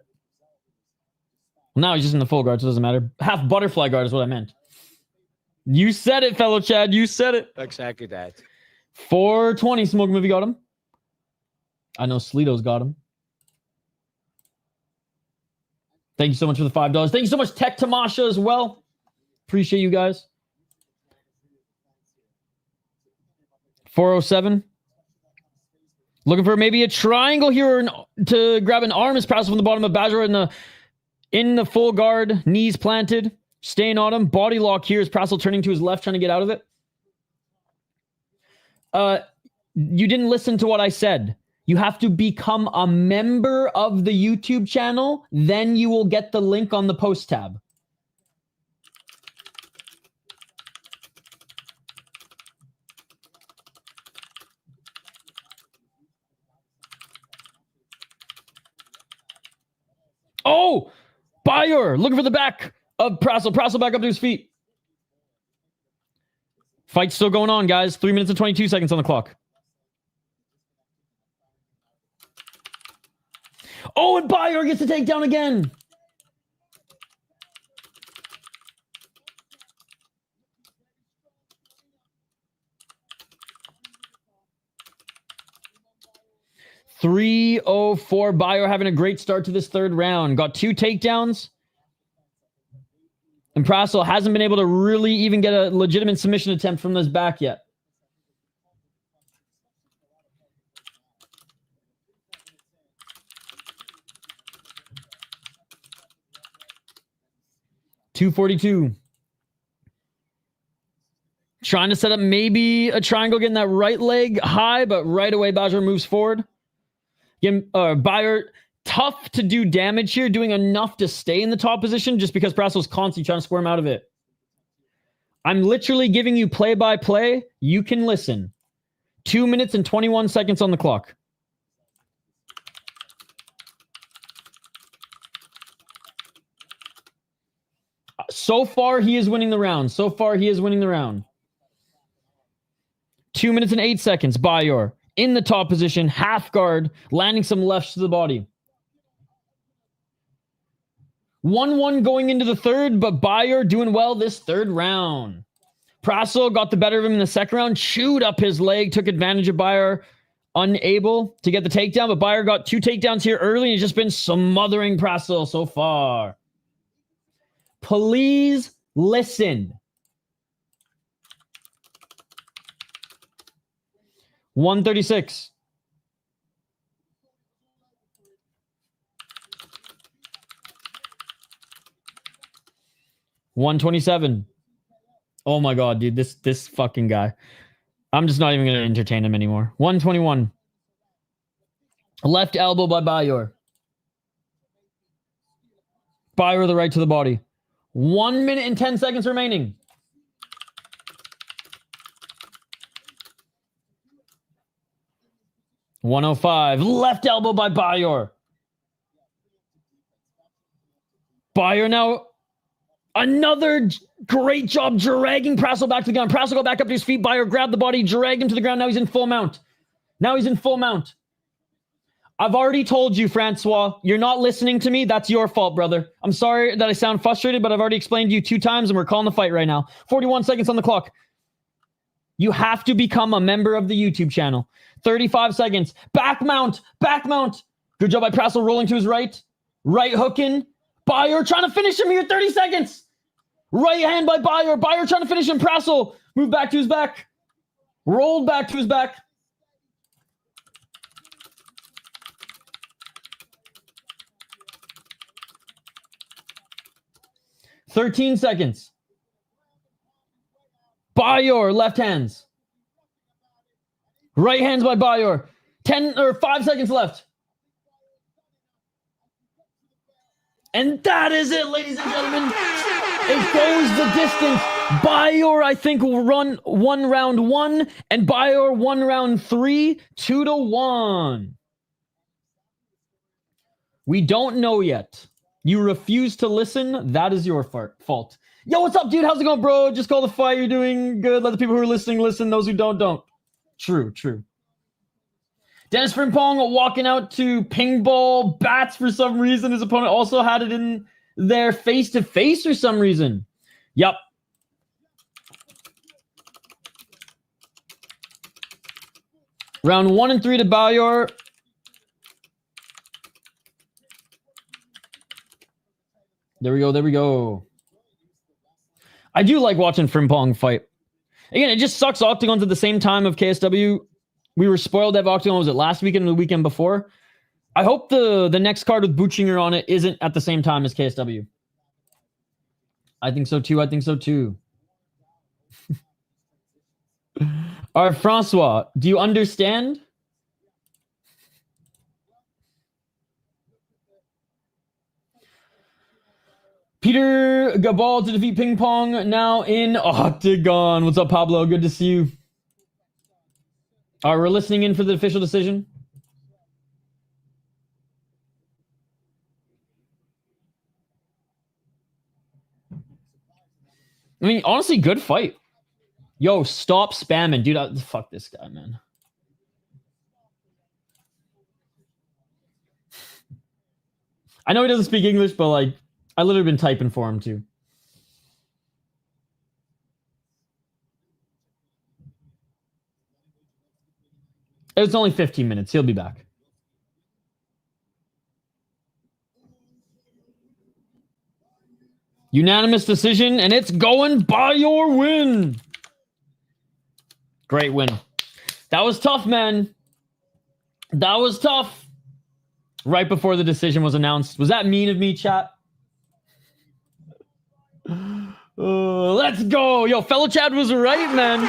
Now he's just in the full guard, so it doesn't matter. Half butterfly guard is what I meant. You said it, fellow Chad. You said it. Exactly that. 420. Smoke movie got him. I know Slito's got him. Thank you so much for the $5. Thank you so much, Tech Tamasha, as well. Appreciate you guys. 407. Looking for maybe a triangle here to grab an arm as Prasel from the bottom of Bajor in the full guard, knees planted, staying on him. Body lock here as Prasel turning to his left, trying to get out of it. You didn't listen to what I said. You have to become a member of the YouTube channel. Then you will get the link on the post tab. Oh, Bajor looking for the back of Prasel. Prasel back up to his feet. Fight's still going on, guys. 3 minutes and 22 seconds on the clock. Oh, and Bajor gets the takedown again. .304. Bajor having a great start to this third round. Got 2 takedowns. And Prasel hasn't been able to really even get a legitimate submission attempt from this back yet. .242. Trying to set up maybe a triangle, getting that right leg high, but right away Bajor moves forward. Again, Bajor, tough to do damage here, doing enough to stay in the top position just because Prasel's constantly trying to squirm out of it. I'm literally giving you play-by-play. You can listen. 2 minutes and 21 seconds on the clock. So far, he is winning the round. 2 minutes and 8 seconds. Bajor in the top position, half guard, landing some lefts to the body. 1-1 going into the third, but Bajor doing well this third round. Prasel got the better of him in the second round, chewed up his leg, took advantage of Bajor, unable to get the takedown, but Bajor got 2 takedowns here early and he's just been smothering Prasel so far. Please listen. 136. $127. Oh my god, dude, this fucking guy. I'm just not even gonna entertain him anymore. 121. Left elbow by Bajor. Bajor the right to the body. 1 minute and 10 seconds remaining. $105. Left elbow by Bajor. Bajor now. Another great job dragging Prasel back to the ground. Prasel got back up to his feet. Bajor grabbed the body, dragged him to the ground. Now he's in full mount. I've already told you, Francois, you're not listening to me. That's your fault, brother. I'm sorry that I sound frustrated, but I've already explained to you 2 times and we're calling the fight right now. 41 seconds on the clock. You have to become a member of the YouTube channel. 35 seconds. Back mount. Good job by Prasel rolling to his right. Right hooking. Bajor trying to finish him here. 30 seconds. Right hand by Bajor. Bajor trying to finish him. Prasel moved back to his back. Rolled back to his back. $13 seconds. Bajor, left hands. Right hands by Bajor. 5 seconds left. And that is it, ladies and gentlemen. It goes the distance. Bajor, I think, will run round 1, and Bajor won round 3, 2-1. We don't know yet. You refuse to listen. That is your fault. Yo, what's up, dude? How's it going, bro? Just call the fight. You're doing good. Let the people who are listening listen. Those who don't. True. Dennis Frimpong walking out to ping ball bats for some reason. His opponent also had it in their face-to-face for some reason. Yup. Round 1 and 3 to Bajor. There we go. There we go. I do like watching Frimpong fight. Again, it just sucks Octagon's at the same time of KSW. We were spoiled to have Octagon. Was it last weekend or the weekend before? I hope the next card with Buchinger on it isn't at the same time as KSW. I think so too. I think so too. All right, Francois, do you understand? Peter Gabal to defeat Ping Pong, now in Octagon. What's up, Pablo? Good to see you. All right, we're listening in for the official decision. I mean, honestly, good fight. Yo, stop spamming. Dude, fuck this guy, man. I know he doesn't speak English, but like, I literally been typing for him too. It's only 15 minutes. He'll be back. Unanimous decision, and it's going Bajor win. Great win. That was tough, man. That was tough. Right before the decision was announced. Was that mean of me, chat? Let's go. Yo, fellow Chad was right, man.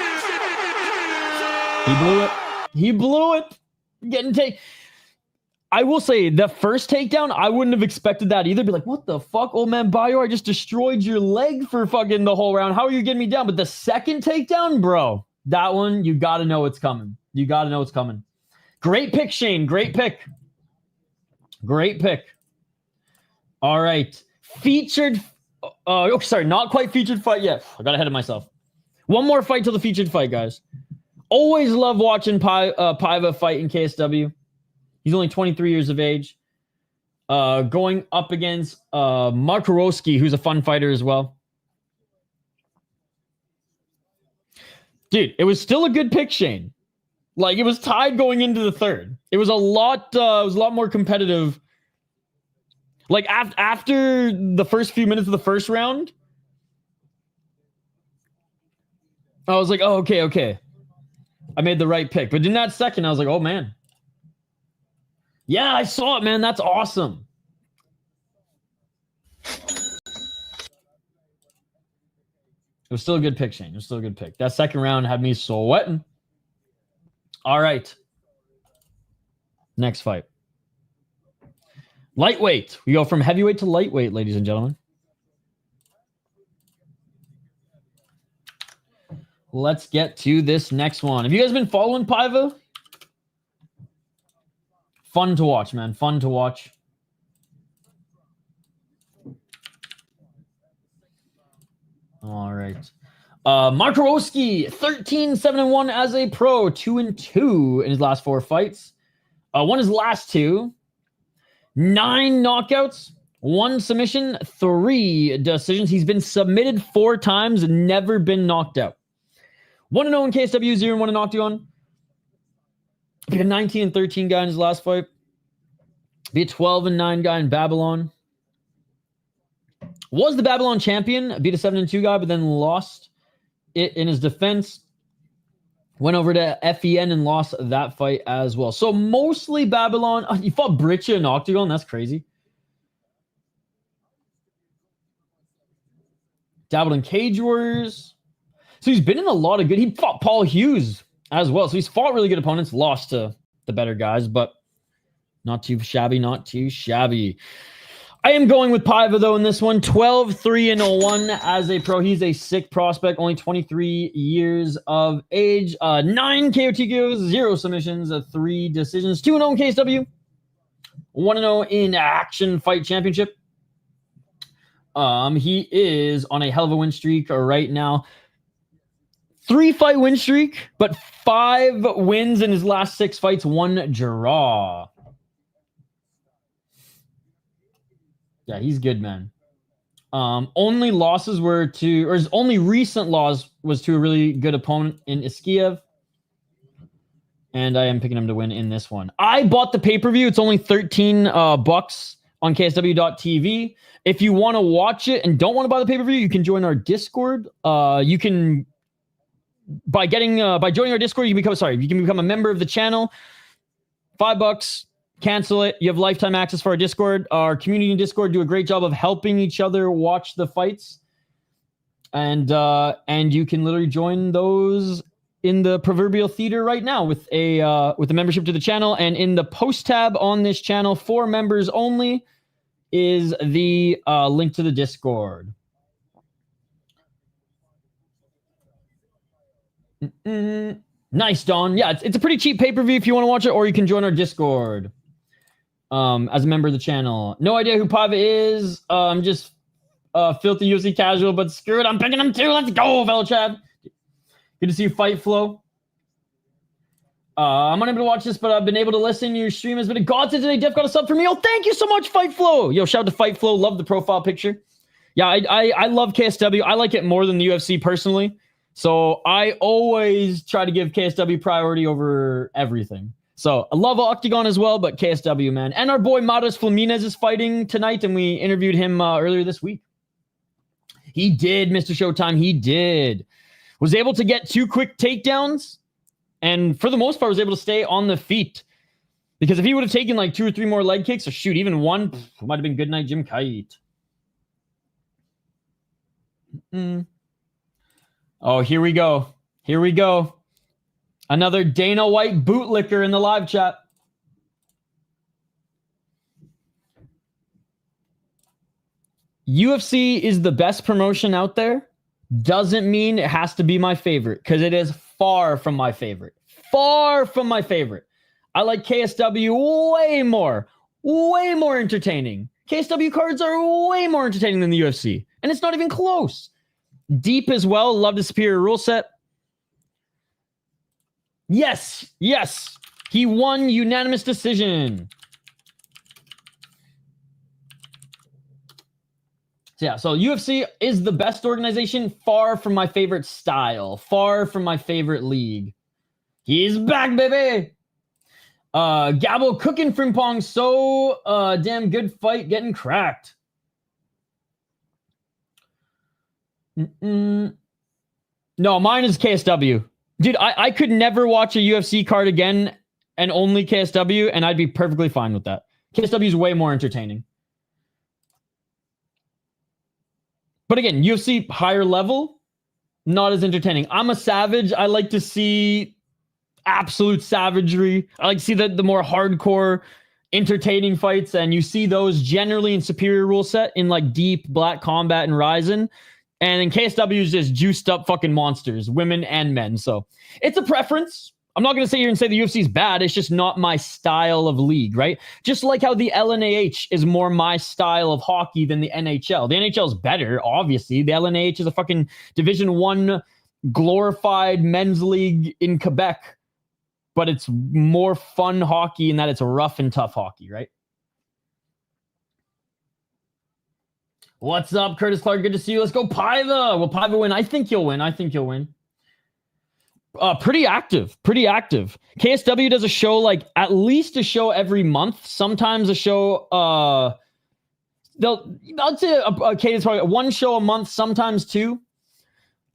He blew it. He blew it. Getting take. I will say, the first takedown, I wouldn't have expected that either. Be like, what the fuck, old man Bajor? I just destroyed your leg for fucking the whole round. How are you getting me down? But the second takedown, bro, that one, you got to know it's coming. You got to know it's coming. Great pick, Shane. Great pick. Great pick. All right. Featured. Oh, sorry. Not quite featured fight yet. I got ahead of myself. One more fight till the featured fight, guys. Always love watching Paiva fight in KSW. He's only 23 years of age. Going up against Makarowski, who's a fun fighter as well. Dude, it was still a good pick, Shane. Like, it was tied going into the third. It was a lot more competitive. Like, after the first few minutes of the first round, I was like, oh, okay. I made the right pick. But in that second, I was like, oh, man. Yeah, I saw it, man. That's awesome. It was still a good pick, Shane. It was still a good pick. That second round had me sweating. All right. Next fight. Lightweight. We go from heavyweight to lightweight, ladies and gentlemen. Let's get to this next one. Have you guys been following Paiva? Fun to watch, man. Fun to watch. All right. Makarowski, 13-7-1 as a pro, 2-2 in his last 4 fights. Won his last 2. 9 knockouts, 1 submission, 3 decisions. He's been submitted 4 times and never been knocked out. 1-0 in KSW, 0-1 in Octagon. Be a 19-13 guy in his last fight. Be a 12-9 guy in Babylon. Was the Babylon champion. Beat a 7-2 guy, but then lost it in his defense. Went over to FEN and lost that fight as well. So mostly Babylon. He fought Britcha in Octagon. That's crazy. Dabbled in Cage Warriors. So he's been in a lot of good. He fought Paul Hughes as well. So he's fought really good opponents. Lost to the better guys, but not too shabby. Not too shabby. I am going with Paiva, though, in this one. 12-3-1 as a pro. He's a sick prospect. Only 23 years of age. 9 KOTKOs, 0 submissions, 3 decisions. 2-0 in KSW. 1-0 in Action Fight Championship. He is on a hell of a win streak right now. 3-fight win streak, but 5 wins in his last 6 fights. 1 draw. Yeah, he's good, man. Only losses were to, or his only recent loss was to a really good opponent in Iskiev. And I am picking him to win in this one. I bought the pay-per-view. It's only $13 bucks on KSW.TV. If you want to watch it and don't want to buy the pay-per-view, you can join our Discord. You can by joining our Discord, you can become a member of the channel. $5, cancel it. You have lifetime access for our Discord. Our community in Discord do a great job of helping each other watch the fights. And you can literally join those in the proverbial theater right now with a membership to the channel. And in the post tab on this channel for members only is the link to the Discord. Nice, Don. Yeah, it's a pretty cheap pay-per-view if you want to watch it, or you can join our Discord as a member of the channel. No idea who Paiva is. I'm just filthy UFC casual, but screw it. I'm picking him too. Let's go, fellow Chad. Good to see you, Fight Flow. I'm unable to watch this, but I've been able to listen. Your stream has been a godsend today. Def got a sub for me. Oh, thank you so much, Fight Flow. Yo, shout out to Fight Flow. Love the profile picture. Yeah, I love KSW. I like it more than the UFC personally. So I always try to give KSW priority over everything. So I love Octagon as well, but KSW, man. And our boy Madars Fleminas is fighting tonight, and we interviewed him earlier this week. He did, Mr. Showtime. He did. Was able to get 2 quick takedowns, and for the most part was able to stay on the feet. Because if he would have taken like 2 or 3 more leg kicks, or shoot, even one, it might have been good night Jim Kite. Oh, here we go. Here we go. Another Dana White bootlicker in the live chat. UFC is the best promotion out there. Doesn't mean it has to be my favorite, because it is far from my favorite. Far from my favorite. I like KSW way more entertaining. KSW cards are way more entertaining than the UFC, and it's not even close. Deep as well. Love the superior rule set. Yes. He won unanimous decision. Yeah, so UFC is the best organization, far from my favorite style, far from my favorite league. He's back, baby. Gabo cooking Frimpong, so damn good fight, getting cracked. No, mine is KSW. Dude, I could never watch a UFC card again and only KSW, and I'd be perfectly fine with that. KSW is way more entertaining. But again, UFC higher level, not as entertaining. I'm a savage. I like to see absolute savagery. I like to see the more hardcore, entertaining fights, and you see those generally in superior rule set in like Deep, Black Combat, and Ryzen. And then KSW is just juiced up fucking monsters, women and men. So it's a preference. I'm not going to sit here and say the UFC is bad. It's just not my style of league, right? Just like how the LNAH is more my style of hockey than the NHL. The NHL is better, obviously. The LNAH is a fucking Division 1 glorified men's league in Quebec. But it's more fun hockey in that it's rough and tough hockey, right? What's up, Curtis Clark? Good to see you. Let's go, Paiva. Will Paiva win? I think you'll win. Pretty active. KSW does a show, like at least a show every month. Sometimes a show, I'd say a cadence, probably 1 show a month, sometimes 2.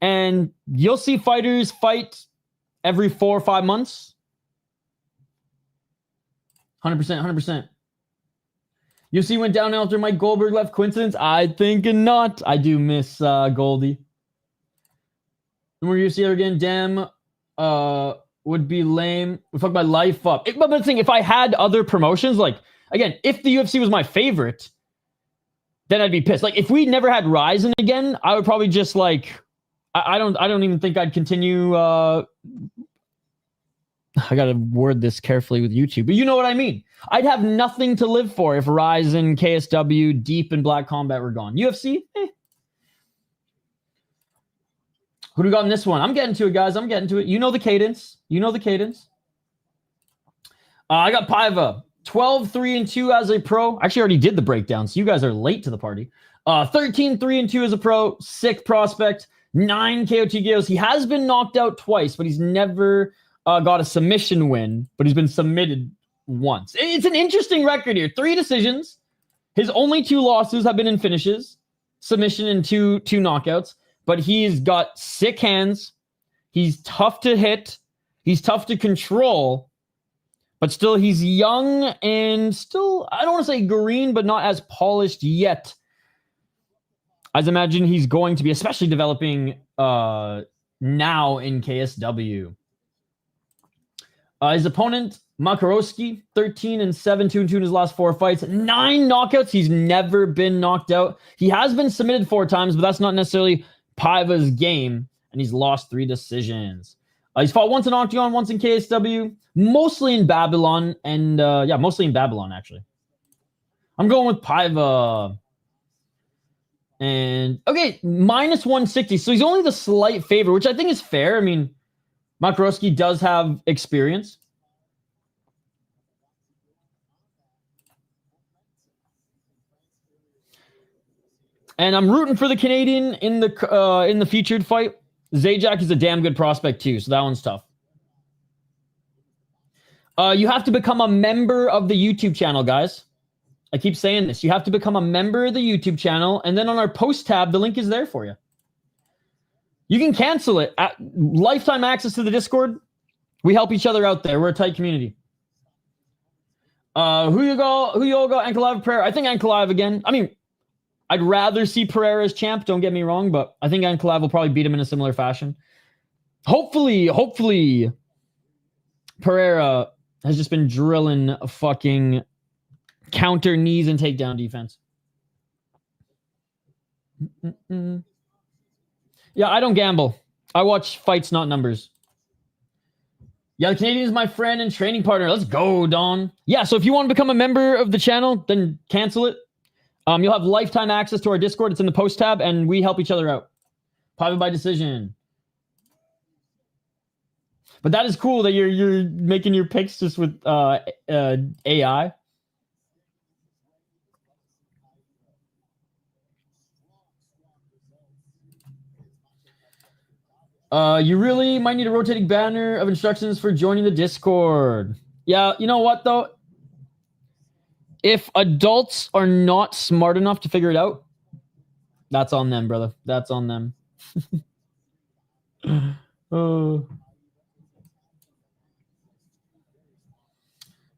And you'll see fighters fight every 4 or 5 months. 100%. UFC went down after Mike Goldberg left. Coincidence? I think not. I do miss Goldie. No more UFC ever again. Damn. Would be lame. We fucked my life up. But the thing, if I had other promotions, like, again, if the UFC was my favorite, then I'd be pissed. Like, if we never had Ryzen again, I would probably just, like, I don't even think I'd continue. I gotta word this carefully with YouTube, but you know what I mean. I'd have nothing to live for if Ryzen, KSW, Deep, and Black Combat were gone. UFC, Who do we got in this one? I'm getting to it, guys. I'm getting to it. You know the cadence. I got Paiva. 12-3-2 as a pro. I actually already did the breakdown, so you guys are late to the party. 13-3-2 as a pro. Sick prospect. 9 KO TKOs. He has been knocked out twice, but he's never got a submission win, but he's been submitted once. It's an interesting record here. 3 decisions, His only 2 losses have been in finishes, submission and two knockouts. But he's got sick hands. He's tough to hit. He's tough to control. But still, he's young and still, I don't want to say green, but not as polished yet. As I imagine he's going to be, especially developing now in KSW. His opponent, Makarowski, 13-7, 2-2 in his last 4 fights. 9 knockouts. He's never been knocked out. He has been submitted 4 times, but that's not necessarily Paiva's game. And he's lost 3 decisions. He's fought once in Octagon, once in KSW, mostly in Babylon, and mostly in Babylon, actually. I'm going with Paiva. And, okay, minus 160. So he's only the slight favorite, which I think is fair. I mean, Makarowski does have experience. And I'm rooting for the Canadian in the featured fight. Zajac is a damn good prospect too, so that one's tough. You have to become a member of the YouTube channel, guys. I keep saying this. You have to become a member of the YouTube channel, and then on our post tab, the link is there for you. You can cancel it. Lifetime access to the Discord. We help each other out there. We're a tight community. Who you go? Ankalaev, Pereira. I think Ankalaev again. I mean, I'd rather see Pereira as champ, don't get me wrong, but I think Ankalaev will probably beat him in a similar fashion. Hopefully, Pereira has just been drilling a fucking counter knees and takedown defense. Yeah, I don't gamble. I watch fights, not numbers. Yeah, the Canadian is my friend and training partner. Let's go, Don. Yeah, so if you want to become a member of the channel, then cancel it. You'll have lifetime access to our Discord. It's in the post tab, and we help each other out. Paiva by decision. But that is cool that you're making your picks just with AI. You really might need a rotating banner of instructions for joining the Discord. Yeah, you know what, though? If adults are not smart enough to figure it out, that's on them, brother. That's on them.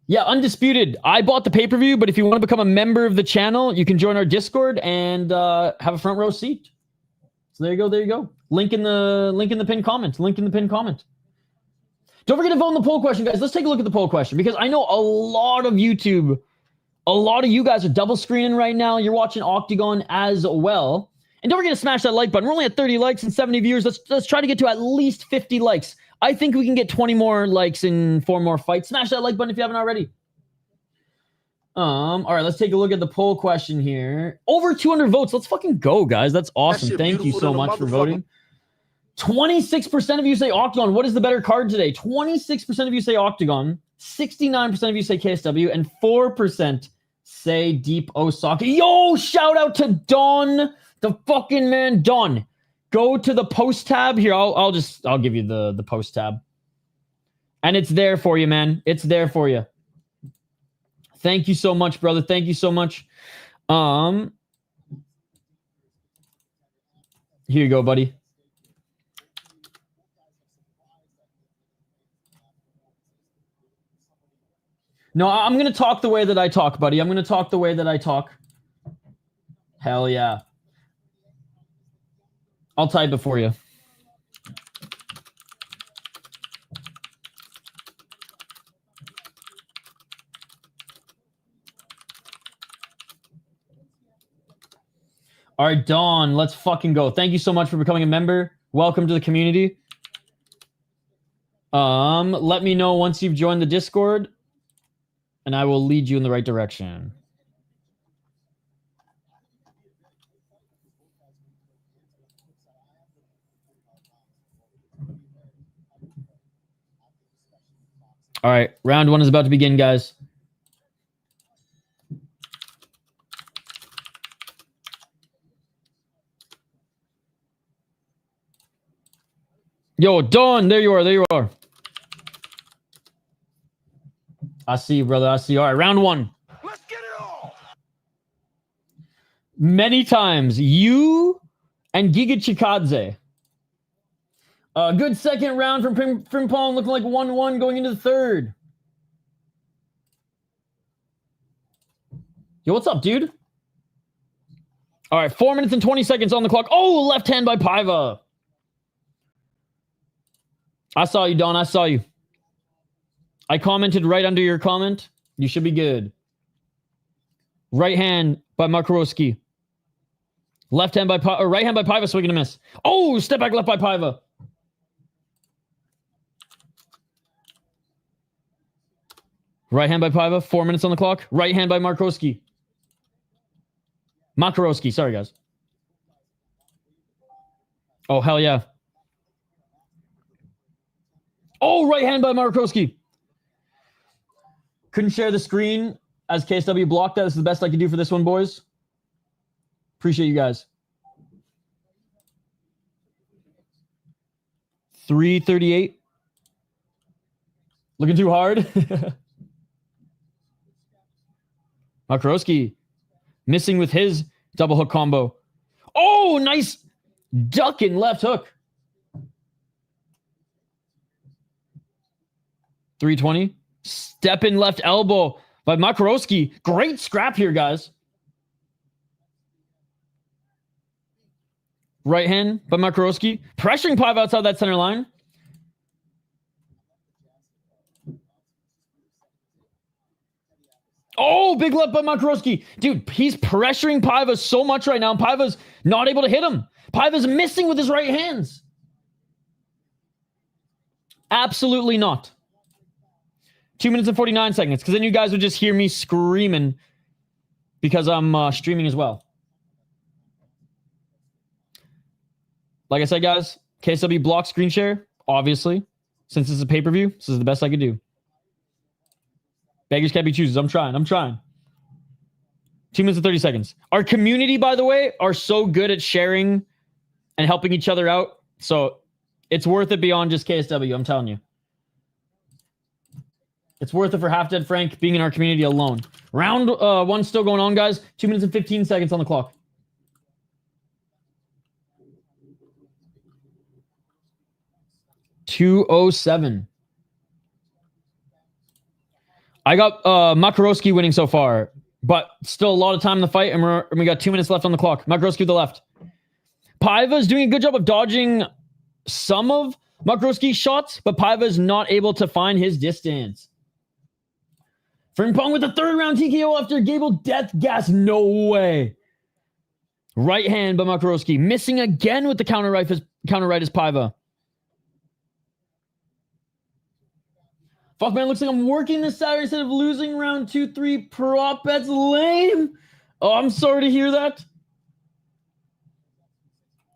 Yeah, Undisputed. I bought the pay-per-view, but if you want to become a member of the channel, you can join our Discord and have a front row seat. So there you go. There you go. Link in the pinned comment. Link in the pinned comment. Don't forget to vote in the poll question, guys. Let's take a look at the poll question because I know a lot of you guys are double screening right now. You're watching Octagon as well. And don't forget to smash that like button. We're only at 30 likes and 70 viewers. Let's try to get to at least 50 likes. I think we can get 20 more likes in 4 more fights. Smash that like button if you haven't already. All right, let's take a look at the poll question here. Over 200 votes. Let's fucking go, guys. That's awesome. Thank you so much for voting. 26% of you say Octagon. What is the better card today? 26% of you say Octagon. 69% of you say KSW. And 4% say Deep Osaka. Yo, shout out to Don, the fucking man, Don. Go to the post tab here. I'll give you the post tab. And it's there for you, man. It's there for you. Thank you so much, brother. Thank you so much. Here you go, buddy. No, I'm going to talk the way that I talk, buddy. I'm going to talk the way that I talk. Hell yeah. I'll type it for you. All right, Dawn, let's fucking go. Thank you so much for becoming a member. Welcome to the community. Let me know once you've joined the Discord, and I will lead you in the right direction. All right, round 1 is about to begin, guys. Yo, Dawn, there you are, there you are. I see you, brother, I see you. All right, round 1. Let's get it all. many times. You and Giga Chikadze. A good second round from Frimpong, looking like 1-1 going into the third. Yo, what's up, dude? All right, 4 minutes and 20 seconds on the clock. Oh, left hand by Paiva. I saw you, Don. I saw you. I commented right under your comment. You should be good. Right hand by Makarowski. Left hand by right hand by Paiva, swing and a miss. Oh, step back left by Paiva. Right hand by Paiva. 4 minutes on the clock. Right hand by Makarowski. Makarowski, sorry guys. Oh, hell yeah. Oh, right hand by Makarowski. Couldn't share the screen as KSW blocked that. This is the best I could do for this one, boys. Appreciate you guys. 3:38. Looking too hard. Makarowski missing with his double hook combo. Oh, nice ducking left hook. 320. Step in left elbow by Makarowski. Great scrap here, guys. Right hand by Makarowski. Pressuring Paiva outside that center line. Oh, big left by Makarowski. Dude, he's pressuring Paiva so much right now. And Paiva's not able to hit him. Paiva's missing with his right hands. Absolutely not. 2 minutes and 49 seconds. Because then you guys would just hear me screaming because I'm streaming as well. Like I said, guys, KSW block screen share, obviously. Since this is a pay-per-view, this is the best I could do. Beggars can't be choosers. I'm trying. 2 minutes and 30 seconds. Our community, by the way, are so good at sharing and helping each other out. So it's worth it beyond just KSW, I'm telling you. It's worth it for Half Dead Frank being in our community alone. Round one still going on, guys. 2 minutes and 15 seconds on the clock. .207. I got Makarowski winning so far, but still a lot of time in the fight, and we got 2 minutes left on the clock. Makarowski with the left. Paiva is doing a good job of dodging some of Makarowski's shots, but Paiva is not able to find his distance. Frimpong with the third round TKO after Gable death gas. No way. Right hand by Makarowski. Missing again with the counter right is Paiva. Fuck, man, looks like I'm working this Saturday instead of losing round 2-3 prop bets. Lame. Oh, I'm sorry to hear that.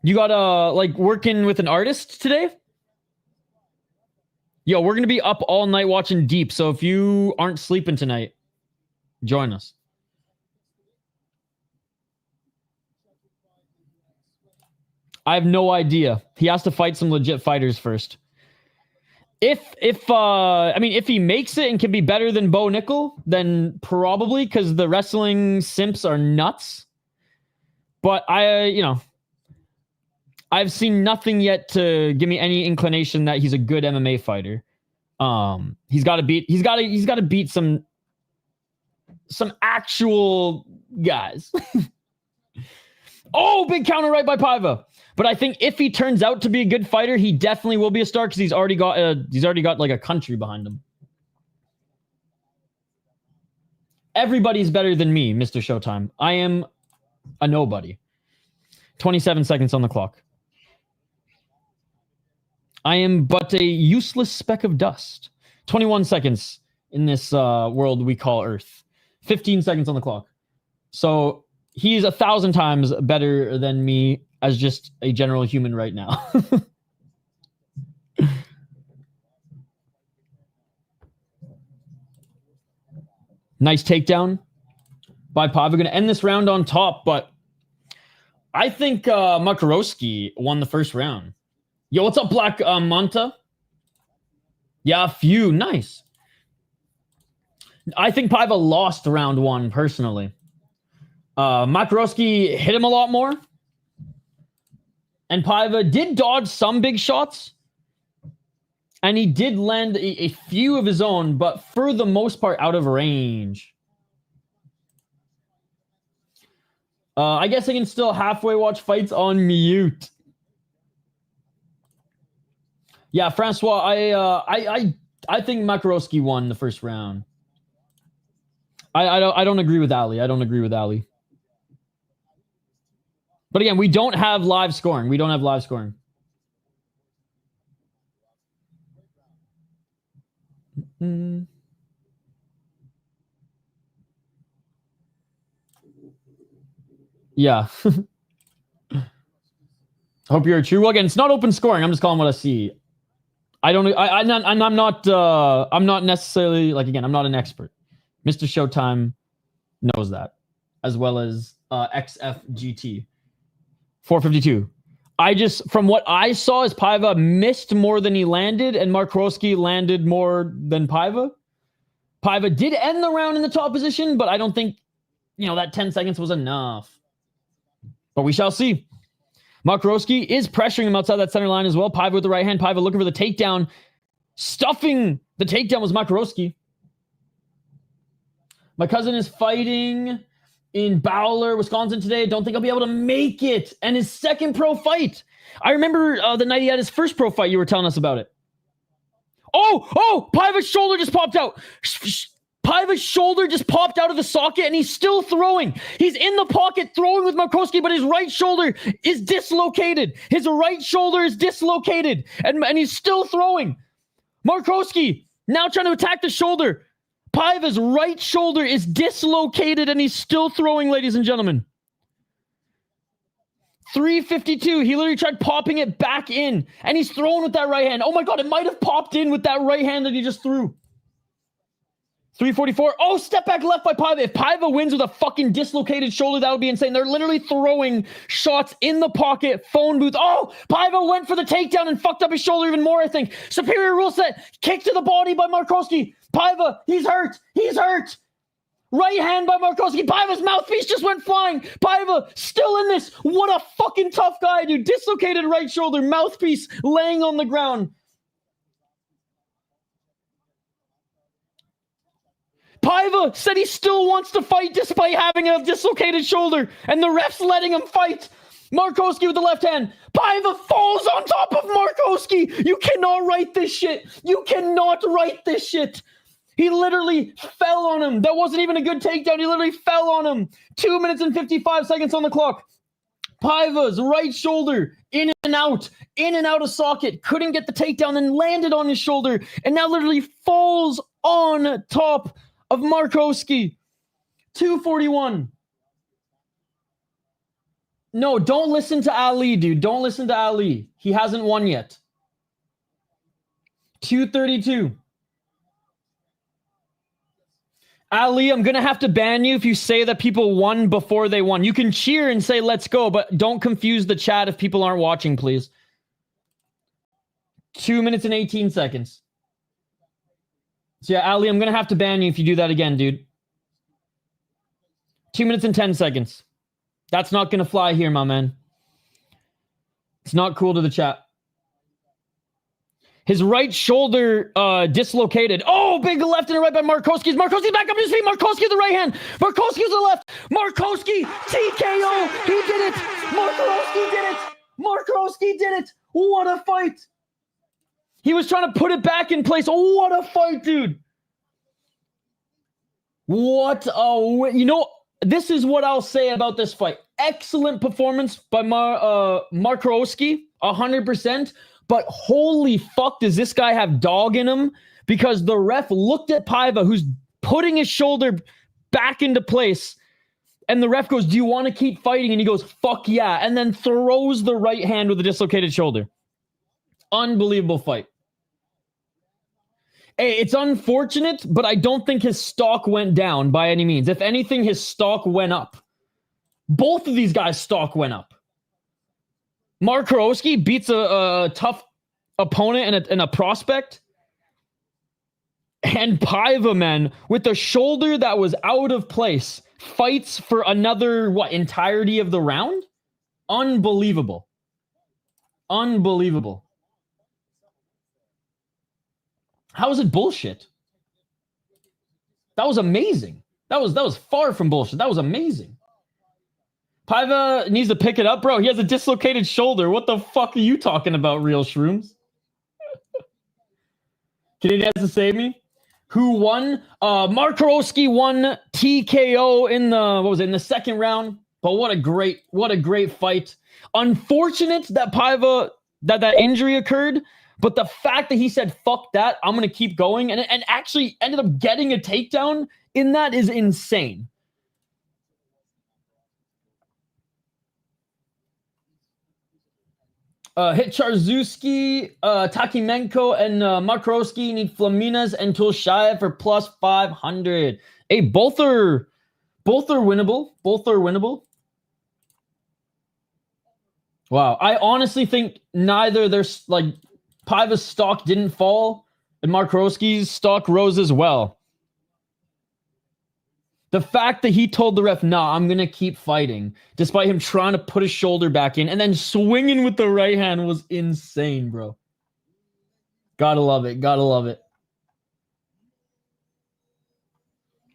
You got, like, working with an artist today? Yo, we're going to be up all night watching Deep, so if you aren't sleeping tonight, join us. I have no idea. He has to fight some legit fighters first. If he makes it and can be better than Bo Nickel, then probably, because the wrestling simps are nuts. But I've seen nothing yet to give me any inclination that he's a good MMA fighter. He's got to beat some actual guys. Oh, big counter right by Paiva. But I think if he turns out to be a good fighter, he definitely will be a star because he's already got like a country behind him. Everybody's better than me, Mr. Showtime. I am a nobody. 27 seconds on the clock. I am but a useless speck of dust. 21 seconds in this world we call Earth. 15 seconds on the clock. So he's 1,000 times better than me as just a general human right now. Nice takedown by Paiva. Going to end this round on top, but I think Makarowski won the first round. Yo, what's up, Black Monta? Yeah, few. Nice. I think Paiva lost round one, personally. Makarowski hit him a lot more. And Paiva did dodge some big shots. And he did land a few of his own, but for the most part, out of range. I guess I can still halfway watch fights on mute. Yeah, Francois, I think Makarowski won the first round. I don't agree with Ali. I don't agree with Ali. But again, we don't have live scoring. We don't have live scoring. Yeah. Hope you're true. Well, again, it's not open scoring. I'm just calling what I see. I'm not necessarily, like, again, I'm not an expert. Mr. Showtime knows that, as well as XFGT 452. From what I saw, is Paiva missed more than he landed, and Makarowski landed more than Paiva. Paiva did end the round in the top position, but I don't think, that 10 seconds was enough. But we shall see. Makarowski is pressuring him outside that center line as well. Paiva with the right hand. Paiva looking for the takedown. Stuffing the takedown was Makarowski. My cousin is fighting in Bowler, Wisconsin today. Don't think I'll be able to make it. And his second pro fight. I remember the night he had his first pro fight. You were telling us about it. Oh, Paiva's shoulder just popped out. Paiva's shoulder just popped out of the socket, and he's still throwing. He's in the pocket throwing with Makarowski, but his right shoulder is dislocated. His right shoulder is dislocated, and he's still throwing. Makarowski now trying to attack the shoulder. Paiva's right shoulder is dislocated, and he's still throwing, ladies and gentlemen. 352. He literally tried popping it back in, and he's throwing with that right hand. Oh my God, it might have popped in with that right hand that he just threw. 344. Oh, step back left by Paiva. If Paiva wins with a fucking dislocated shoulder, that would be insane. They're literally throwing shots in the pocket, phone booth. Oh, Paiva went for the takedown and fucked up his shoulder even more, I think. Superior rule set. Kick to the body by Makarowski. Paiva, he's hurt. He's hurt. Right hand by Makarowski. Paiva's mouthpiece just went flying. Paiva still in this. What a fucking tough guy, dude. Dislocated right shoulder. Mouthpiece laying on the ground. Paiva said he still wants to fight despite having a dislocated shoulder, and the ref's letting him fight. Makarowski with the left hand. Paiva falls on top of Makarowski. You cannot write this shit. You cannot write this shit. He literally fell on him. That wasn't even a good takedown. He literally fell on him. 2 minutes and 55 seconds on the clock. Paiva's right shoulder in and out of socket. Couldn't get the takedown, then landed on his shoulder, and now literally falls on top of Makarowski. 241. No, don't listen to Ali, dude. Don't listen to Ali. He hasn't won yet. 232. Ali, I'm going to have to ban you if you say that people won before they won. You can cheer and say, let's go, but don't confuse the chat if people aren't watching, please. 2 minutes and 18 seconds. So yeah, Ali, I'm going to have to ban you if you do that again, dude. 2 minutes and 10 seconds. That's not going to fly here, my man. It's not cool to the chat. His right shoulder dislocated. Oh, big left and a right by Makarowski. Makarowski's back up his feet. Makarowski with the right hand. Makarowski with the left. Makarowski, TKO. He did it. Makarowski did it. Makarowski did it. What a fight. He was trying to put it back in place. Oh, what a fight, dude. This is what I'll say about this fight. Excellent performance by Makarowski, 100%. But holy fuck, does this guy have dog in him? Because the ref looked at Paiva, who's putting his shoulder back into place. And the ref goes, do you want to keep fighting? And he goes, fuck yeah. And then throws the right hand with a dislocated shoulder. Unbelievable fight. Hey, it's unfortunate, but I don't think his stock went down by any means. If anything, his stock went up. Both of these guys' stock went up. Makarowski beats a tough opponent and a prospect. And Paiva, man, with a shoulder that was out of place, fights for another, entirety of the round? Unbelievable. Unbelievable. How is it bullshit? That was amazing. That was far from bullshit. That was amazing. Paiva needs to pick it up, bro. He has a dislocated shoulder. What the fuck are you talking about, Real Shrooms? Canadian has to save me. Who won? Makarowski won TKO in the second round. But what a great fight. Unfortunate that Paiva that injury occurred, but the fact that he said fuck that, I'm gonna keep going, and actually ended up getting a takedown in that is insane. Hit Charzewski, Yakimenko, and Makarowski need Fleminas and Tulshaev for plus 500. Hey, both are winnable. Both are winnable. Wow, I honestly think neither there's like Paiva's stock didn't fall and Makarowski's stock rose as well. The fact that he told the ref, nah, I'm going to keep fighting, despite him trying to put his shoulder back in and then swinging with the right hand was insane, bro. Gotta love it. Gotta love it.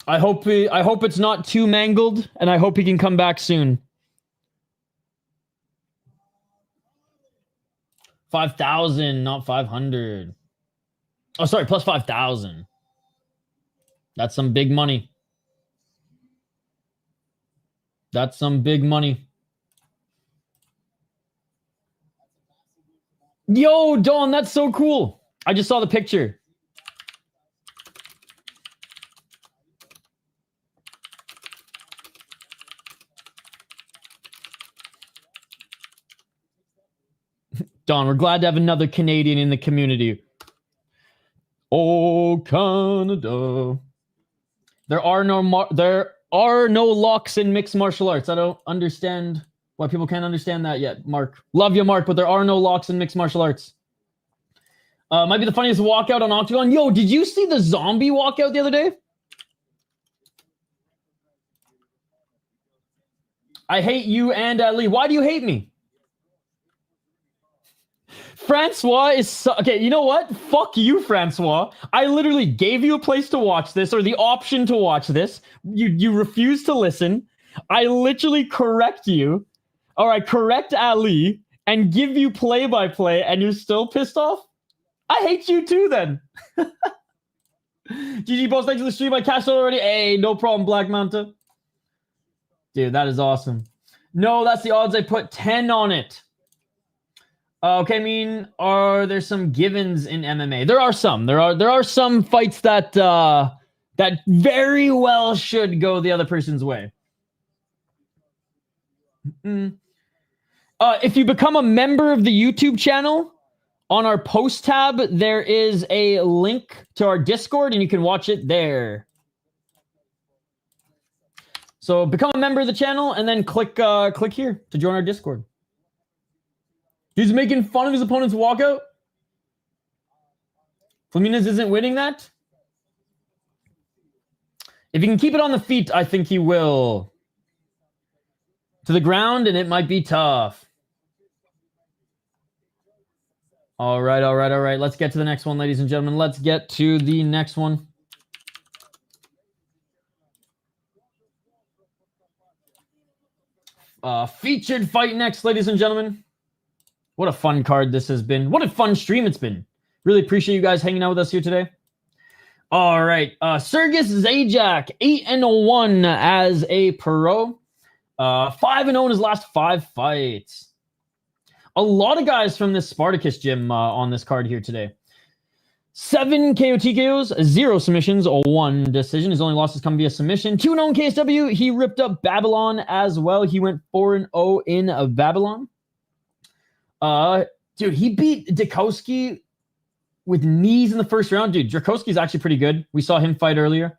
I hope it's not too mangled, and I hope he can come back soon. 5,000, not 500. Oh, sorry, plus 5,000. That's some big money. That's some big money. Yo, Dawn, that's so cool. I just saw the picture. Dawn, we're glad to have another Canadian in the community. Oh, Canada. There are no locks in mixed martial arts. I don't understand why people can't understand that yet, Mark. Love you, Mark, but there are no locks in mixed martial arts. Might be the funniest walkout on Octagon. Yo, did you see the zombie walkout the other day? I hate you and Ali. Why do you hate me? Francois is so... Okay, you know what? Fuck you, Francois. I literally gave you a place to watch this, or the option to watch this. You refuse to listen. I literally correct you. All right, correct Ali and give you play-by-play, and you're still pissed off? I hate you too, then. GG, boss, thanks for the stream. I cashed out already. Hey, no problem, Black Manta. Dude, that is awesome. No, that's the odds. I put 10 on it. Okay, I mean, are there some givens in MMA? There are some. There are some fights that that very well should go the other person's way. If you become a member of the YouTube channel, on our post tab, there is a link to our Discord, and you can watch it there. So become a member of the channel, and then click here to join our Discord. He's making fun of his opponent's walkout? Fleminas isn't winning that? If he can keep it on the feet, I think he will. To the ground, and it might be tough. All right. Let's get to the next one, ladies and gentlemen. Let's get to the next one. Featured fight next, ladies and gentlemen. What a fun card this has been. What a fun stream it's been. Really appreciate you guys hanging out with us here today. All right. Sergiusz Zajak, 8-1 as a pro. 5-0 in his last 5 fights. A lot of guys from this Spartacus gym on this card here today. 7 KO TKOs, 0 submissions, 1 decision. His only losses come via submission. 2-0 in KSW. He ripped up Babylon as well. He went 4-0 in Babylon. Dude, he beat Dreczkowski with knees in the first round. Dude, Dreczkowski's actually pretty good. We saw him fight earlier.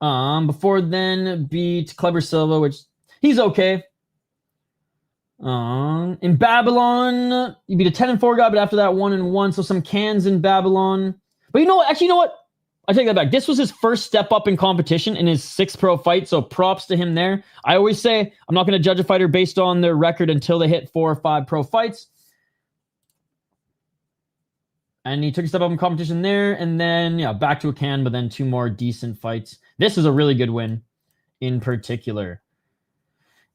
Before then, beat Kleber Silva, which he's okay. In Babylon, you beat a 10-4 guy, but after that, 1-1. So some cans in Babylon. But you know what? Actually, you know what? I take that back. This was his first step up in competition in his 6th pro fight, so props to him there. I always say I'm not going to judge a fighter based on their record until they hit 4 or 5 pro fights. And he took a step up in competition there, and then, yeah, back to a can, but then 2 more decent fights. This is a really good win in particular.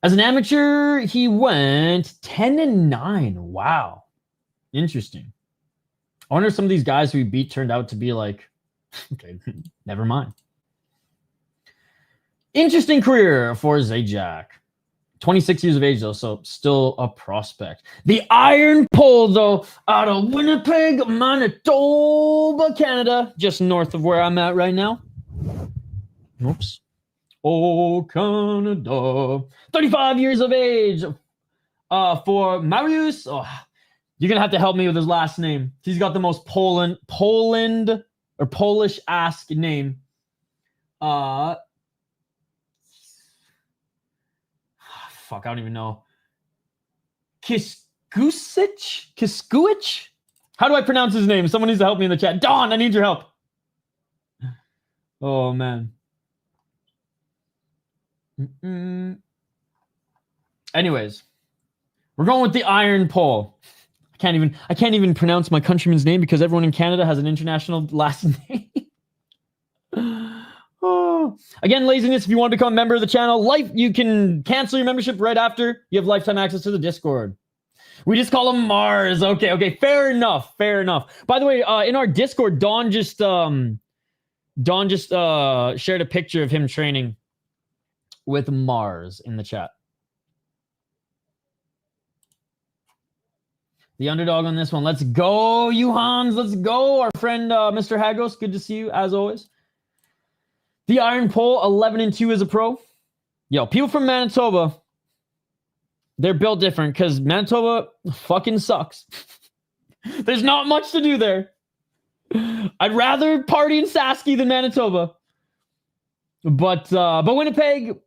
As an amateur, he went 10-9. Wow. Interesting. I wonder if some of these guys who he beat turned out to be like, okay, never mind. Interesting career for Zajac. 26 years of age, though, so still a prospect. The Iron Pole, though, out of Winnipeg, Manitoba, Canada, just north of where I'm at right now. Oops. Oh, Canada. 35 years of age for Mariusz. Oh, you're going to have to help me with his last name. He's got the most Poland or Polish-esque name. Fuck, I don't even know. Kiskuich? How do I pronounce his name? Someone needs to help me in the chat. Don, I need your help. Oh, man. Anyways, we're going with the Iron Pole. I can't even pronounce my countryman's name because everyone in Canada has an international last name. Oh. Again, laziness. If you want to become a member of the channel, you can cancel your membership right after. You have lifetime access to the Discord. We just call him Mars. Okay. Fair enough. By the way, in our Discord, Don just shared a picture of him training with Mars in the chat. The underdog on this one. Let's go, Johans. Let's go. Our friend, Mr. Hagos. Good to see you, as always. The Iron Pole, 11-2 as a pro. Yo, people from Manitoba, they're built different because Manitoba fucking sucks. There's not much to do there. I'd rather party in Saski than Manitoba. But Winnipeg,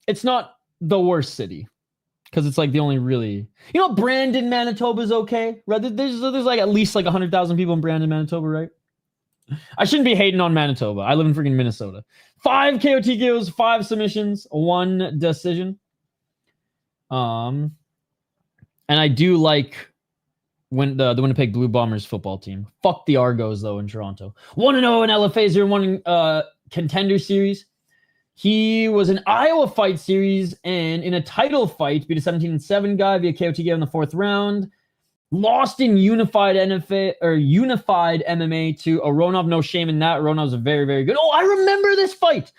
it's not the worst city. Because it's like the only really... You know, Brandon, Manitoba is okay. Right? There's like at least like 100,000 people in Brandon, Manitoba, right? I shouldn't be hating on Manitoba. I live in freaking Minnesota. 5 KOTKOs, 5 submissions, 1 decision. And I do like the Winnipeg Blue Bombers football team. Fuck the Argos, though, in Toronto. 1-0 in LFA 0-1 Contender Series. He was an Iowa Fight Series and in a title fight, beat a 17-7 guy via KOTK in the 4th round. Lost in unified MMA to Aronov. No shame in that. Aronov's very, very good. Oh, I remember this fight.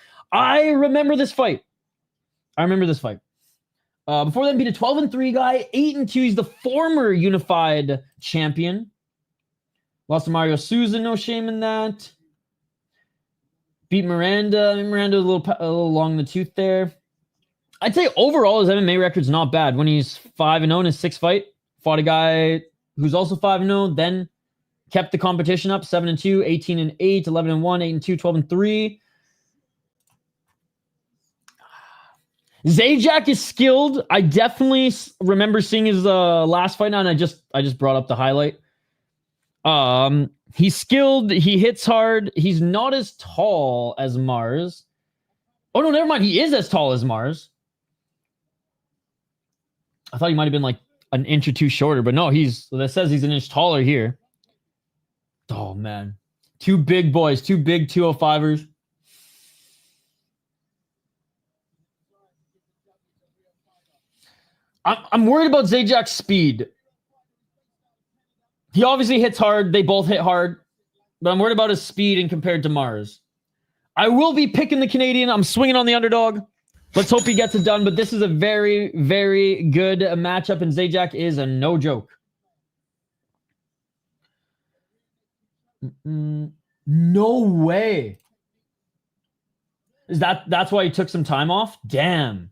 Before then, beat a 12-3 guy, 8-2. He's the former unified champion. Lost to Mario Souza. No shame in that. Beat Miranda. Miranda a little long in the tooth there. I'd say overall his MMA record's not bad. When he's 5-0 in his 6th fight, fought a guy who's also 5-0, then kept the competition up, 7-2, 18-8, 11-1, 8-2, 12-3. Zajac is skilled. I definitely remember seeing his last fight now, and I just brought up the highlight. He's skilled. He hits hard. He's not as tall as Mars. Oh, no, never mind. He is as tall as Mars. I thought he might have been like an inch or 2 shorter, but no, that says he's an inch taller here. Oh, man. 2 big boys, 2 big 205ers. I'm worried about Zajac's speed. He obviously hits hard. They both hit hard. But I'm worried about his speed and compared to Mars. I will be picking the Canadian. I'm swinging on the underdog. Let's hope he gets it done. But this is a very, very good matchup. And Zajac is a no joke. No way. That's why he took some time off? Damn.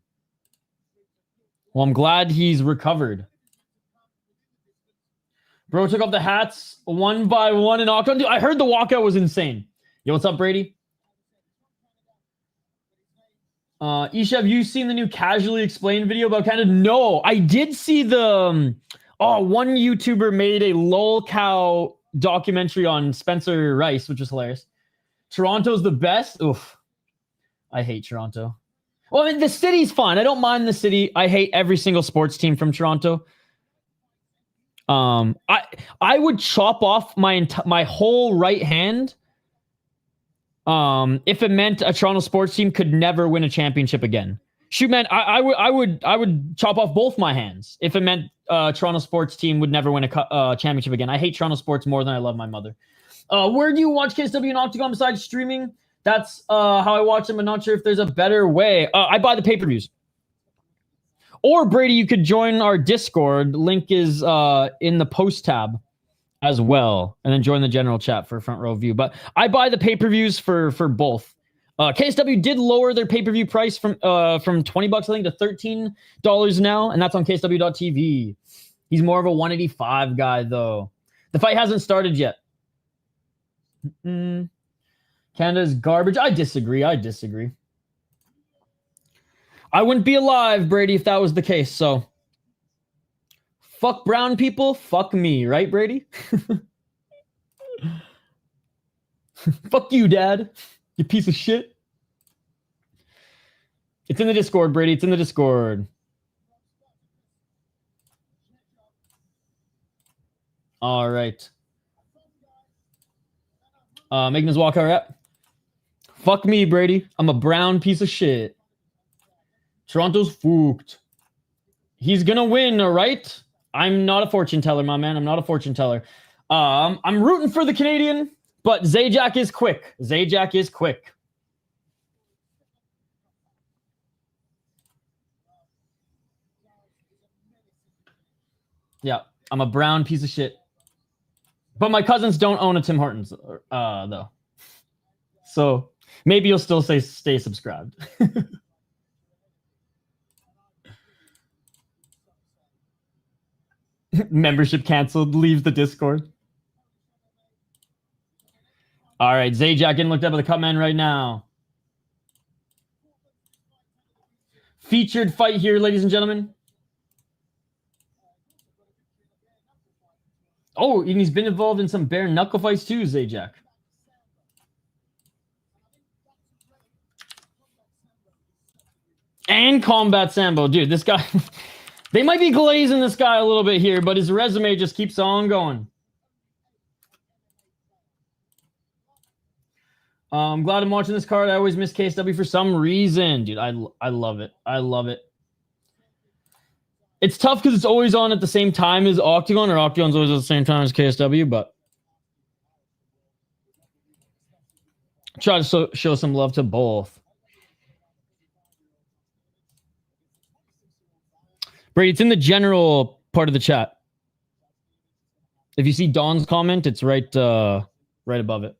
Well, I'm glad he's recovered. Bro took off the hats 1 by 1 in Octagon. Dude, I heard the walkout was insane. Yo, what's up, Brady? Isha, have you seen the new Casually Explained video about Canada? No, I did see the... one YouTuber made a lol cow documentary on Spencer Rice, which was hilarious. Toronto's the best? Oof. I hate Toronto. Well, I mean, the city's fine. I don't mind the city. I hate every single sports team from Toronto. I would chop off my whole right hand if it meant a Toronto sports team could never win a championship again. Shoot, man, I would chop off both my hands if it meant Toronto sports team would never win a championship again. I hate Toronto sports more than I love my mother. Where do you watch KSW and Octagon besides streaming? That's how I watch them. I'm not sure if there's a better way. I buy the pay-per-views. Or, Brady, you could join our Discord. Link is in the post tab as well. And then join the general chat for front row view. But I buy the pay-per-views for both. KSW did lower their pay-per-view price from $20, I think, to $13 now. And that's on KSW.TV. He's more of a 185 guy, though. The fight hasn't started yet. Canada's garbage. I disagree. I wouldn't be alive, Brady, if that was the case. So, fuck brown people, fuck me, right, Brady? Fuck you, Dad. You piece of shit. It's in the Discord, Brady. It's in the Discord. All right. Making his walkout rap. Fuck me, Brady. I'm a brown piece of shit. Toronto's fucked. He's gonna win, all right? I'm not a fortune teller, my man. I'm not a fortune teller. I'm rooting for the Canadian, but Zajac is quick. Zajac is quick. Yeah, I'm a brown piece of shit. But my cousins don't own a Tim Hortons, though. So maybe you'll still stay subscribed. Membership canceled. Leaves the Discord. All right, Zajac getting looked up at the cut man right now. Featured fight here, ladies and gentlemen. Oh, and he's been involved in some bare knuckle fights too, Zajac. And combat sambo. Dude, this guy... They might be glazing this guy a little bit here, but his resume just keeps on going. I'm glad I'm watching this card. I always miss KSW for some reason. Dude, I love it. I love it. It's tough because it's always on at the same time as Octagon, or Octagon's always at the same time as KSW, but try to show some love to both. Brady, it's in the general part of the chat. If you see Don's comment, it's right above it.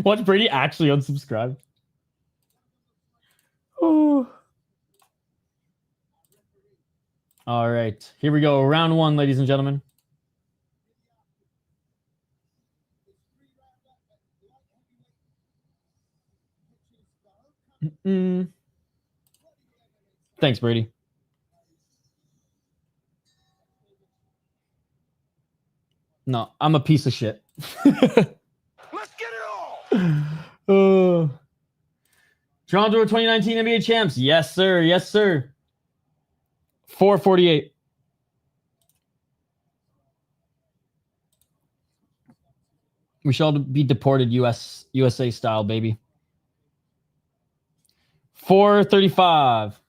Watch Brady actually unsubscribe. Oh. All right, here we go. Round one, ladies and gentlemen. Thanks, Brady. No, I'm a piece of shit. Let's get it all. Toronto 2019 NBA champs. Yes, sir. Yes, sir. 448. We shall be deported USA style, baby. 435.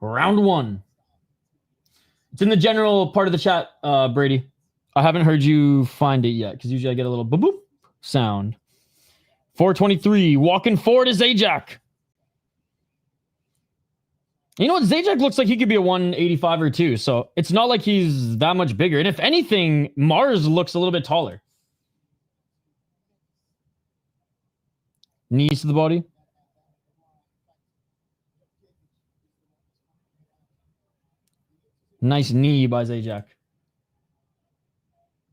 Round one. It's in the general part of the chat, Brady. I haven't heard you find it yet, because usually I get a little boop boop sound. 423. Walking forward is Zajac. You know what? Zajac looks like he could be a 185 or 2, so it's not like he's that much bigger. And if anything, Mars looks a little bit taller. Knees to the body. Nice knee by Zajac.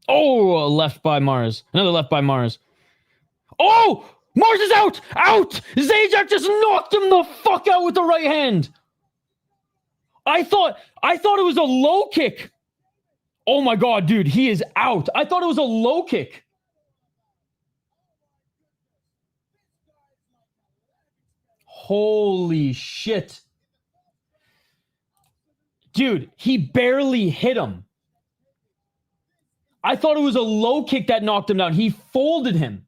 Oh, left by Mars. Another left by Mars. Oh! Mars is out! Out! Zajac just knocked him the fuck out with the right hand. I thought it was a low kick. Oh my God, dude, he is out. I thought it was a low kick. Holy shit. Dude, he barely hit him. I thought it was a low kick that knocked him down. He folded him.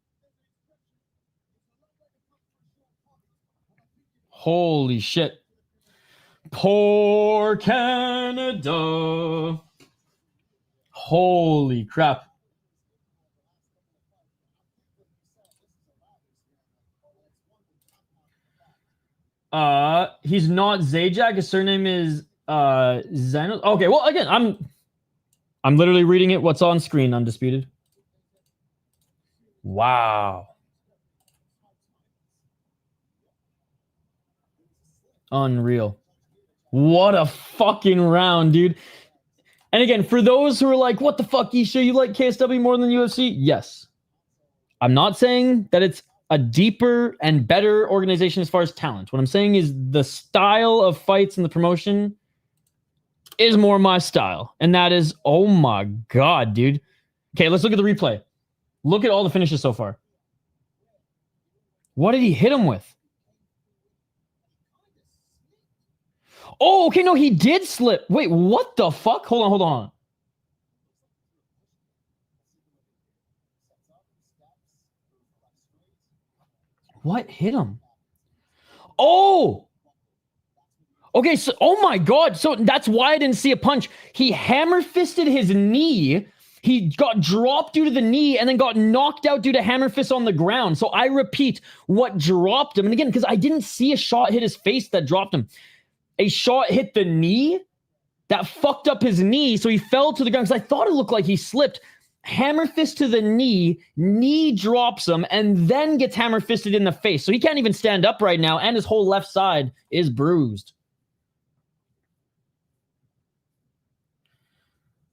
Holy shit. Poor Canada. Holy crap. He's not Zajac. His surname is Zając. Okay, well, again, I'm literally reading it. What's on screen, Undisputed. Wow. Unreal. What a fucking round, dude. And again, for those who are like, what the fuck, Isha, you like KSW more than UFC? Yes. I'm not saying that it's a deeper and better organization as far as talent. What I'm saying is the style of fights in the promotion is more my style. And that is, oh my God, dude. Okay, let's look at the replay. Look at all the finishes so far. What did he hit him with? Oh, okay, no, he did slip. Wait, what the fuck? Hold on. What hit him? Oh! Okay, so, oh my God. So that's why I didn't see a punch. He hammer-fisted his knee. He got dropped due to the knee and then got knocked out due to hammer fist on the ground. So I repeat, what dropped him, and again, because I didn't see a shot hit his face that dropped him. A shot hit the knee that fucked up his knee, so he fell to the ground because I thought it looked like he slipped. Hammer fist to the knee drops him, and then gets hammer fisted in the face. So he can't even stand up right now, and his whole left side is bruised.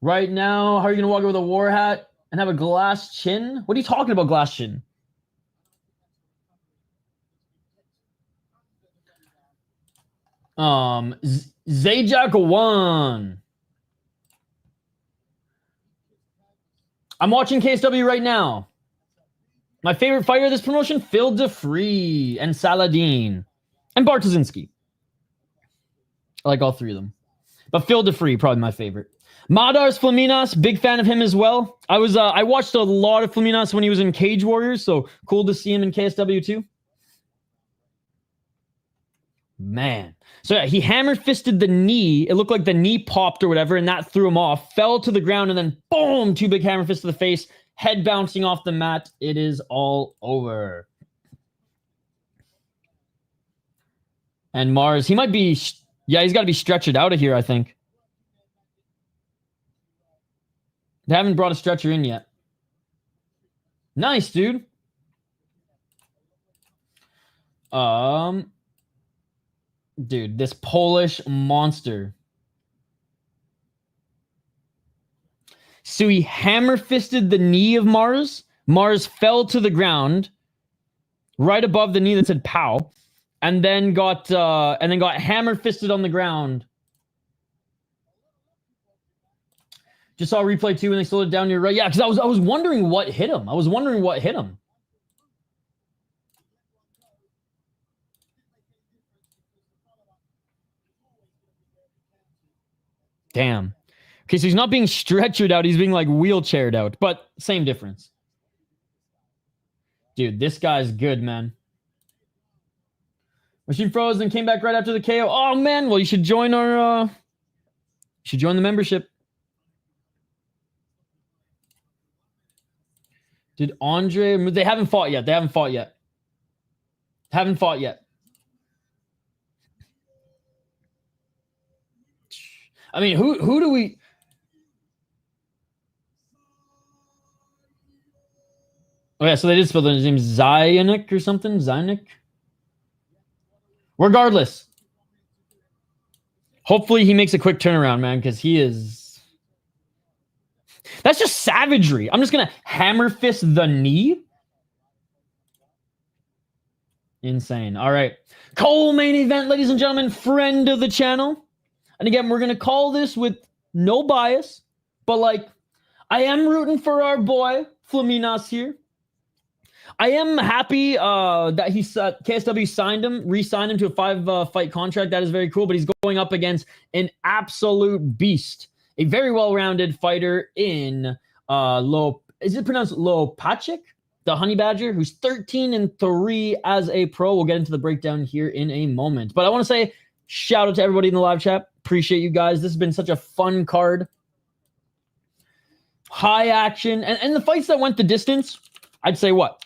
Right now, how are you going to walk over with a war hat and have a glass chin? What are you talking about, glass chin? Zajac won. I'm watching KSW right now. My favorite fighter of this promotion, Phil DeFree and Saladin and Bartoszynski. I like all three of them. But Phil DeFree, probably my favorite. Madars Fleminas, big fan of him as well. I watched a lot of Fleminas when he was in Cage Warriors, so cool to see him in KSW too. Man. So yeah, he hammer-fisted the knee. It looked like the knee popped or whatever, and that threw him off. Fell to the ground, and then boom, two big hammer fists to the face. Head bouncing off the mat. It is all over. And Mars, he might be... Yeah, he's got to be stretchered out of here, I think. They haven't brought a stretcher in yet. Nice, dude. Dude, this Polish monster. So he hammer-fisted the knee of Mars. Mars fell to the ground right above the knee that said "pow," and then got hammer-fisted on the ground. Just saw replay 2 and they slowed it down to your right. Yeah, because I was wondering what hit him. Damn. Okay, so he's not being stretchered out. He's being like wheelchaired out. But same difference. Dude, this guy's good, man. Machine froze and came back right after the KO. Oh, man. Well, you should join our... You should join the membership. Did Andre... They haven't fought yet. Haven't fought yet. I mean, who do we... Oh, yeah, so they did spell his name Zając or something? Zając? Regardless. Hopefully he makes a quick turnaround, man, because he is... That's just savagery. I'm just going to hammer fist the knee. Insane. All right. Co-main event, ladies and gentlemen. Friend of the channel. And again, we're going to call this with no bias, But like, I am rooting for our boy Fleminas here. I am happy that KSW signed him, re-signed him to a 5-fight contract. That is very cool. But he's going up against an absolute beast, a very well-rounded fighter in is it pronounced Łopaczyk? The Honey Badger, who's 13-3 as a pro. We'll get into the breakdown here in a moment. But I want to say shout out to everybody in the live chat. Appreciate you guys. This has been such a fun card. High action. And the fights that went the distance, I'd say what?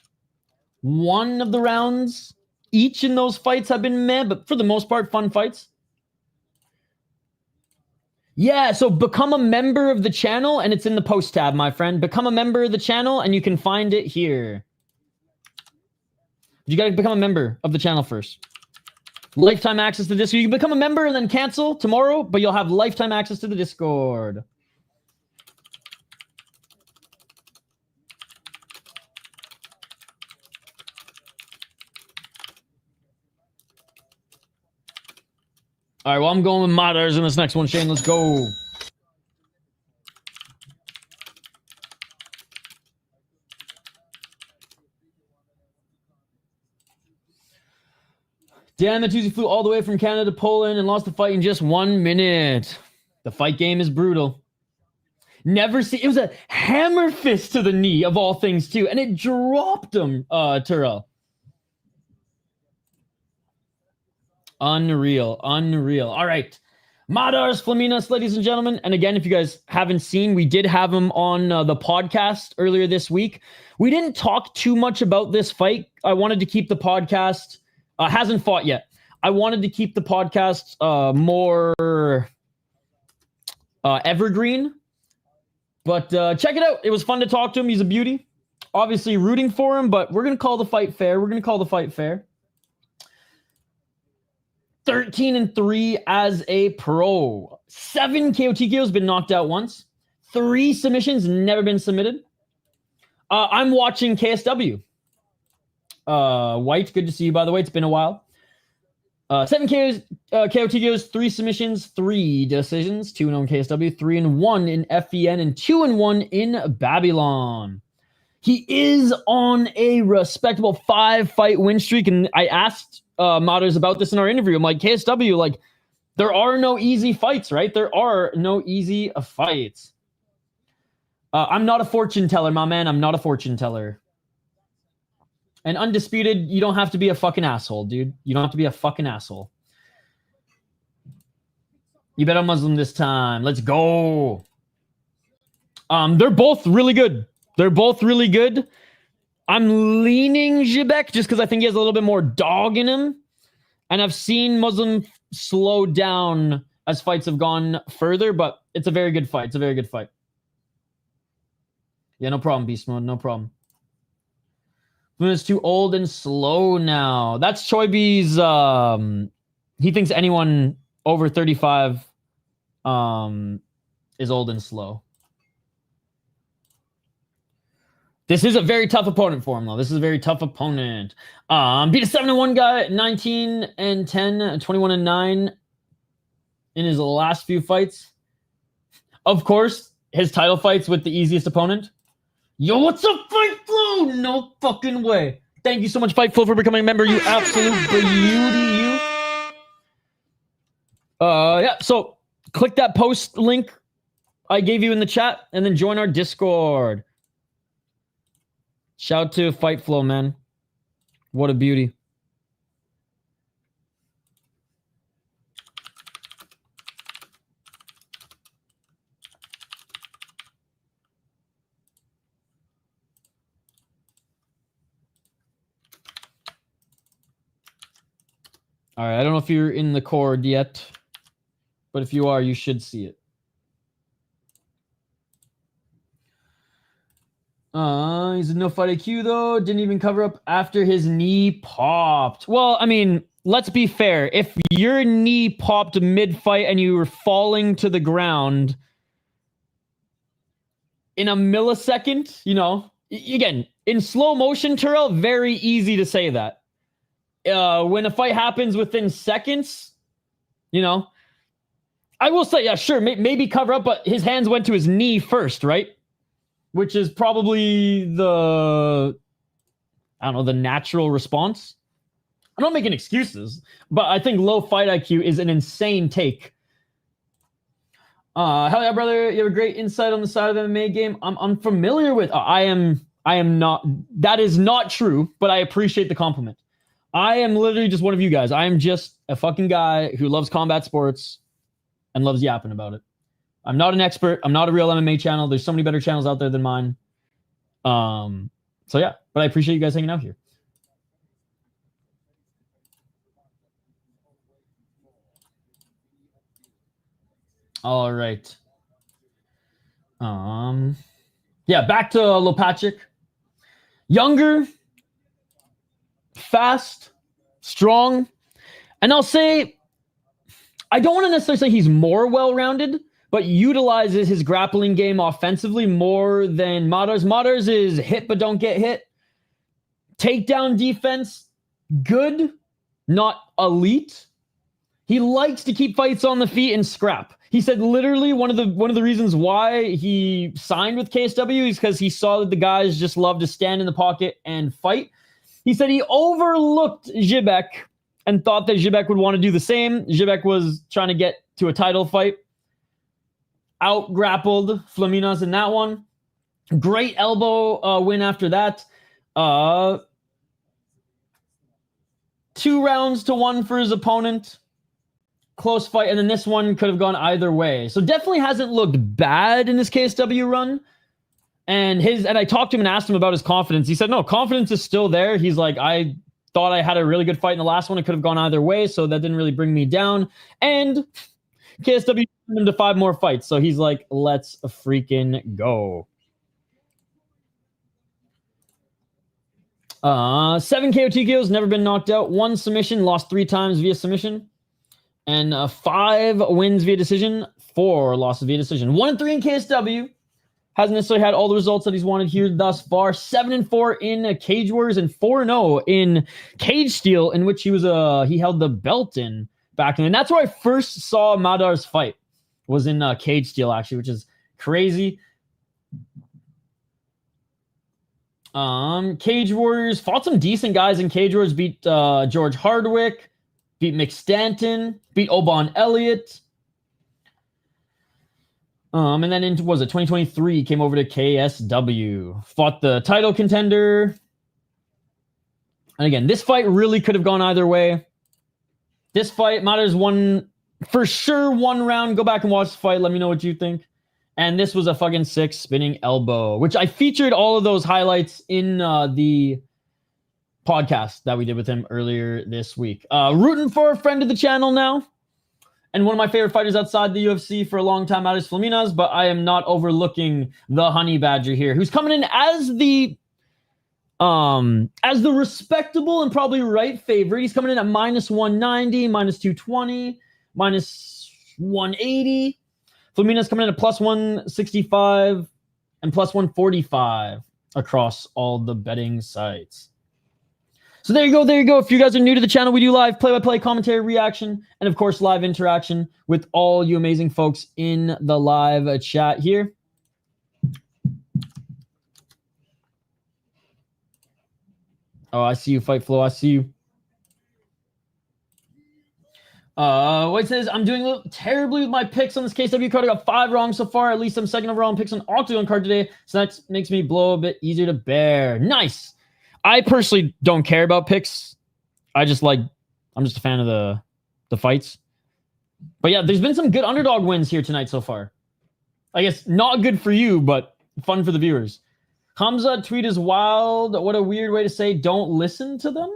One of the rounds each in those fights have been meh, but for the most part, fun fights. Yeah, so become a member of the channel, and it's in the post tab, my friend. Become a member of the channel, and you can find it here. You got to become a member of the channel first. Lifetime access to Discord. You can become a member and then cancel tomorrow, but you'll have lifetime access to the Discord. All right, well, I'm going with Madars in this next one, Shane. Let's go. Damn, Tuesday flew all the way from Canada to Poland and lost the fight in just 1 minute. The fight game is brutal. Never see. It was a hammer fist to the knee, of all things, too, and it dropped him, Terrell. Unreal. All right. Madars, Fleminas, ladies and gentlemen. And again, if you guys haven't seen, we did have him on the podcast earlier this week. We didn't talk too much about this fight. I wanted to keep the podcast, hasn't fought yet. I wanted to keep the podcast more evergreen. But check it out. It was fun to talk to him. He's a beauty. Obviously rooting for him, but we're going to call the fight fair. 13-3 as a pro. 7 KO TKOs, been knocked out once. 3 submissions, never been submitted. I'm watching KSW. White, good to see you, by the way. It's been a while. 7 KO TKOs, 3 submissions, 3 decisions. 2-0 in KSW, 3-1 in FEN, and 2-1 in Babylon. He is on a respectable 5-fight win streak, and I asked Madars about this in our interview. I'm like, KSW, like, there are no easy fights, right? There are no easy fights. I'm not a fortune teller, my man. I'm not a fortune teller. And undisputed, you don't have to be a fucking asshole, dude. You don't have to be a fucking asshole. You bet on Muslim this time. Let's go. They're both really good. I'm leaning Grzebyk just because I think he has a little bit more dog in him. And I've seen Muslim slow down as fights have gone further, but it's a very good fight. Yeah, no problem, Beast Mode. No problem. It's too old and slow now. That's Choiby's. He thinks anyone over 35 is old and slow. This is a very tough opponent for him, though. Beat a 7-1 guy, 19-10, 21-9 in his last few fights. Of course, his title fights with the easiest opponent. Yo, what's up, Fightful? No fucking way. Thank you so much, Fightful, for becoming a member. You absolute beauty, you. Yeah, so click that post link I gave you in the chat and then join our Discord. Shout out to Fightflow, man. What a beauty. All right, I don't know if you're in the cord yet, but if you are, you should see it. He's a no fight IQ, though. Didn't even cover up after his knee popped. Well, I mean, let's be fair. If your knee popped mid-fight and you were falling to the ground in a millisecond, you know, again, in slow motion, Terrell, very easy to say that. When a fight happens within seconds, you know, I will say, yeah, sure, maybe cover up, but his hands went to his knee first, right? Which is probably the natural response. I'm not making excuses, but I think low fight IQ is an insane take. Hell yeah, brother! You have a great insight on the side of the MMA game. I'm familiar with. I am not. That is not true, but I appreciate the compliment. I am literally just one of you guys. I am just a fucking guy who loves combat sports and loves yapping about it. I'm not an expert. I'm not a real MMA channel. There's so many better channels out there than mine. So yeah, but I appreciate you guys hanging out here. All right. Yeah, back to Łopaczyk. Younger, fast, strong, and I'll say I don't want to necessarily say he's more well-rounded, but utilizes his grappling game offensively more than Madars. Madars is hit but don't get hit. Takedown defense, good, not elite. He likes to keep fights on the feet and scrap. He said literally one of the reasons why he signed with KSW is because he saw that the guys just love to stand in the pocket and fight. He said he overlooked Grzebyk and thought that Grzebyk would want to do the same. Grzebyk was trying to get to a title fight. Out-grappled Fleminas in that one. Great elbow win after that. 2 rounds to 1 for his opponent. Close fight, and then this one could have gone either way. So definitely hasn't looked bad in this KSW run. And I talked to him and asked him about his confidence. He said, no, confidence is still there. He's like, I thought I had a really good fight in the last one. It could have gone either way, so that didn't really bring me down. And KSW sent him to 5 more fights. So he's like, let's freaking go. 7 KO TKOs, never been knocked out. 1 submission, lost 3 times via submission. And 5 wins via decision, 4 losses via decision. 1-3 in KSW. Hasn't necessarily had all the results that he's wanted here thus far. 7-4 in Cage Wars and 4-0 in Cage Steel, in which he held the belt in back then. And that's where I first saw Madars fight, was in Cage Steel, actually, which is crazy. Cage Warriors fought some decent guys in Cage Wars. Beat George Hardwick. Beat Mick Stanton, beat Obon Elliott. And then into, 2023, came over to KSW. Fought the title contender. And again, this fight really could have gone either way. This fight, Madars won, for sure, 1 round. Go back and watch the fight. Let me know what you think. And this was a fucking 6 spinning elbow, which I featured all of those highlights in the podcast that we did with him earlier this week. Rooting for a friend of the channel now, and one of my favorite fighters outside the UFC for a long time, Madars Fleminas, but I am not overlooking the Honey Badger here, who's coming in as the respectable and probably right favorite. He's coming in at -190, -220, -180. Fleminas coming in at +165 and +145 across all the betting sites. So there you go. If you guys are new to the channel, we do live play-by-play commentary, reaction, and of course live interaction with all you amazing folks in the live chat here. Oh, I see you, Fight Flow. I see you. White says, I'm doing a little terribly with my picks on this KSW card. I got 5 wrong so far. At least I'm second overall on picks on Octagon card today. So that makes me blow a bit easier to bear. Nice. I personally don't care about picks. I'm just a fan of the fights. But yeah, there's been some good underdog wins here tonight so far. I guess not good for you, but fun for the viewers. Hamza tweet is wild. What a weird way to say don't listen to them.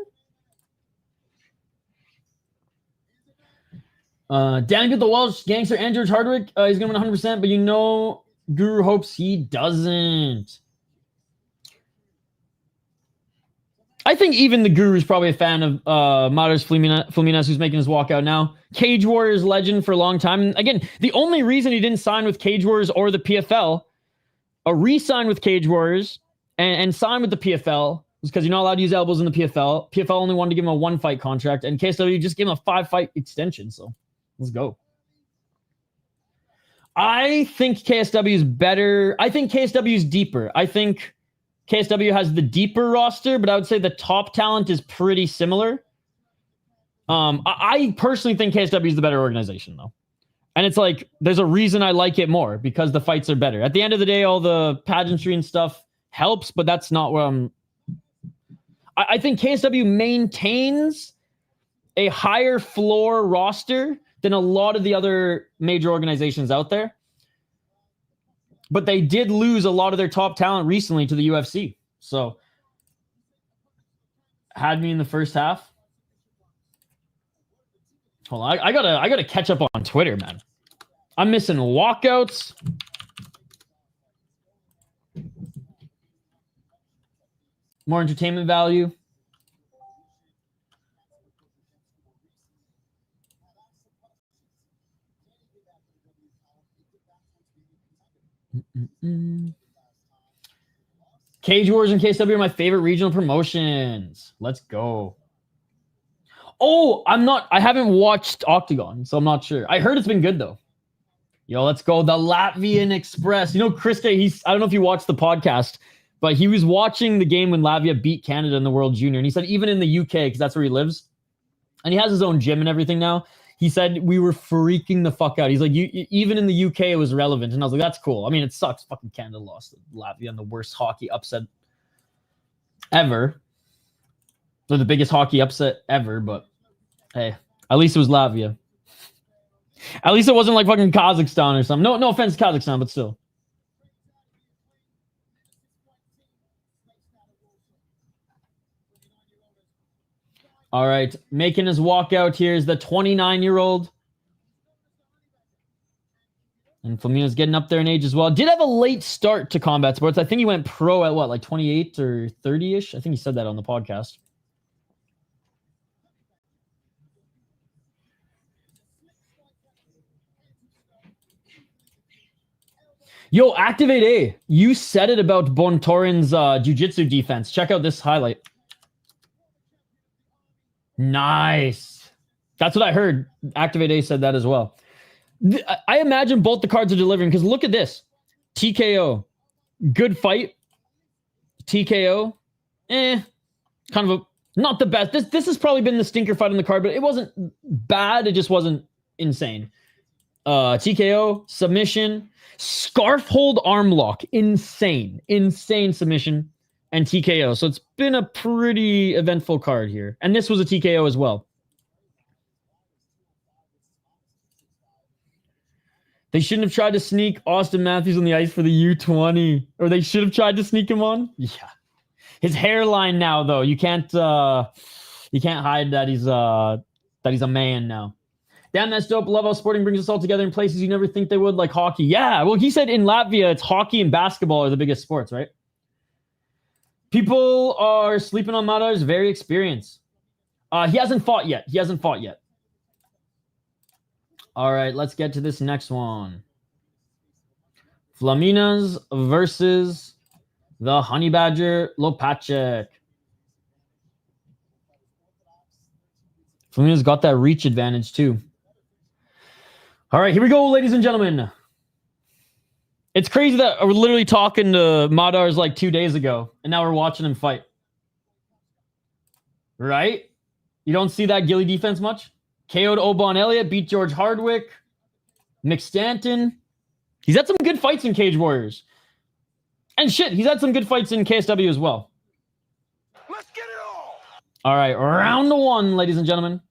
Daniel the Welsh gangster and George Hardwick. He's going to win 100%, but you know Guru hopes he doesn't. I think even the Guru is probably a fan of Madars Fleminas, who's making his walkout now. Cage Warriors legend for a long time. And again, the only reason he didn't sign with Cage Warriors or the PFL, or re-sign with Cage Warriors and sign with the PFL, was because you're not allowed to use elbows in the PFL. PFL only wanted to give him a 1-fight contract, and KSW just gave him a 5-fight extension. So let's go. I think KSW is better. I think KSW is deeper. I think KSW has the deeper roster, but I would say the top talent is pretty similar. I personally think KSW is the better organization, though. And it's like, there's a reason I like it more, because the fights are better. At the end of the day, all the pageantry and stuff helps, but that's not what I think KSW maintains a higher floor roster than a lot of the other major organizations out there. But they did lose a lot of their top talent recently to the UFC. So, had me in the first half. Hold on, I gotta catch up on Twitter, man. I'm missing walkouts. More entertainment value. Cage Wars and KSW are my favorite regional promotions. Let's go. Oh, I haven't watched Octagon, so I'm not sure. I heard it's been good, though. Yo, let's go. The Latvian Express. You know, Chris K, I don't know if you watched the podcast, but he was watching the game when Latvia beat Canada in the World Junior. And he said even in the UK, because that's where he lives, and he has his own gym and everything now, he said we were freaking the fuck out. He's like, even in the UK, it was relevant. And I was like, that's cool. I mean, it sucks. Fucking Canada lost to Latvia in the worst hockey upset ever. Or the biggest hockey upset ever, but hey, at least it was Latvia. At least it wasn't like fucking Kazakhstan or something. No offense to Kazakhstan, but still. All right, making his walkout here is the 29-year-old. And Fleminas getting up there in age as well. Did have a late start to combat sports. I think he went pro at what, like 28 or 30-ish? I think he said that on the podcast. Yo, Activate A, you said it about Bontorin's jiu-jitsu defense. Check out this highlight. Nice. That's what I heard. Activate A said that as well. I imagine both the cards are delivering, because look at this. TKO. Good fight. TKO. Kind of a not the best. This has probably been the stinker fight on the card, but it wasn't bad. It just wasn't insane. TKO, submission, scarf hold arm lock. Insane submission. And TKO. So it's been a pretty eventful card here. And this was a TKO as well. They shouldn't have tried to sneak Austin Matthews on the ice for the U20. Or they should have tried to sneak him on. Yeah. His hairline now, though. You can't hide that he's a man now. Damn, that's dope. Love how sporting brings us all together in places you never think they would, like hockey. Yeah, well, he said in Latvia, it's hockey and basketball are the biggest sports, right? People are sleeping on Madars. Very experienced. He hasn't fought yet. All right, let's get to this next one. Fleminas versus the Honey Badger Łopaczyk. Fleminas got that reach advantage too. All right, here we go, ladies and gentlemen. It's crazy that we're literally talking to Madars like 2 days ago, and now we're watching him fight. Right? You don't see that Gilly defense much? KO'd Obon Elliott, beat George Hardwick, Mick Stanton. He's had some good fights in Cage Warriors. And shit, he's had some good fights in KSW as well. Let's get it all. All right, round one, ladies and gentlemen.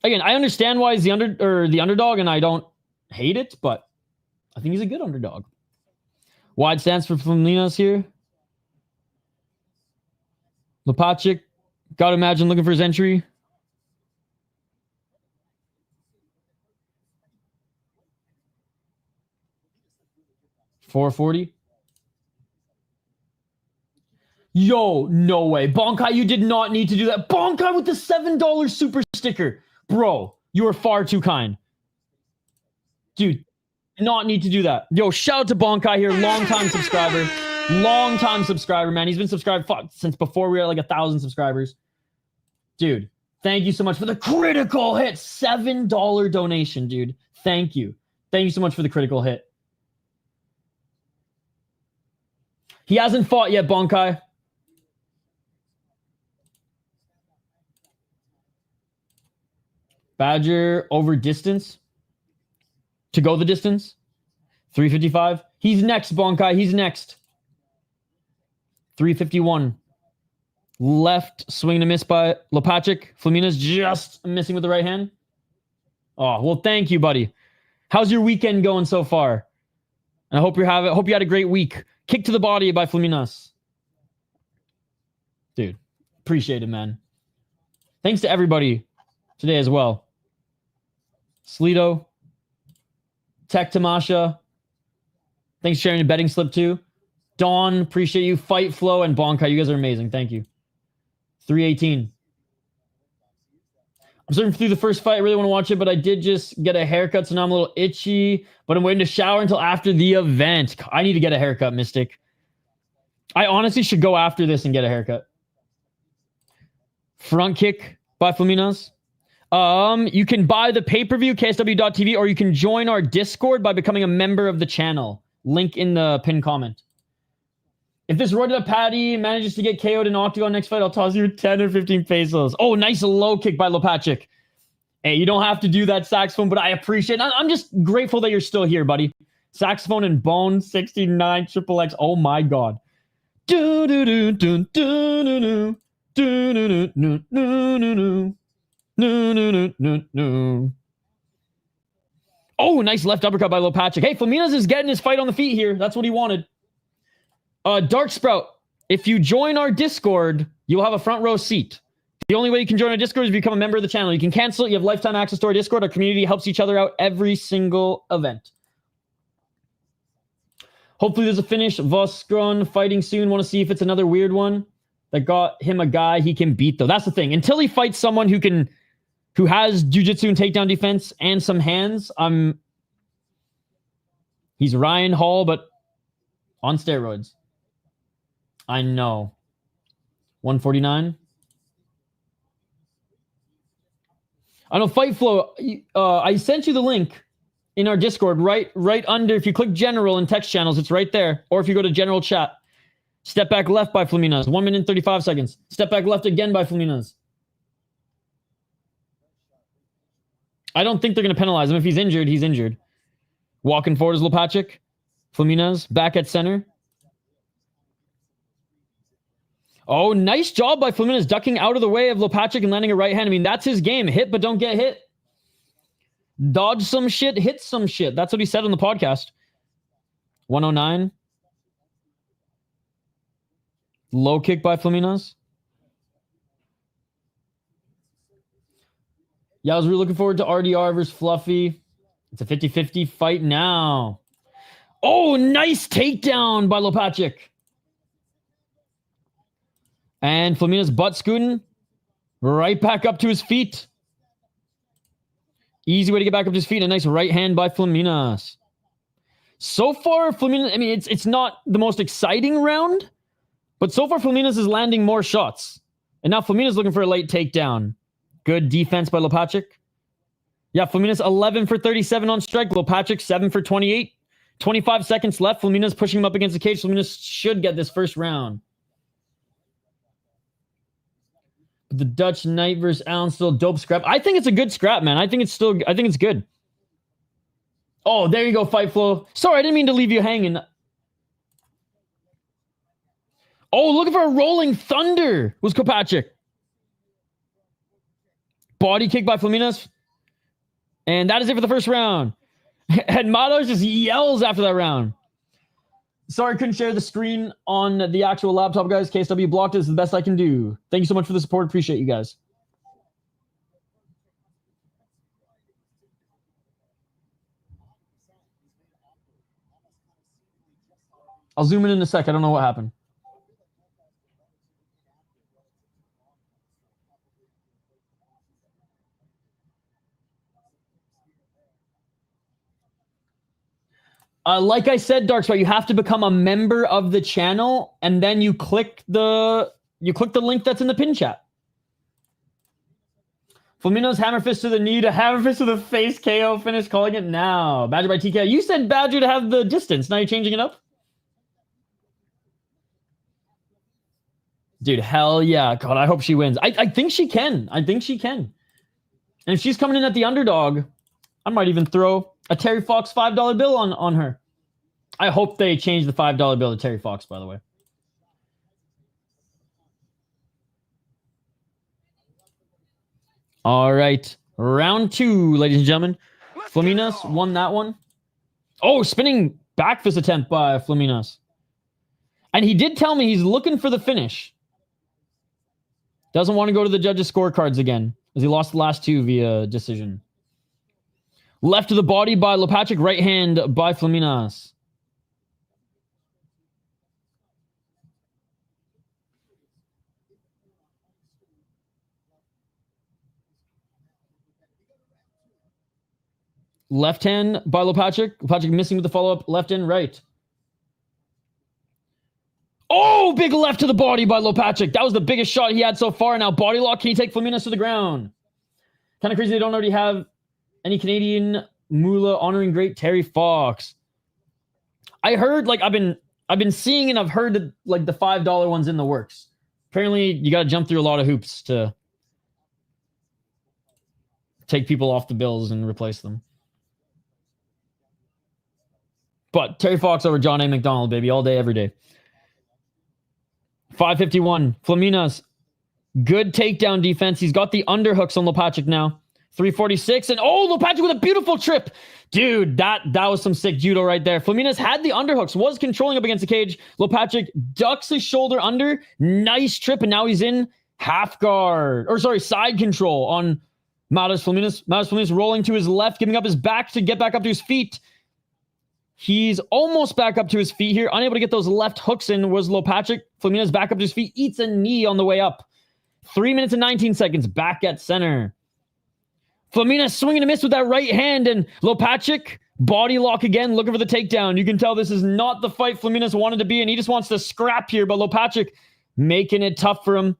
Again, I understand why he's the underdog, and I don't hate it, but I think he's a good underdog. Wide stance for Fleminas here. Łopaczyk, gotta imagine looking for his entry. $440. Yo, no way. Bonkai, you did not need to do that. Bonkai with the $7 super sticker. Bro, you are far too kind. Dude, not need to do that. Yo, shout out to Bonkai here. Long-time subscriber. Long-time subscriber, man. He's been subscribed since before we were at like 1,000 subscribers. Dude, thank you so much for the critical hit. $7 donation, dude. Thank you. Thank you so much for the critical hit. He hasn't fought yet, Bonkai. Badger over distance. To go the distance. 355. He's next, Bonkai. He's next. 351. Left swing to miss by Łopaczyk. Fleminas just missing with the right hand. Oh, well, thank you, buddy. How's your weekend going so far? And I hope you had a great week. Kick to the body by Fleminas. Dude, appreciate it, man. Thanks to everybody today as well. Sleeto. Tech Tamasha. Thanks for sharing a betting slip too. Dawn, appreciate you. Fight Flow and Bonkai. You guys are amazing. Thank you. 318. I'm surfing through the first fight. I really want to watch it, but I did just get a haircut, so now I'm a little itchy. But I'm waiting to shower until after the event. I need to get a haircut, Mystic. I honestly should go after this and get a haircut. Front kick by Fleminas. You can buy the pay-per-view, KSW.tv, or you can join our Discord by becoming a member of the channel. Link in the pinned comment. If this roided up Patty manages to get KO'd in Octagon next fight, I'll toss you 10 or 15 pesos. Oh, nice low kick by Łopaczyk. Hey, you don't have to do that, Saxophone, but I appreciate it. I'm just grateful that you're still here, buddy. Saxophone and Bone, 69, Triple X. Oh, my God. Oh, nice left uppercut by Łopaczyk. Hey, Fleminas is getting his fight on the feet here. That's what he wanted. Dark Sprout, if you join our Discord, you'll have a front row seat. The only way you can join our Discord is become a member of the channel. You can cancel it. You have lifetime access to our Discord. Our community helps each other out every single event. Hopefully there's a finish. Voskron fighting soon. Want to see if it's another weird one that got him a guy he can beat, though. That's the thing. Until he fights someone who has jiu-jitsu and takedown defense and some hands, he's Ryan Hall, but on steroids. I know. 149. I know, Fight Flow. I sent you the link in our Discord right under. If you click general and text channels, it's right there. Or if you go to general chat. Step back left by Fleminas. 1 minute and 35 seconds. Step back left again by Fleminas. I don't think they're going to penalize him. If he's injured, he's injured. Walking forward is Łopaczyk. Fleminas back at center. Oh, nice job by Fleminas ducking out of the way of Łopaczyk and landing a right hand. I mean, that's his game. Hit, but don't get hit. Dodge some shit, hit some shit. That's what he said on the podcast. 109. Low kick by Fleminas. Yeah, I was really looking forward to RDR versus Fluffy. It's a 50-50 fight now. Oh, nice takedown by Łopaczyk. And Fleminas butt scooting right back up to his feet. Easy way to get back up to his feet. A nice right hand by Fleminas. So far, Fleminas, I mean, it's not the most exciting round, but so far Fleminas is landing more shots. And now Fleminas looking for a late takedown. Good defense by Łopaczyk. Yeah, Fleminas 11 for 37 on strike. Łopaczyk 7 for 28. 25 seconds left. Fleminas pushing him up against the cage. Fleminas should get this first round. The Dutch Knight versus Allen still dope scrap. I think it's a good scrap, man. I think it's good. Oh, there you go, Fight Flow. Sorry, I didn't mean to leave you hanging. Oh, looking for a rolling thunder was Łopaczyk. Body kick by Fleminas. And that is it for the first round. And Madars just yells after that round. Sorry, I couldn't share the screen on the actual laptop, guys. KSW blocked it. It's the best I can do. Thank you so much for the support. Appreciate you guys. I'll zoom in a sec. I don't know what happened. Like I said, Dark Spot, you have to become a member of the channel, and then you click the link that's in the pin chat. Fleminas hammer fist to the knee to hammer fist to the face. KO finish. Calling it now. Badger by TK. You said Badger to have the distance. Now you're changing it up? Dude, hell yeah. God, I hope she wins. I think she can. I think she can. And if she's coming in at the underdog, I might even throw a Terry Fox $5 bill on her. I hope they change the $5 bill to Terry Fox, by the way. All right. Round 2, ladies and gentlemen. Fleminas won that one. Oh, spinning back fist attempt by Fleminas. And he did tell me he's looking for the finish. Doesn't want to go to the judges' scorecards again, as he lost the last 2 via decision. Left to the body by Łopaczyk, right hand by Fleminas. Left hand by Łopaczyk. Łopaczyk missing with the follow-up. Left and right. Oh, big left to the body by Łopaczyk. That was the biggest shot he had so far. Now body lock. Can he take Fleminas to the ground? Kind of crazy they don't already have any Canadian moolah honoring great Terry Fox. I heard, like, I've been seeing and I've heard that, like, the $5 one's in the works. Apparently, you got to jump through a lot of hoops to take people off the bills and replace them. But Terry Fox over John A. McDonald, baby, all day, every day. 551. Fleminas. Good takedown defense. He's got the underhooks on Łopaczyk now. 346. And oh, Łopaczyk with a beautiful trip. Dude, that was some sick judo right there. Fleminas had the underhooks, was controlling up against the cage. Łopaczyk ducks his shoulder under. Nice trip. And now he's in half guard. Or sorry, side control on Madars Fleminas. Madars Fleminas rolling to his left, giving up his back to get back up to his feet. He's almost back up to his feet here. Unable to get those left hooks in was Łopaczyk. Fleminas back up to his feet. Eats a knee on the way up. 3 minutes and 19 seconds. Back at center. Fleminas swinging a miss with that right hand. And Łopaczyk, body lock again, looking for the takedown. You can tell this is not the fight Fleminas wanted to be, and he just wants to scrap here. But Łopaczyk making it tough for him.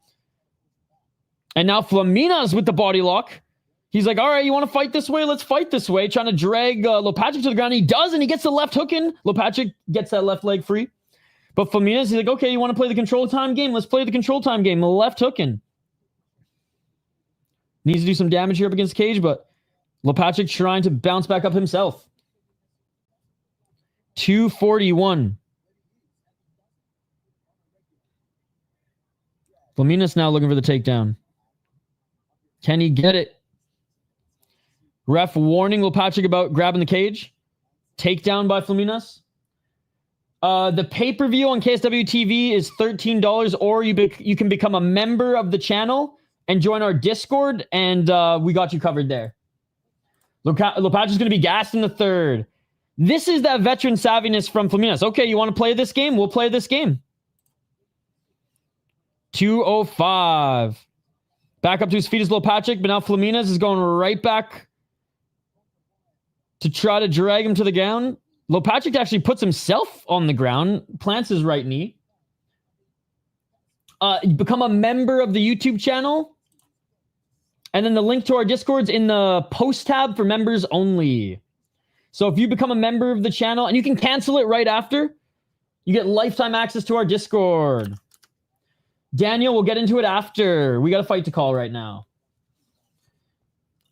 And now Fleminas with the body lock. He's like, all right, you want to fight this way? Let's fight this way. Trying to drag Łopaczyk to the ground. He does, and he gets the left hook in. Łopaczyk gets that left leg free. But Fleminas, he's like, okay, you want to play the control time game? Let's play the control time game. Left hook in. Needs to do some damage here up against cage, but Łopaczyk trying to bounce back up himself. 241. Fleminas now looking for the takedown. Can he get it? Ref warning Łopaczyk about grabbing the cage. Takedown by Fleminas. The pay-per-view on KSW TV is $13, or you can become a member of the channel and join our Discord, and we got you covered there. Łopaczyk's going to be gassed in the third. This is that veteran savviness from Fleminas. Okay, you want to play this game? We'll play this game. 205. Back up to his feet is Łopaczyk, but now Fleminas is going right back to try to drag him to the ground. Łopaczyk actually puts himself on the ground, plants his right knee. Become a member of the YouTube channel. And then the link to our Discord's in the post tab for members only. So if you become a member of the channel, and you can cancel it right after, you get lifetime access to our Discord. Daniel, we'll get into it after. We got a fight to call right now.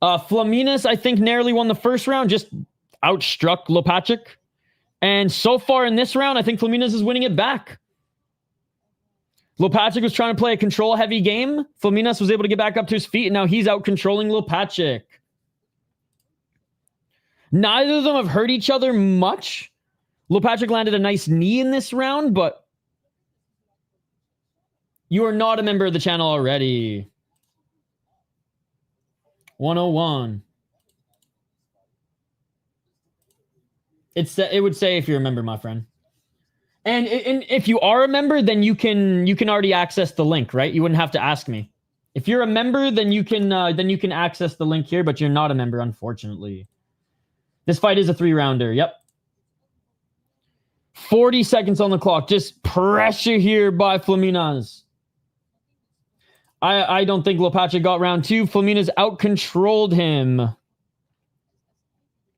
Fleminas, I think, narrowly won the first round, just outstruck Łopaczyk. And so far in this round, I think Fleminas is winning it back. Łopaczyk was trying to play a control-heavy game. Fleminas was able to get back up to his feet, and now he's out-controlling Łopaczyk. Neither of them have hurt each other much. Łopaczyk landed a nice knee in this round, but you are not a member of the channel already. 101. It would say if you're a member, my friend. And if you are a member, then you can already access the link, right? You wouldn't have to ask me. If you're a member, then you can access the link here, but you're not a member, unfortunately. This fight is a 3-rounder. Yep. 40 seconds on the clock. Just pressure here by Fleminas. I don't think Łopaczyk got round 2. Fleminas out-controlled him.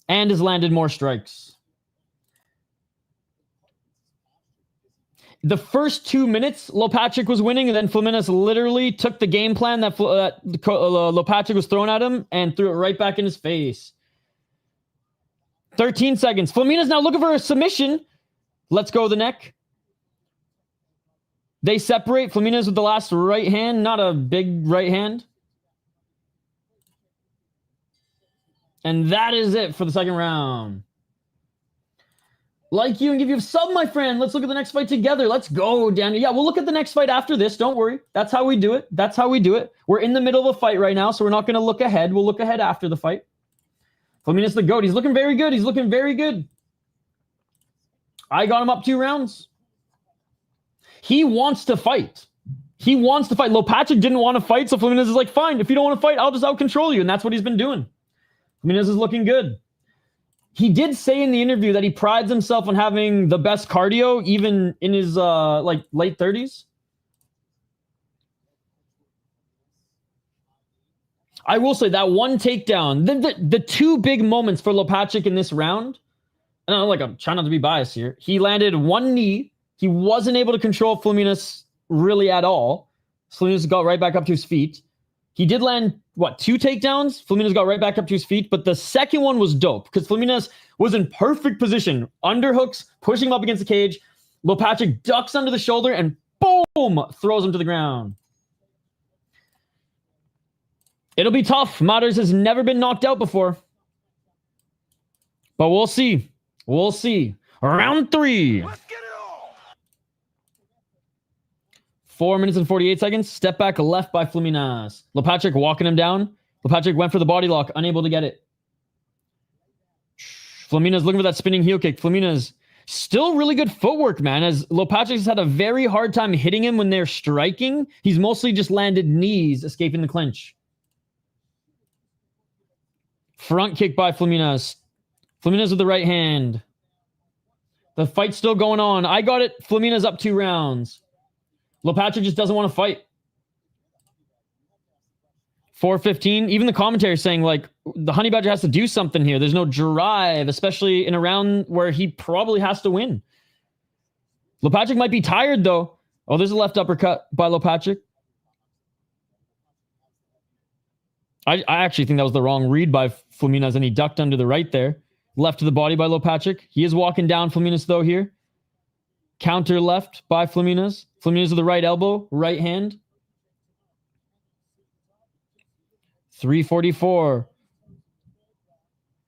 And has landed more strikes. The first 2 minutes, Łopaczyk was winning, and then Fleminas literally took the game plan that Łopaczyk was throwing at him and threw it right back in his face. 13 seconds. Fleminas now looking for a submission. Let's go the neck. They separate. Fleminas with the last right hand. Not a big right hand. And that is it for the second round. Like you and give you a sub, my friend. Let's look at the next fight together. Let's go, Daniel. Yeah, we'll look at the next fight after this. Don't worry. That's how we do it. That's how we do it. We're in the middle of a fight right now, so we're not going to look ahead. We'll look ahead after the fight. Fleminas the GOAT. He's looking very good. He's looking very good. I got him up 2 rounds. He wants to fight. He wants to fight. Łopaczyk didn't want to fight, so Fleminas is like, fine, if you don't want to fight, I'll just out-control you. And that's what he's been doing. Fleminas is looking good. He did say in the interview that he prides himself on having the best cardio, even in his late 30s. I will say that one takedown, the 2 big moments for Łopaczyk in this round, and I'm trying not to be biased here. He landed 1 knee. He wasn't able to control Fleminas really at all. Fleminas got right back up to his feet. He did land, 2 takedowns? Fleminas got right back up to his feet, but the second one was dope because Fleminas was in perfect position. Underhooks, pushing him up against the cage. Łopaczyk ducks under the shoulder and boom, throws him to the ground. It'll be tough. Madars has never been knocked out before. But we'll see. We'll see. Round 3. Let's get it all. 4 minutes and 48 seconds. Step back left by Fleminas. Łopaczyk walking him down. Łopaczyk went for the body lock. Unable to get it. Fleminas looking for that spinning heel kick. Fleminas still really good footwork, man. As Łopaczyk has had a very hard time hitting him when they're striking. He's mostly just landed knees, escaping the clinch. Front kick by Fleminas. Fleminas with the right hand. The fight's still going on. I got it. Fleminas up 2 rounds. Łopaczyk just doesn't want to fight. 4:15. Even the commentary is saying, the Honey Badger has to do something here. There's no drive, especially in a round where he probably has to win. Łopaczyk might be tired, though. Oh, there's a left uppercut by Łopaczyk. I actually think that was the wrong read by Fleminas, and he ducked under the right there. Left to the body by Łopaczyk. He is walking down Fleminas, though, here. Counter left by Fleminas. Fleminas with the right elbow, right hand. 3:44.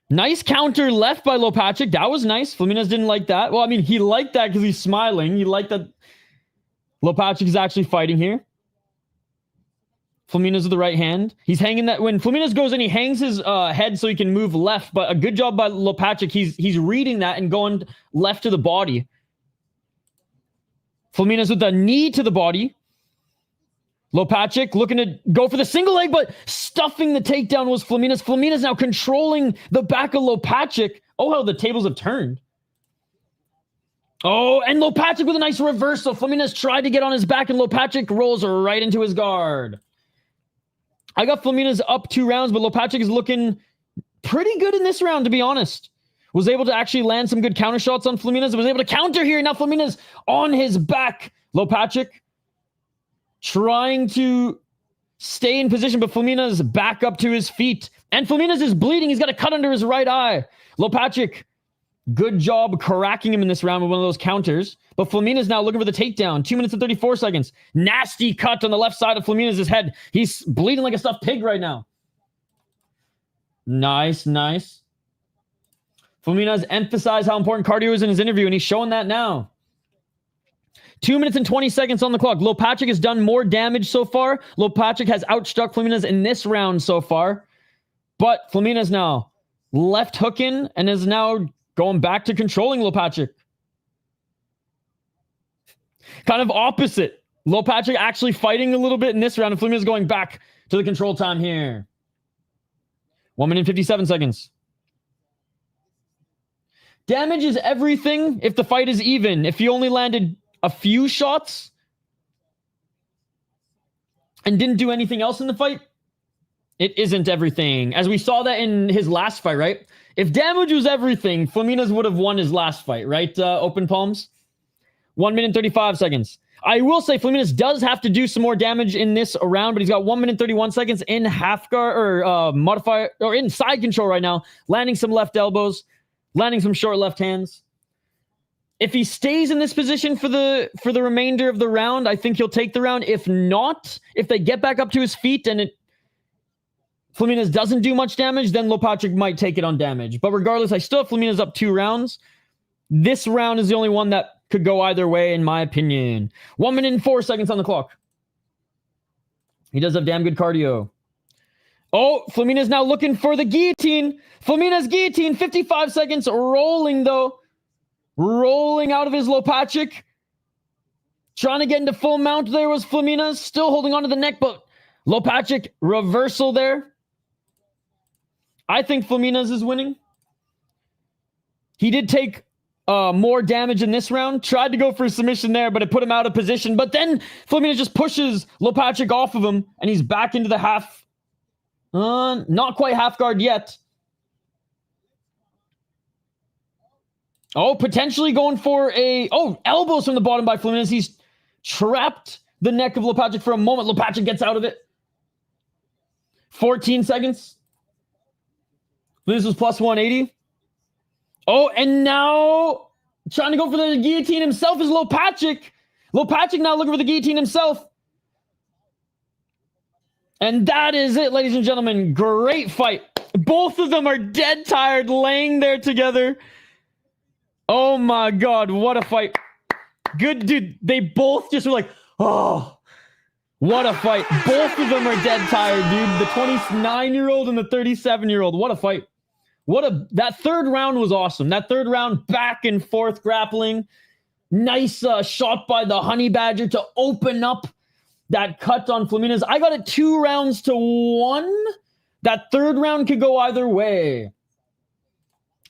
Nice counter left by Łopaczyk. That was nice. Fleminas didn't like that. Well, I mean, he liked that because he's smiling. He liked that Łopaczyk is actually fighting here. Fleminas with the right hand. He's hanging that. When Fleminas goes in, he hangs his head so he can move left. But a good job by Łopaczyk. He's reading that and going left to the body. Fleminas with the knee to the body. Łopaczyk looking to go for the single leg, but stuffing the takedown was Fleminas. Fleminas now controlling the back of Łopaczyk. Oh, how the tables have turned. Oh, and Łopaczyk with a nice reversal. Fleminas tried to get on his back, and Łopaczyk rolls right into his guard. I got Fleminas up 2 rounds, but Łopaczyk is looking pretty good in this round, to be honest. Was able to actually land some good counter shots on Fleminas. Was able to counter here. Now Fleminas on his back. Łopaczyk trying to stay in position, but Fleminas back up to his feet. And Fleminas is bleeding. He's got a cut under his right eye. Łopaczyk, good job cracking him in this round with one of those counters. But Fleminas now looking for the takedown. 2 minutes and 34 seconds. Nasty cut on the left side of Fleminas' head. He's bleeding like a stuffed pig right now. Nice, nice. Fleminas emphasized how important cardio is in his interview, and he's showing that now. 2 minutes and 20 seconds on the clock. Łopaczyk has done more damage so far. Łopaczyk has outstruck Fleminas in this round so far. But Fleminas now left hooking and is now going back to controlling Łopaczyk. Kind of opposite. Łopaczyk actually fighting a little bit in this round, and Fleminas going back to the control time here. 1 minute and 57 seconds. Damage is everything if the fight is even. If he only landed a few shots, and didn't do anything else in the fight, it isn't everything. As we saw that in his last fight, right? If damage was everything, Fleminas would have won his last fight, right? Open palms. 1 minute 35 seconds. I will say Fleminas does have to do some more damage in this round, but he's got 1 minute 31 seconds in half guard or modifier or in side control right now, landing some left elbows, landing some short left hands. If he stays in this position for the remainder of the round, I think he'll take the round. If not, if they get back up to his feet and Fleminas doesn't do much damage, then Łopaczyk might take it on damage. But regardless, I still have Fleminas up 2 rounds. This round is the only one that could go either way, in my opinion. 1 minute and 4 seconds on the clock. He does have damn good cardio. Oh, Fleminas now looking for the guillotine. Fleminas guillotine, 55 seconds, rolling though. Rolling out of his Łopaczyk. Trying to get into full mount there was Fleminas. Still holding on to the neck, but Łopaczyk reversal there. I think Fleminas is winning. He did take more damage in this round. Tried to go for a submission there, but it put him out of position. But then Fleminas just pushes Łopaczyk off of him, and he's back into the half. Not quite half guard yet. Oh, potentially going for a... Oh, elbows from the bottom by Fleminas. He's trapped the neck of Łopaczyk for a moment. Łopaczyk gets out of it. 14 seconds. This was plus 180. Oh, and now trying to go for the guillotine himself is Łopaczyk. Łopaczyk now looking for the guillotine himself. And that is it, ladies and gentlemen. Great fight. Both of them are dead tired, laying there together. Oh my God, what a fight. Good, dude. They both just were like, oh, what a fight. Both of them are dead tired, dude. The 29-year-old and the 37-year-old. What a fight. That third round was awesome. That third round, back and forth grappling. Nice shot by the Honey Badger to open up that cut on Fleminas. I got it 2 rounds to 1. That third round could go either way.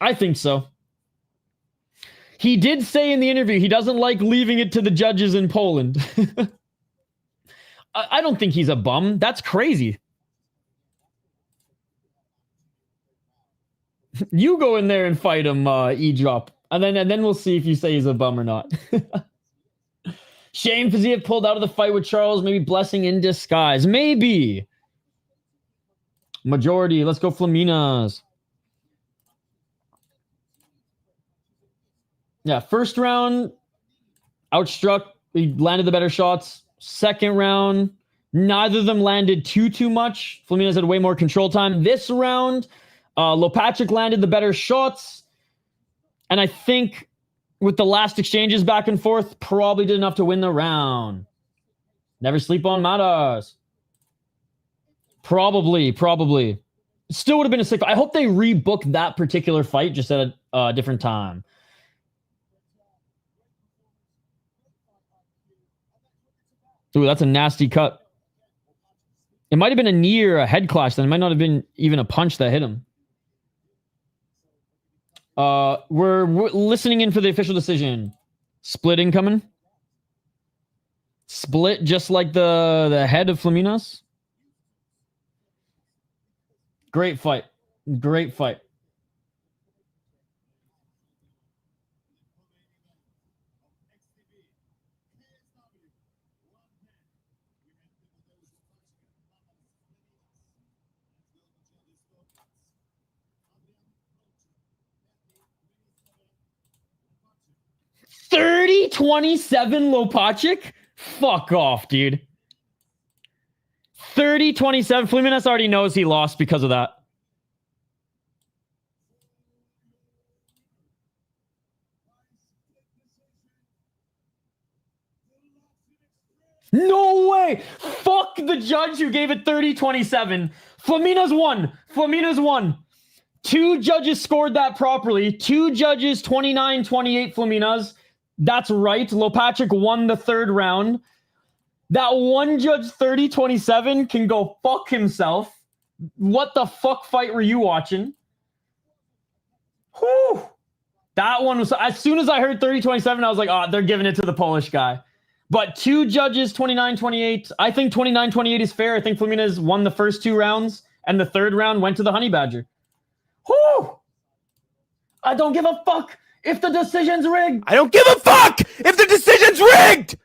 I think so. He did say in the interview he doesn't like leaving it to the judges in Poland. I don't think he's a bum. That's crazy. You go in there and fight him, E-drop. And then we'll see if you say he's a bum or not. Shame Fiziev pulled out of the fight with Charles. Maybe blessing in disguise. Maybe. Majority. Let's go Fleminas. Yeah, first round, outstruck. He landed the better shots. Second round, neither of them landed too much. Fleminas had way more control time. This round, Łopaczyk landed the better shots. And I think with the last exchanges back and forth, probably did enough to win the round. Never sleep on Madars. Probably. Still would have been a sick fight. I hope they rebook that particular fight just at a different time. Ooh, that's a nasty cut. It might have been a knee or a head clash. Then it might not have been even a punch that hit him. We're listening in for the official decision. Split incoming. Split just like the head of Fleminas. Great fight. Great fight. $30-27 Łopaczyk? Fuck off, dude. 30-27. Fleminas already knows he lost because of that. No way! Fuck the judge who gave it 30-27. Fleminas won. Fleminas won. 2 judges scored that properly. 2 judges, 29-28 Fleminas. That's right. Łopaczyk won the third round. That one judge 30-27 can go fuck himself. What the fuck fight were you watching? Whew. That one was... As soon as I heard 30-27, I was like, oh, they're giving it to the Polish guy. But 2 judges, 29-28. I think 29-28 is fair. I think Fleminas won the first 2 rounds, and the 3rd round went to the Honey Badger. Whoo! I don't give a fuck if the decision's rigged. I don't give a fuck if the decision's rigged.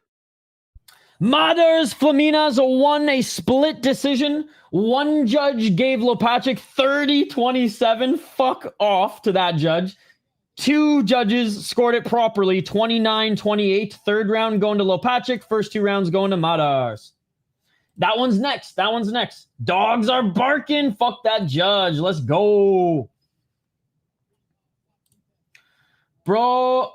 Madars Fleminas won a split decision. 1 judge gave Łopaczyk 30-27. Fuck off to that judge. 2 judges scored it properly, 29-28. 3rd round going to Łopaczyk. First 2 rounds going to Madars. That one's next. That one's next. Dogs are barking. Fuck that judge. Let's go. Bro,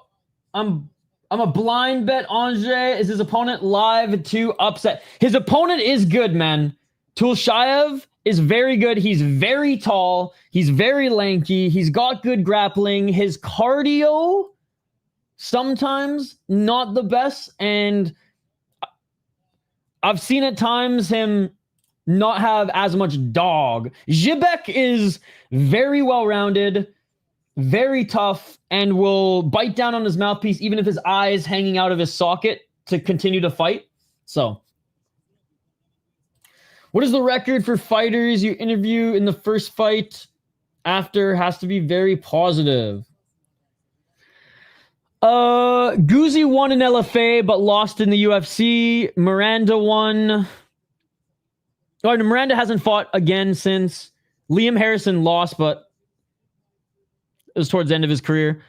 I'm a blind bet Andrzej is his opponent live to upset. His opponent is good, man. Tulshaev is very good. He's very tall. He's very lanky. He's got good grappling. His cardio, sometimes not the best. And I've seen at times him not have as much dog. Grzebyk is very well-rounded, very tough, and will bite down on his mouthpiece even if his eye is hanging out of his socket to continue to fight. So, what is the record for fighters you interview in the first fight after? Has to be very positive. Guzzi won in LFA but lost in the UFC. Miranda won. Oh, Miranda hasn't fought again since. Liam Harrison lost, but it was towards the end of his career.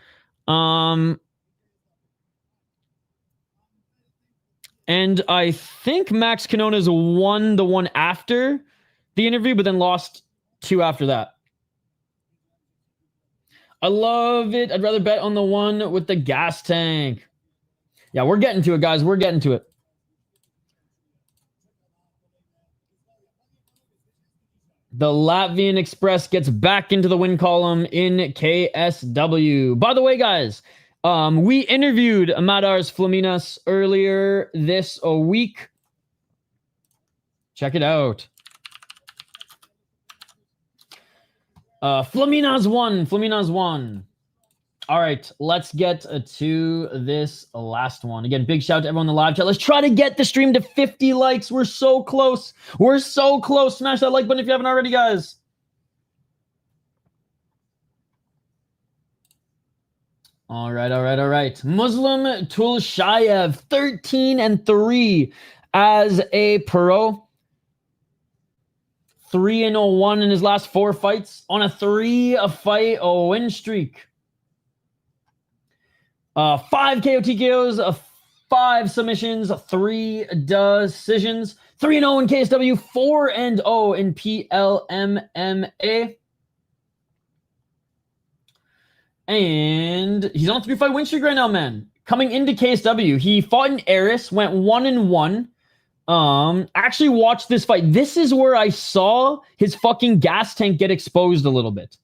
And I think Max Canona's won the one after the interview, but then lost 2 after that. I love it. I'd rather bet on the one with the gas tank. Yeah, we're getting to it, guys. We're getting to it. The Latvian Express gets back into the win column in KSW. By the way, guys, we interviewed Madars Fleminas earlier this week. Check it out. Fleminas won. Fleminas won. All right, let's get to this last one. Again, big shout out to everyone in the live chat. Let's try to get the stream to 50 likes. We're so close. We're so close. Smash that like button if you haven't already, guys. All right. Muslim Tulshaev, 13-3 as a pro. 3-1 in his last 4 fights on a 3-fight win streak. 5 KO TKOs, 5 submissions, 3 decisions. 3-0 in KSW, 4-0 in PLMMA. And he's on a 3-fight win streak right now, man. Coming into KSW, he fought in Eris, went 1-1. Actually watched this fight. This is where I saw his fucking gas tank get exposed a little bit.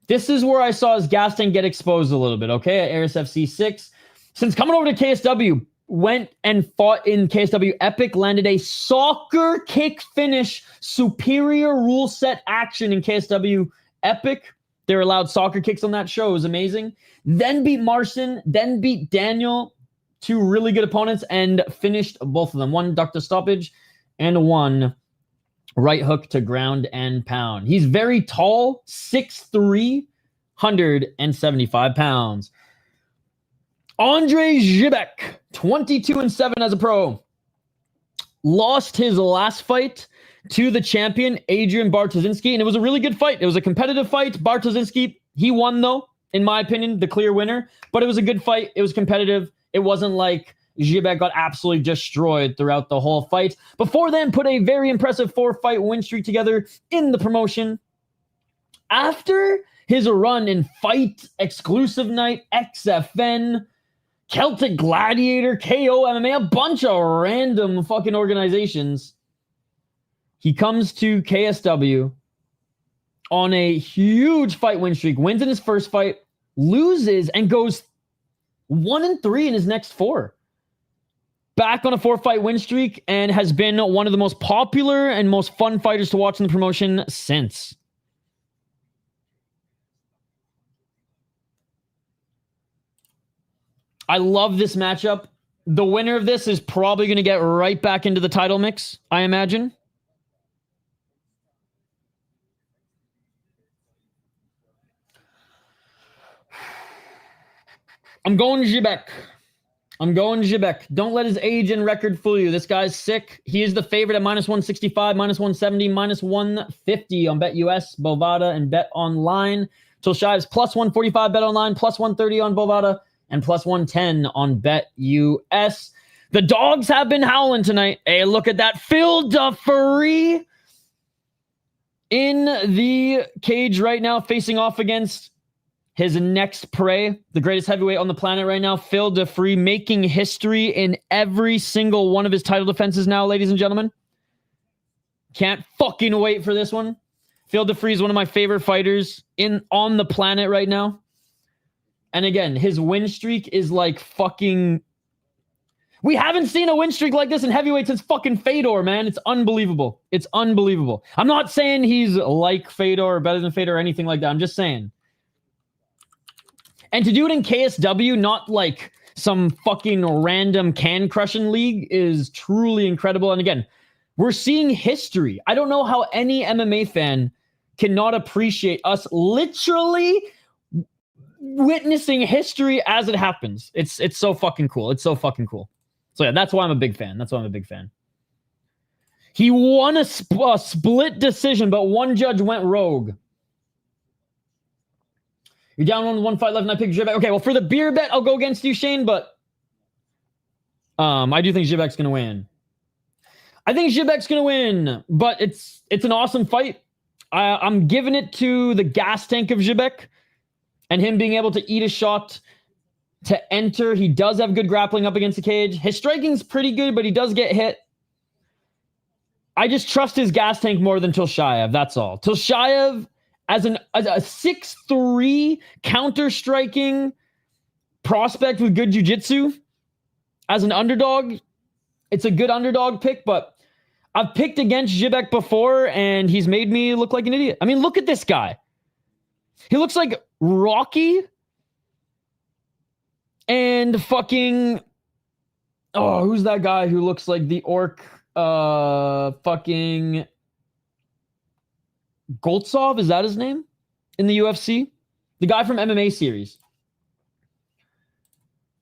This is where I saw his gas tank get exposed a little bit, okay, at Eris FC 6. Since coming over to KSW, went and fought in KSW Epic, landed a soccer kick finish, superior rule set action in KSW Epic. They're allowed soccer kicks on that show. It was amazing. Then beat Marcin, then beat Daniel. 2 really good opponents and finished both of them. 1 ducked stoppage and 1 right hook to ground and pound. He's very tall, 6'3", 175 pounds. Andrzej Grzebyk, 22-7 as a pro. Lost his last fight to the champion, Adrian Bartoszynski, and it was a really good fight. It was a competitive fight. Bartoszynski, he won, though, in my opinion, the clear winner. But it was a good fight. It was competitive. It wasn't like Grzebyk got absolutely destroyed throughout the whole fight. Before then, put a very impressive 4-fight win streak together in the promotion. After his run in Fight Exclusive Night, XFN, Celtic Gladiator, KO MMA, a bunch of random fucking organizations, he comes to KSW on a huge fight win streak, wins in his first fight, loses, and goes 1-3 in his next 4. Back on a 4-fight win streak and has been one of the most popular and most fun fighters to watch in the promotion since. I love this matchup. the winner of this is probably going to get right back into the title mix, I imagine. I'm going Grzebyk. I'm going Grzebyk. Don't let his age and record fool you. This guy's sick. He is the favorite at minus 165, minus 170, minus 150 on BetUS, Bovada, and Bet Online. Tulshaev's plus 145 Bet Online, plus 130 on Bovada, and plus 110 on BetUS. The dogs have been howling tonight. Hey, look at that. Phil Duffy in the cage right now, facing off against his next prey, the greatest heavyweight on the planet right now, Phil Duffy, making history in every single one of his title defenses now, ladies and gentlemen. Can't fucking wait for this one. Phil Duffy is one of my favorite fighters on the planet right now. And again, his win streak is like fucking... We haven't seen a win streak like this in heavyweight since fucking Fedor, man. It's unbelievable. It's unbelievable. I'm not saying he's like Fedor or better than Fedor or anything like that. I'm just saying. And to do it in KSW, not like some fucking random can-crushing league, is truly incredible. And again, we're seeing history. I don't know how any MMA fan cannot appreciate us literally witnessing history as it happens. It's so fucking cool. It's so fucking cool. So yeah, that's why I'm a big fan. That's why I'm a big fan. He won a split decision, but one judge went rogue. You're down one fight left, and I picked Grzebyk. Okay, well, for the beer bet, I'll go against you, Shane, but I do think Grzebyck's going to win. I think Grzebyck's going to win, but it's an awesome fight. I'm giving it to the gas tank of Grzebyk and him being able to eat a shot to enter. He does have good grappling up against the cage. His striking's pretty good, but he does get hit. I just trust his gas tank more than Tulshaev, that's all. Tulshaev... As a 6'3" counter-striking prospect with good jiu-jitsu, as an underdog, it's a good underdog pick, but I've picked against Grzebyk before, and he's made me look like an idiot. I mean, look at this guy. He looks like Rocky and fucking... Oh, who's that guy who looks like the orc? Fucking... Goltsov, is that his name? In the UFC? The guy from MMA series.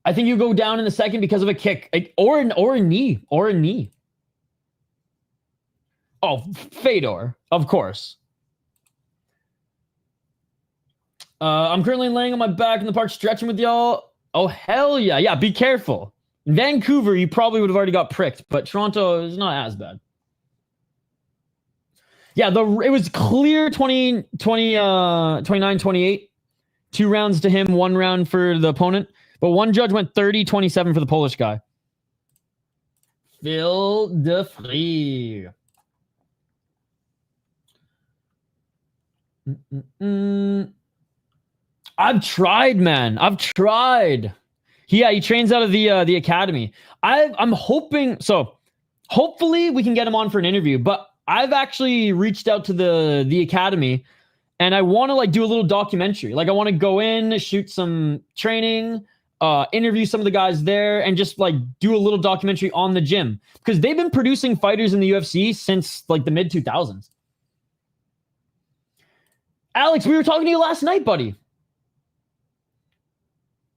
I think you go down in the second because of a kick. Or a knee. Or a knee. Oh, Fedor. Of course. I'm currently laying on my back in the park stretching with y'all. Oh, hell yeah. Yeah, be careful. In Vancouver, you probably would have already got pricked. But Toronto is not as bad. Yeah, it was clear 29-28. 2 rounds to him, 1 round for the opponent. But one judge went 30-27 for the Polish guy. Phil Duffy. I've tried, man. I've tried. Yeah, he trains out of the academy. I'm hoping... So, hopefully we can get him on for an interview, but... I've actually reached out to the academy, and I want to like do a little documentary. Like I want to go in, shoot some training, interview some of the guys there, and just like do a little documentary on the gym, because they've been producing fighters in the UFC since like the mid 2000s. Alex, we were talking to you last night, buddy.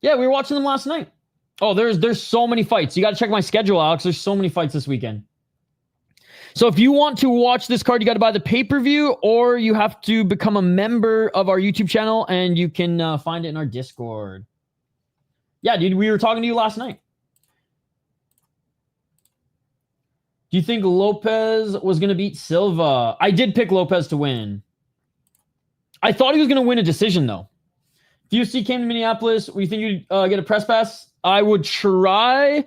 Yeah, we were watching them last night. Oh, there's so many fights. You got to check my schedule, Alex. There's so many fights this weekend. So if you want to watch this card, you got to buy the pay-per-view, or you have to become a member of our YouTube channel, and you can find it in our Discord. Yeah, dude, we were talking to you last night. Do you think Lopez was going to beat Silva? I did pick Lopez to win. I thought he was going to win a decision, though. If UFC came to Minneapolis, do you think you'd get a press pass? I would try,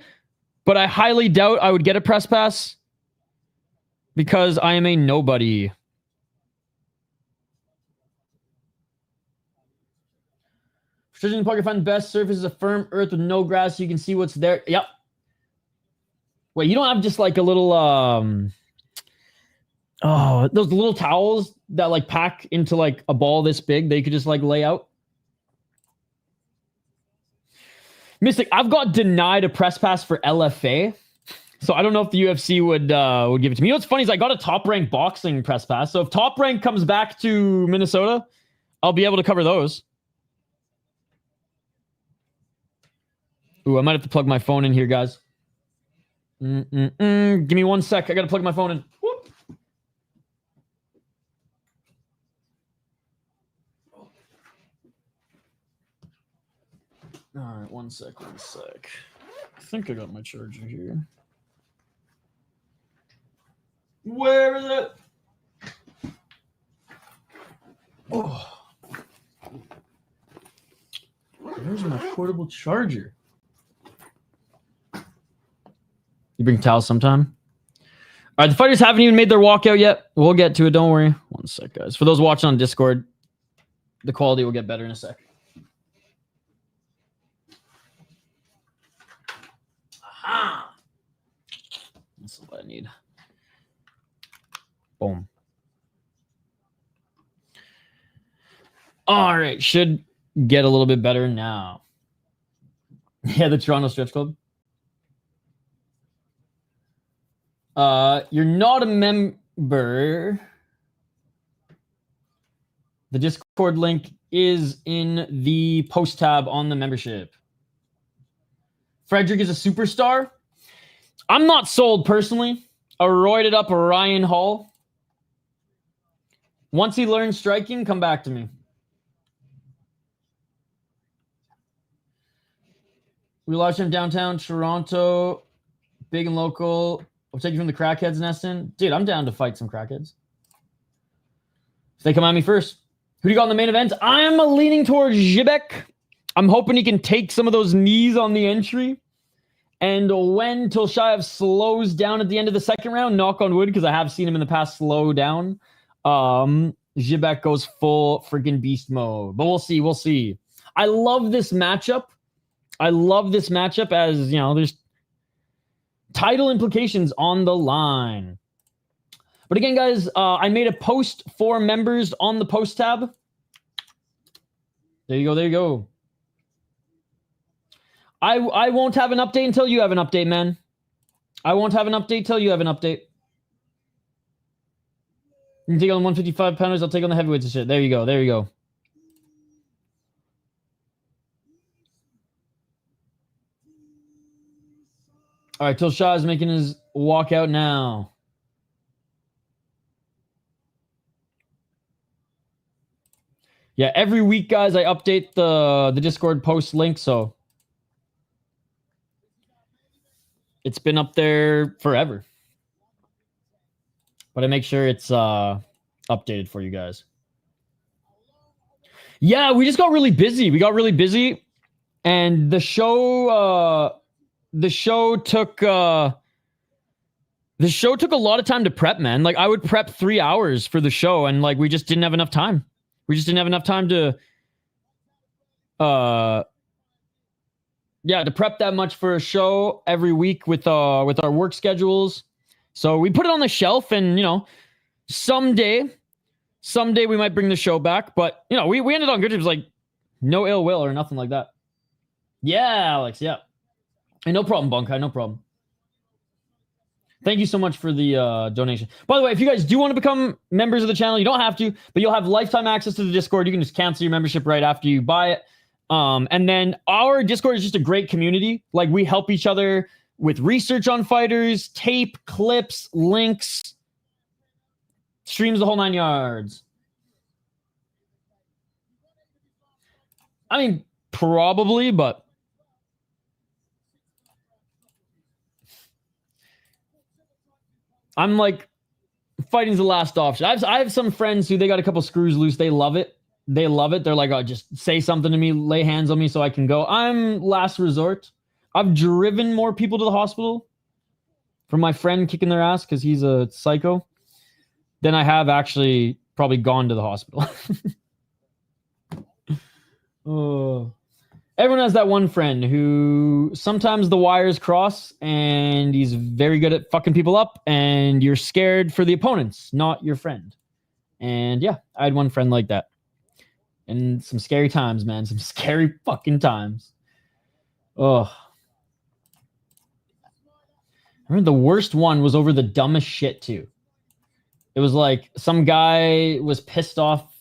but I highly doubt I would get a press pass. Because I am a nobody. Precision in pocket, find the best surface is a firm earth with no grass so you can see what's there. Yep. Wait, you don't have just like a little those little towels that like pack into like a ball this big that you could just like lay out? Mystic, I've got denied a press pass for LFA. So I don't know if the UFC would give it to me. You know what's funny is I got a Top Rank boxing press pass. So if Top Rank comes back to Minnesota, I'll be able to cover those. Ooh, I might have to plug my phone in here, guys. Give me 1 sec. I got to plug my phone in. Whoop. All right, 1 sec, 1 sec. I think I got my charger here. Where is it? Oh. Where's my portable charger? You bring towels sometime? All right, the fighters haven't even made their walkout yet. We'll get to it. Don't worry. 1 sec, guys. For those watching on Discord, the quality will get better in a sec. Aha! That's what I need. Boom. All right, should get a little bit better now. Yeah, the Toronto Stretch Club. You're not a member. The Discord link is in the post tab on the membership. Frederick is a superstar. I'm not sold personally. A roided up Ryan Hall. Once he learns striking, come back to me. We launched him downtown Toronto, big and local. We'll take you from the crackheads, Neston. Dude, I'm down to fight some crackheads. If they come at me first. Who do you got in the main event? I'm leaning towards Grzebyk. I'm hoping he can take some of those knees on the entry. And when Tulshaev slows down at the end of the second round, knock on wood, because I have seen him in the past slow down, Grzebyk goes full freaking beast mode. But we'll see. We'll see. I love this matchup. I love this matchup as, you know, there's title implications on the line. But again, guys, I made a post for members on the post tab. There you go. There you go. I won't have an update until you have an update, man. I won't have an update till you have an update. You can take on 155 pounders. I'll take on the heavyweights and shit. There you go. There you go. All right, Tulshaev is making his walkout now. Yeah, every week, guys, I update the Discord post link, so it's been up there forever. But I make sure it's updated for you guys. Yeah, we just got really busy. We got really busy, and the show took a lot of time to prep, man. Like, I would prep 3 hours for the show, and like we just didn't have enough time. We just didn't have enough time to to prep that much for a show every week with our work schedules. So we put it on the shelf, and you know, someday we might bring the show back. But you know, we ended on good terms, like no ill will or nothing like that. Yeah, Alex. Yeah. Hey, no problem, Bunkai. No problem. Thank you so much for the donation. By the way, if you guys do want to become members of the channel, you don't have to, but you'll have lifetime access to the Discord. You can just cancel your membership right after you buy it. And then our Discord is just a great community. Like, we help each other with research on fighters, tape, clips, links, streams, the whole 9 yards. I mean, probably, but I'm like, fighting's the last option. I have some friends who they got a couple screws loose. They love it. They love it. They're like, oh, just say something to me, lay hands on me so I can go. I'm last resort. I've driven more people to the hospital from my friend kicking their ass because he's a psycho than I have actually probably gone to the hospital. Oh. Everyone has that one friend who sometimes the wires cross and he's very good at fucking people up and you're scared for the opponents, not your friend. And yeah, I had one friend like that. And some scary times, man. Some scary fucking times. Oh. I remember the worst one was over the dumbest shit, too. It was like some guy was pissed off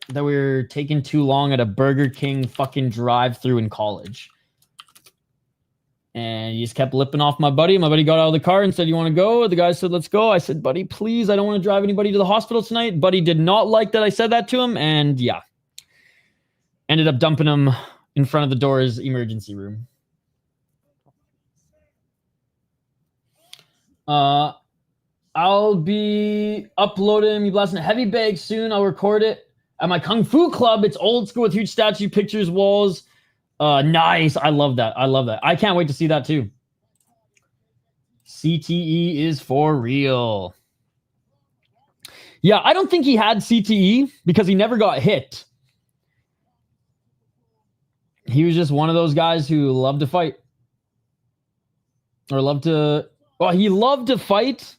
that we were taking too long at a Burger King fucking drive-thru in college. And he just kept lipping off my buddy. My buddy got out of the car and said, "You want to go?" The guy said, "Let's go." I said, "Buddy, please, I don't want to drive anybody to the hospital tonight." Buddy did not like that I said that to him. And yeah, ended up dumping him in front of the door's emergency room. I'll be uploading me blasting a heavy bag soon. I'll record it at my Kung Fu club. It's old school with huge statue, pictures, walls. Nice. I love that. I love that. I can't wait to see that too. CTE is for real. Yeah, I don't think he had CTE because he never got hit. He was just one of those guys who loved to fight. Or loved to... Well, he loved to fight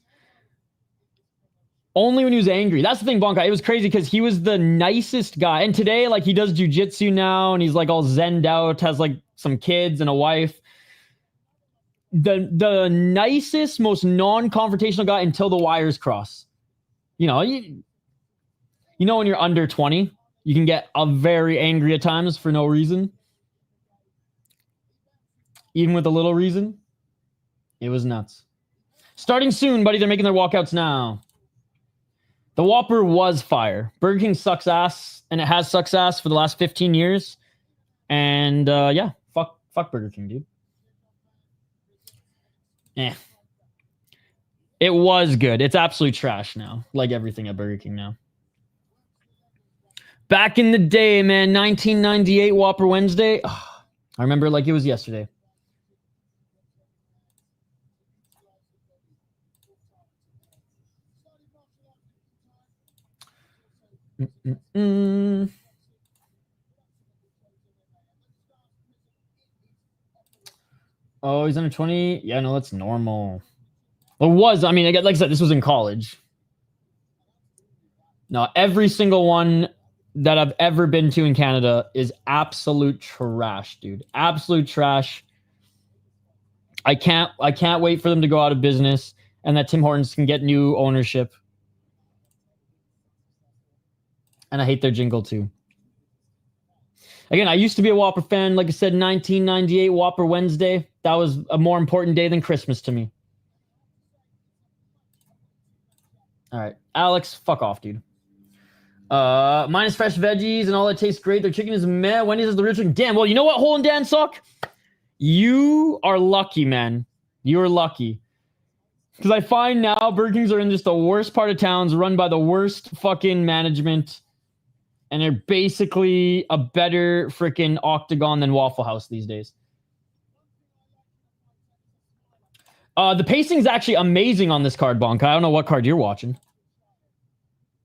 only when he was angry. That's the thing, Bonka. It was crazy because he was the nicest guy. And today, like, he does jujitsu now, and he's, like, all zenned out, has, like, some kids and a wife. The nicest, most non-confrontational guy until the wires cross. You know, you know when you're under 20, you can get very angry at times for no reason. Even with a little reason. It was nuts. Starting soon, buddy. They're making their walkouts now. The Whopper was fire. Burger King sucks ass, and it has sucks ass for the last 15 years. And yeah, fuck Burger King, dude. It was good. It's absolute trash now, like everything at Burger King now. Back in the day, man, 1998 Whopper Wednesday. Oh, I remember it like it was yesterday. Oh, he's under 20? Yeah, no, that's normal. Well, it was. I mean, like I said, this was in college. No, every single one that I've ever been to in Canada is absolute trash, dude. Absolute trash. I can't wait for them to go out of business and that Tim Hortons can get new ownership. And I hate their jingle too. Again, I used to be a Whopper fan. Like I said, 1998 Whopper Wednesday. That was a more important day than Christmas to me. All right. Alex, fuck off, dude. Minus fresh veggies and all that tastes great. Their chicken is meh. Wendy's is the real chicken. Damn, well, you know what, Hole and Dan suck? You are lucky, man. You're lucky. Because I find now Burger Kings are in just the worst part of towns, run by the worst fucking management. And they're basically a better freaking Octagon than Waffle House these days. The pacing's actually amazing on this card, Bonka. I don't know what card you're watching.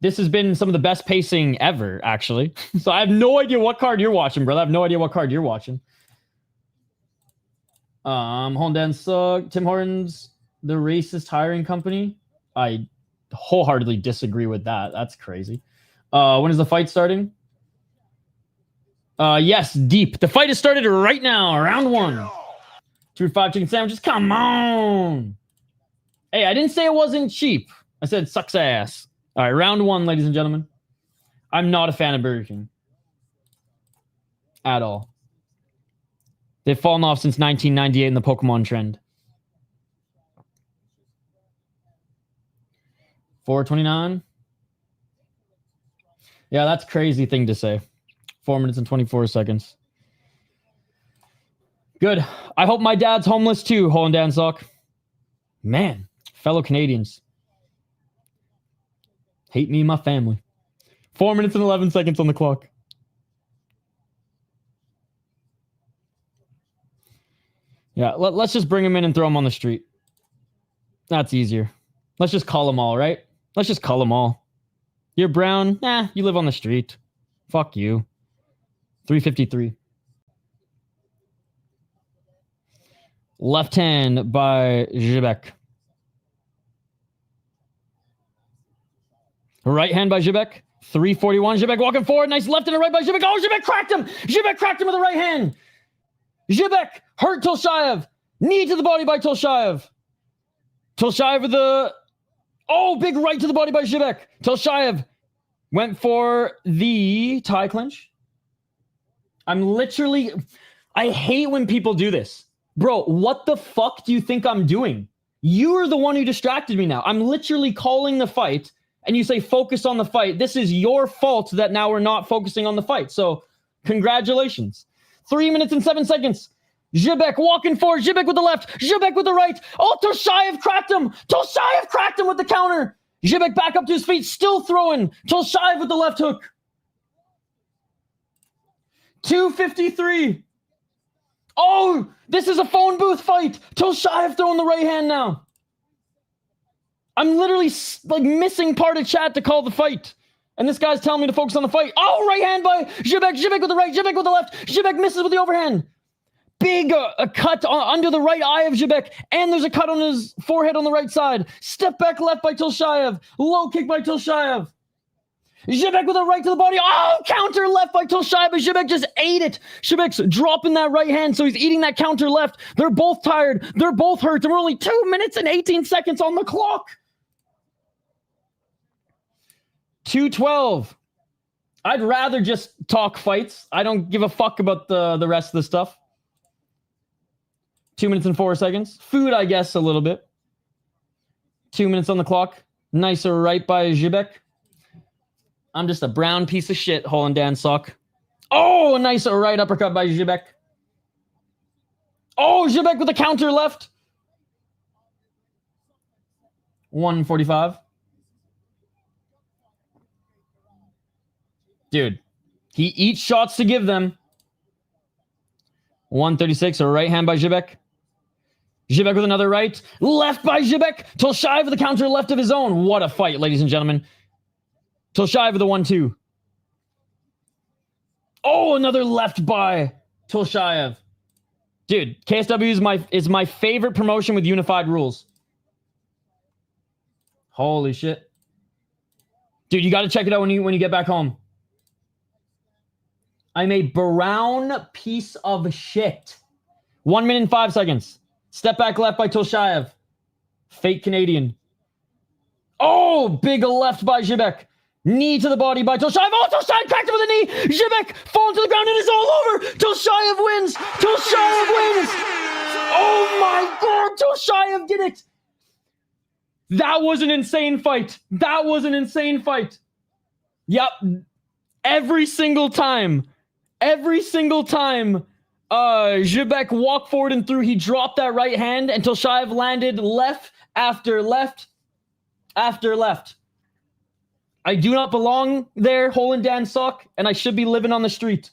This has been some of the best pacing ever, actually. So I have no idea what card you're watching, brother. I have no idea what card you're watching. Hondan suck. Tim Hortons, the racist hiring company. I wholeheartedly disagree with that. That's crazy. When is the fight starting? Yes, deep. The fight has started right now. Round 1. 2 for 5 chicken sandwiches. Come on. Hey, I didn't say it wasn't cheap. I said sucks ass. All right, round 1, ladies and gentlemen. I'm not a fan of Burger King. At all. They've fallen off since 1998 in the Pokemon trend. 4:29. Yeah, that's a crazy thing to say. 4 minutes and 24 seconds. Good. I hope my dad's homeless too, Hole and Dan Sock. Man, fellow Canadians. Hate me and my family. 4 minutes and 11 seconds on the clock. Yeah, let's just bring him in and throw him on the street. That's easier. Let's just call them all, right? Let's just call them all. You're brown? Nah, you live on the street. Fuck you. 353. Left hand by Grzebyk. Right hand by Grzebyk. 341. Grzebyk walking forward. Nice left and a right by Grzebyk. Oh, Grzebyk cracked him. Grzebyk cracked him with the right hand. Grzebyk hurt Tulshaev. Knee to the body by Tulshaev. Tulshaev with the... Oh, big right to the body by Grzebyk. Tulshaev went for the tie clinch. I'm literally... I hate when people do this. Bro, what the fuck do you think I'm doing? You're the one who distracted me now. I'm literally calling the fight, and you say focus on the fight. This is your fault that now we're not focusing on the fight. So, congratulations. 3 minutes and 7 seconds. Grzebyk walking forward. Grzebyk with the left. Grzebyk with the right. Oh, Tulshaev cracked him. Tulshaev cracked him with the counter. Grzebyk back up to his feet, still throwing. Tulshaev with the left hook. 2:53. Oh, this is a phone booth fight. Tulshaev throwing the right hand now. I'm literally like missing part of chat to call the fight. And this guy's telling me to focus on the fight. Oh, right hand by Grzebyk. Grzebyk with the right. Grzebyk with the left. Grzebyk misses with the overhand. Big a cut under the right eye of Grzebyk. And there's a cut on his forehead on the right side. Step back left by Tulshaev. Low kick by Tulshaev. Grzebyk with a right to the body. Oh, counter left by Tulshaev. But Grzebyk just ate it. Grzebyks dropping that right hand, so he's eating that counter left. They're both tired. They're both hurt. And we're only 2 minutes and 18 seconds on the clock. 2:12. I'd rather just talk fights. I don't give a fuck about the rest of the stuff. 2 minutes and 4 seconds. Food, I guess, a little bit. 2 minutes on the clock. Nicer right by Grzebyk. I'm just a brown piece of shit, Hole and Dan sock. Oh, a nice right uppercut by Grzebyk. Oh, Grzebyk with a counter left. 1:45. Dude, he eats shots to give them. 1:36, a right hand by Grzebyk. Grzebyk with another right. Left by Grzebyk. Tulshaev with a counter left of his own. What a fight, ladies and gentlemen. Tulshaev with a 1-2. Oh, another left by Tulshaev. Dude, KSW is my favorite promotion with unified rules. Holy shit. Dude, you got to check it out when you get back home. I'm a brown piece of shit. 1 minute and 5 seconds. Step back left by Tulshaev. Fake Canadian. Oh, big left by Grzebyk. Knee to the body by Tulshaev. Oh, Tulshaev cracked him with a knee. Grzebyk falling to the ground and it's all over. Tulshaev wins. Tulshaev wins. Oh my God, Tulshaev did it. That was an insane fight. That was an insane fight. Yep. Every single time, Grzebyk walked forward and through, he dropped that right hand and Tulshaev landed left after left after left. I do not belong there, Hole and Dan suck, and I should be living on the street.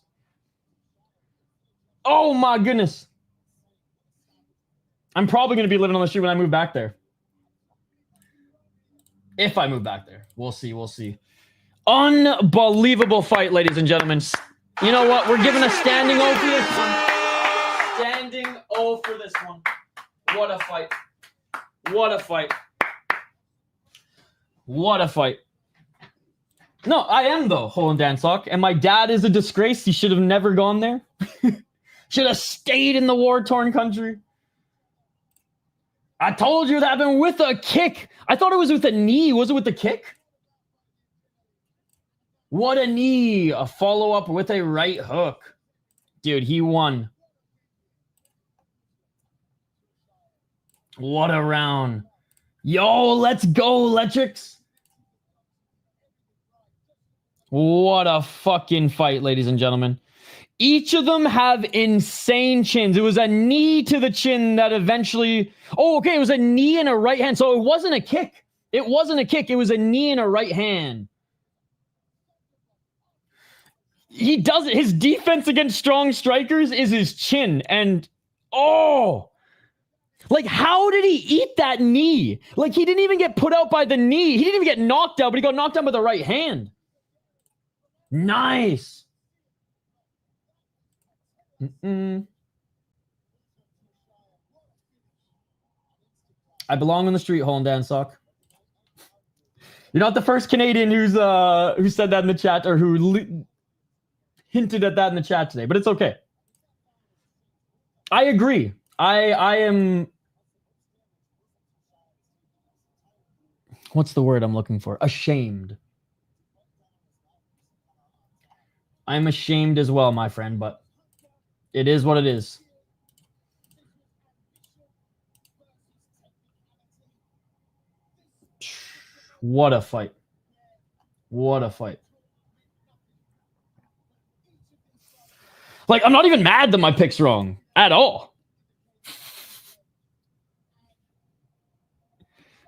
Oh my goodness. I'm probably going to be living on the street when I move back there. If I move back there. We'll see, we'll see. Unbelievable fight, ladies and gentlemen. You know what? We're giving a standing O for this one. Standing O for this one. What a fight. What a fight. What a fight. No, I am, though, Hole and Dan Sock. And my dad is a disgrace. He should have never gone there. Should have stayed in the war-torn country. I told you that happened with a kick. I thought it was with a knee. Was it with the kick? What a knee. A follow-up with a right hook. Dude, he won. What a round. Yo, let's go, Electrics. What a fucking fight, ladies and gentlemen. Each of them have insane chins. It was a knee to the chin that eventually... Oh, okay, it was a knee and a right hand. So it wasn't a kick. It wasn't a kick. It was a knee and a right hand. He does it. His defense against strong strikers is his chin. And, oh... Like, how did he eat that knee? Like, he didn't even get put out by the knee. He didn't even get knocked out, but he got knocked out by the right hand. Nice. I belong on the street, Hole and Dan Sock. You're not the first Canadian who said that in the chat or who hinted at that in the chat today, but it's okay. I agree. I am... What's the word I'm looking for? Ashamed. I'm ashamed as well, my friend, but it is what it is. What a fight. What a fight. Like, I'm not even mad that my pick's wrong at all.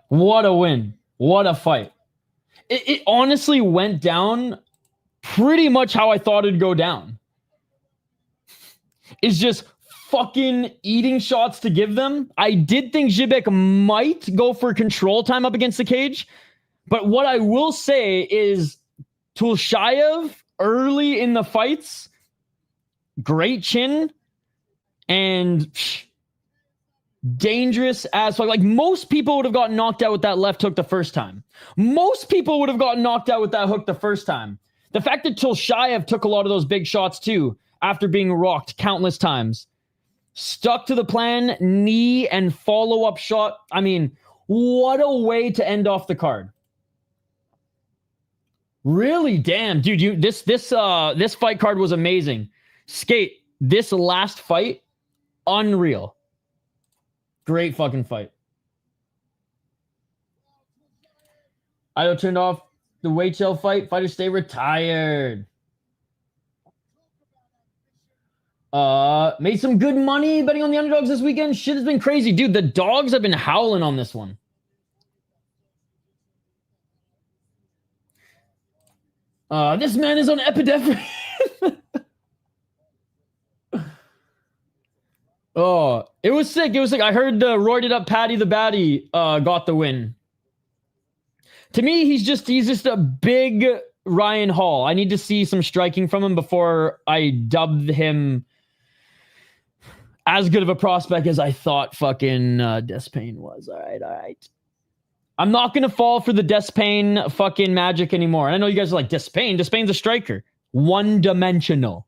What a win. What a fight. It honestly went down pretty much how I thought it'd go down. It's just fucking eating shots to give them. I did think Grzebyk might go for control time up against the cage. But what I will say is Tulshaev early in the fights, great chin, and dangerous as fuck. Like, most people would have gotten knocked out with that left hook the first time. Most people would have gotten knocked out with that hook the first time. The fact that Tulshaev took a lot of those big shots too, after being rocked countless times. Stuck to the plan, knee and follow-up shot. I mean, what a way to end off the card. Really, damn, dude, this fight card was amazing. Skate, this last fight, unreal. Great fucking fight. Ido turned off the weight shell fight. Fighters stay retired. Made some good money betting on the underdogs this weekend. Shit has been crazy. Dude, the dogs have been howling on this one. This man is on epinephrine. Oh, it was sick. It was sick. I heard roided up Paddy the Batty got the win. To me, he's just a big Ryan Hall. I need to see some striking from him before I dubbed him as good of a prospect as I thought fucking Despain was. All right. I'm not going to fall for the Despain fucking magic anymore. And I know you guys are like, Despain? Despain's a striker. One-dimensional.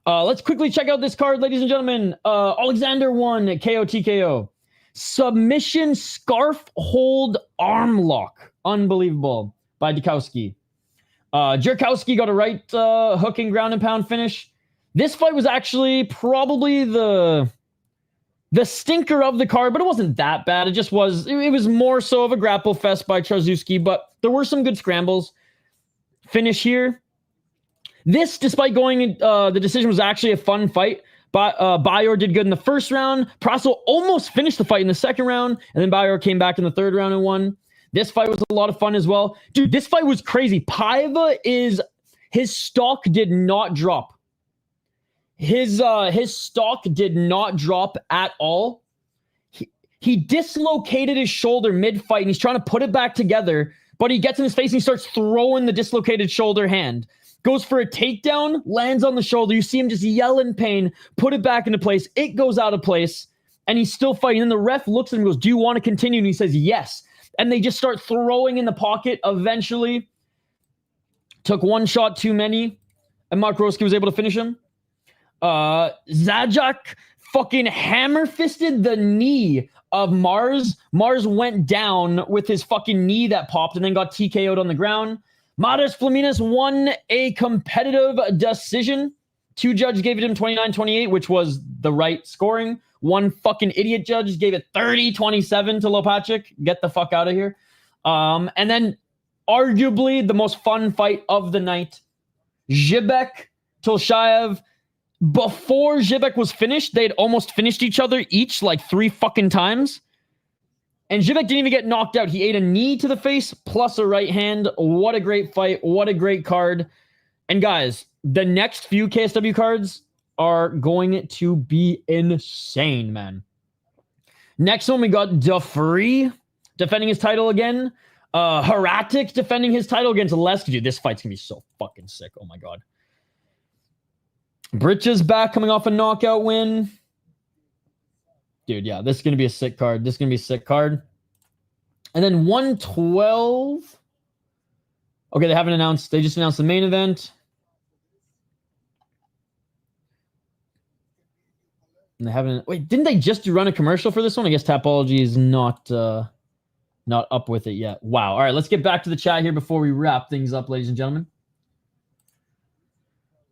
Let's quickly check out this card, ladies and gentlemen. Alexander won KO TKO. Submission scarf hold arm lock. Unbelievable. By Dreczkowski. Jerkowski got a right hook and ground and pound finish. This fight was actually probably the stinker of the card, but it wasn't that bad. It just was, it was more so of a grapple fest by Charzewski, but there were some good scrambles. Finish here. This, despite going, the decision was actually a fun fight. But Bajor did good in the first round. Prasel almost finished the fight in the second round, and then Bajor came back in the third round and won. This fight was a lot of fun as well. Dude, this fight was crazy. Paiva his stock did not drop. His stock did not drop at all. He dislocated his shoulder mid-fight, and he's trying to put it back together, but he gets in his face and he starts throwing the dislocated shoulder hand. Goes for a takedown, lands on the shoulder. You see him just yell in pain, put it back into place. It goes out of place, and he's still fighting. And the ref looks at him and goes, "Do you want to continue?" And he says, "Yes." And they just start throwing in the pocket. Eventually, took one shot too many, and Makarowski was able to finish him. Zajac fucking hammer-fisted the knee of Mars. Mars went down with his fucking knee that popped and then got TKO'd on the ground. Madars Fleminas won a competitive decision. Two judges gave it him 29-28, which was the right scoring. One fucking idiot judge gave it 30-27 to Łopaczyk. Get the fuck out of here. And then arguably the most fun fight of the night. Grzebyk, Tulshaev. Before Grzebyk was finished, they'd almost finished each other each like 3 fucking times. And Grzebyk didn't even get knocked out. He ate a knee to the face plus a right hand. What a great fight. What a great card. And guys, the next few KSW cards are going to be insane, man. Next one, we got Dufree defending his title again. Haratic defending his title against Lesk. Dude, this fight's going to be so fucking sick. Oh, my God. Britcha's back coming off a knockout win. Dude, yeah, this is going to be a sick card. This is going to be a sick card. And then 112. Okay, they haven't announced. They just announced the main event. And they haven't. Wait, didn't they just run a commercial for this one? I guess Tapology is not up with it yet. Wow. All right, let's get back to the chat here before we wrap things up, ladies and gentlemen.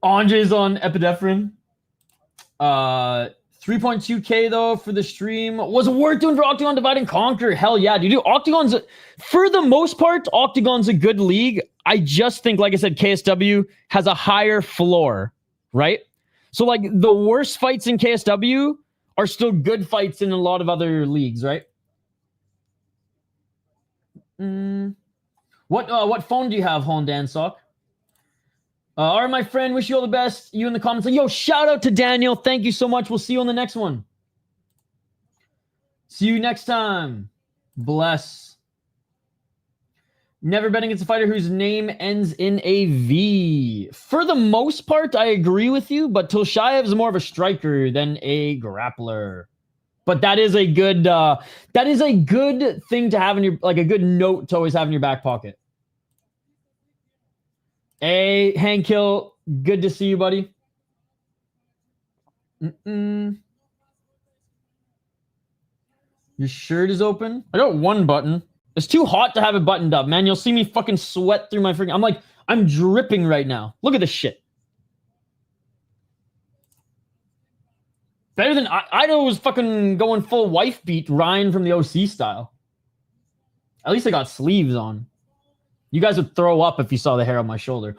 Andrzej's on epinephrine. 3.2K though for the stream. Was it worth doing for Octagon Divide and Conquer? Hell yeah, dude. Octagon's, for the most part, Octagon's a good league. I just think, like I said, KSW has a higher floor, right? So, like, the worst fights in KSW are still good fights in a lot of other leagues, right? What phone do you have, Hondan Sock? All right, my friend. Wish you all the best. You in the comments. Yo, shout out to Daniel. Thank you so much. We'll see you on the next one. See you next time. Bless. Never betting against a fighter whose name ends in a V. For the most part, I agree with you, but Tulshaev is more of a striker than a grappler. But that is a good thing to have in your, like, a good note to always have in your back pocket. Hey, Hank Hill, good to see you, buddy. Your shirt is open. I got one button. It's too hot to have it buttoned up, man. You'll see me fucking sweat through my freaking... I'm dripping right now. Look at this shit. Better than... Ido was fucking going full wife beat Ryan from the OC style. At least I got sleeves on. You guys would throw up if you saw the hair on my shoulder.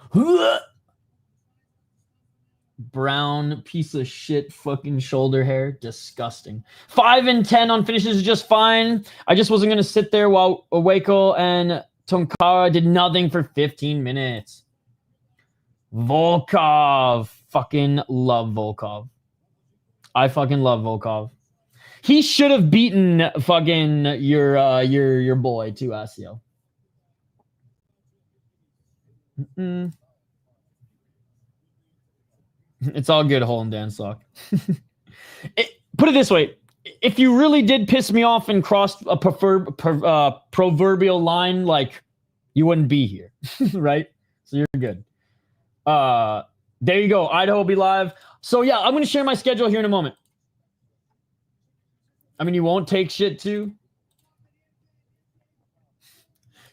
Brown piece of shit fucking shoulder hair. Disgusting. 5 and 10 on finishes is just fine. I just wasn't going to sit there while Oweko and Tonkara did nothing for 15 minutes. Volkov. Fucking love Volkov. I fucking love Volkov. He should have beaten fucking your boy too, Asio. It's all good, Hole and Dan Sock. Put it this way. If you really did piss me off and crossed a proverbial line, like, you wouldn't be here. Right? So you're good. There you go. Idaho will be live. So yeah, I'm going to share my schedule here in a moment. I mean, you won't take shit too?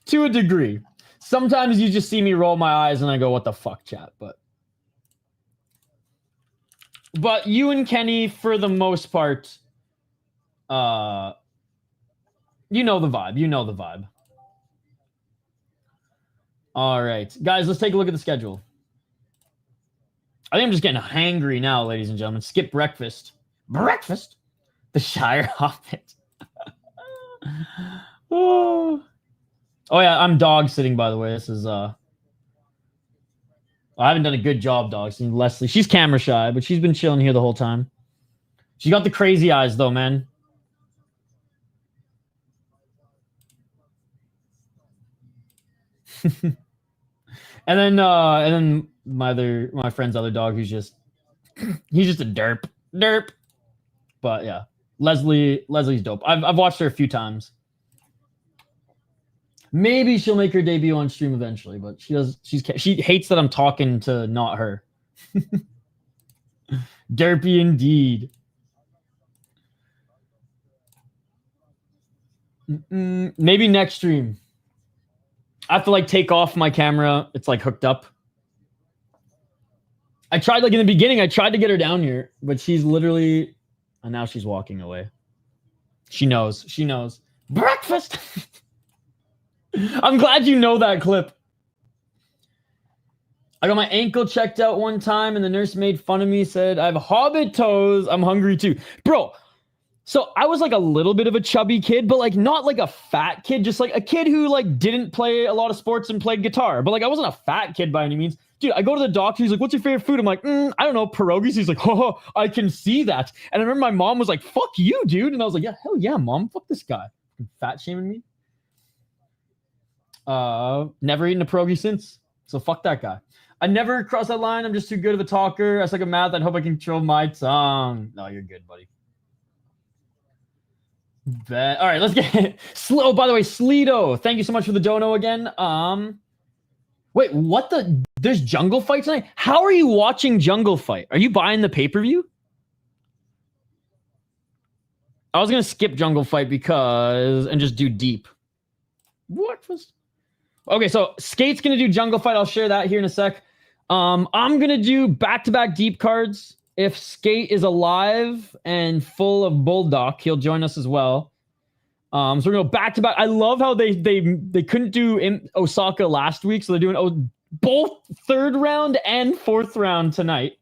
To a degree. Sometimes you just see me roll my eyes and I go, what the fuck, chat? But you and Kenny, for the most part, you know the vibe. You know the vibe. All right. Guys, let's take a look at the schedule. I think I'm just getting hangry now, ladies and gentlemen. Skip breakfast. Breakfast? The Shire Hobbit. Oh yeah, I'm dog sitting, by the way. This is I haven't done a good job dog sitting. Leslie, she's camera shy, but she's been chilling here the whole time. She got the crazy eyes though, man. and then my friend's other dog, who's just he's just a derp. But yeah, Leslie's dope. I've watched her a few times. Maybe she'll make her debut on stream eventually, but she hates that I'm talking to not her. Derpy indeed. Maybe next stream. I have to like take off my camera. It's like hooked up. I tried like in the beginning, I tried to get her down here, but she's literally, and now she's walking away. She knows. Breakfast. I'm glad you know that clip. I got my ankle checked out one time and the nurse made fun of me, said, I have hobbit toes. I'm hungry too. Bro, so I was like a little bit of a chubby kid, but like not like a fat kid, just like a kid who like didn't play a lot of sports and played guitar. But like I wasn't a fat kid by any means. Dude, I go to the doctor. He's like, what's your favorite food? I'm like, I don't know, pierogies. He's like, oh, I can see that. And I remember my mom was like, fuck you, dude. And I was like, yeah, hell yeah, mom. Fuck this guy. Fat shaming me. Never eaten a pierogi since. So fuck that guy. I never cross that line. I'm just too good of a talker. I suck at math. I hope I can control my tongue. No, you're good, buddy. All right, let's get slow. By the way, Sleeto, thank you so much for the dono again. Wait, what the? There's Jungle Fight tonight? How are you watching Jungle Fight? Are you buying the pay-per-view? I was gonna skip jungle fight and just do deep. What was? Okay, so Skate's gonna do jungle fight. I'll share that here in a sec. I'm gonna do back-to-back deep cards. If Skate is alive and full of Bulldog, he'll join us as well. So we're gonna go back-to-back. I love how they couldn't do in Osaka last week, so they're doing both third round and fourth round tonight.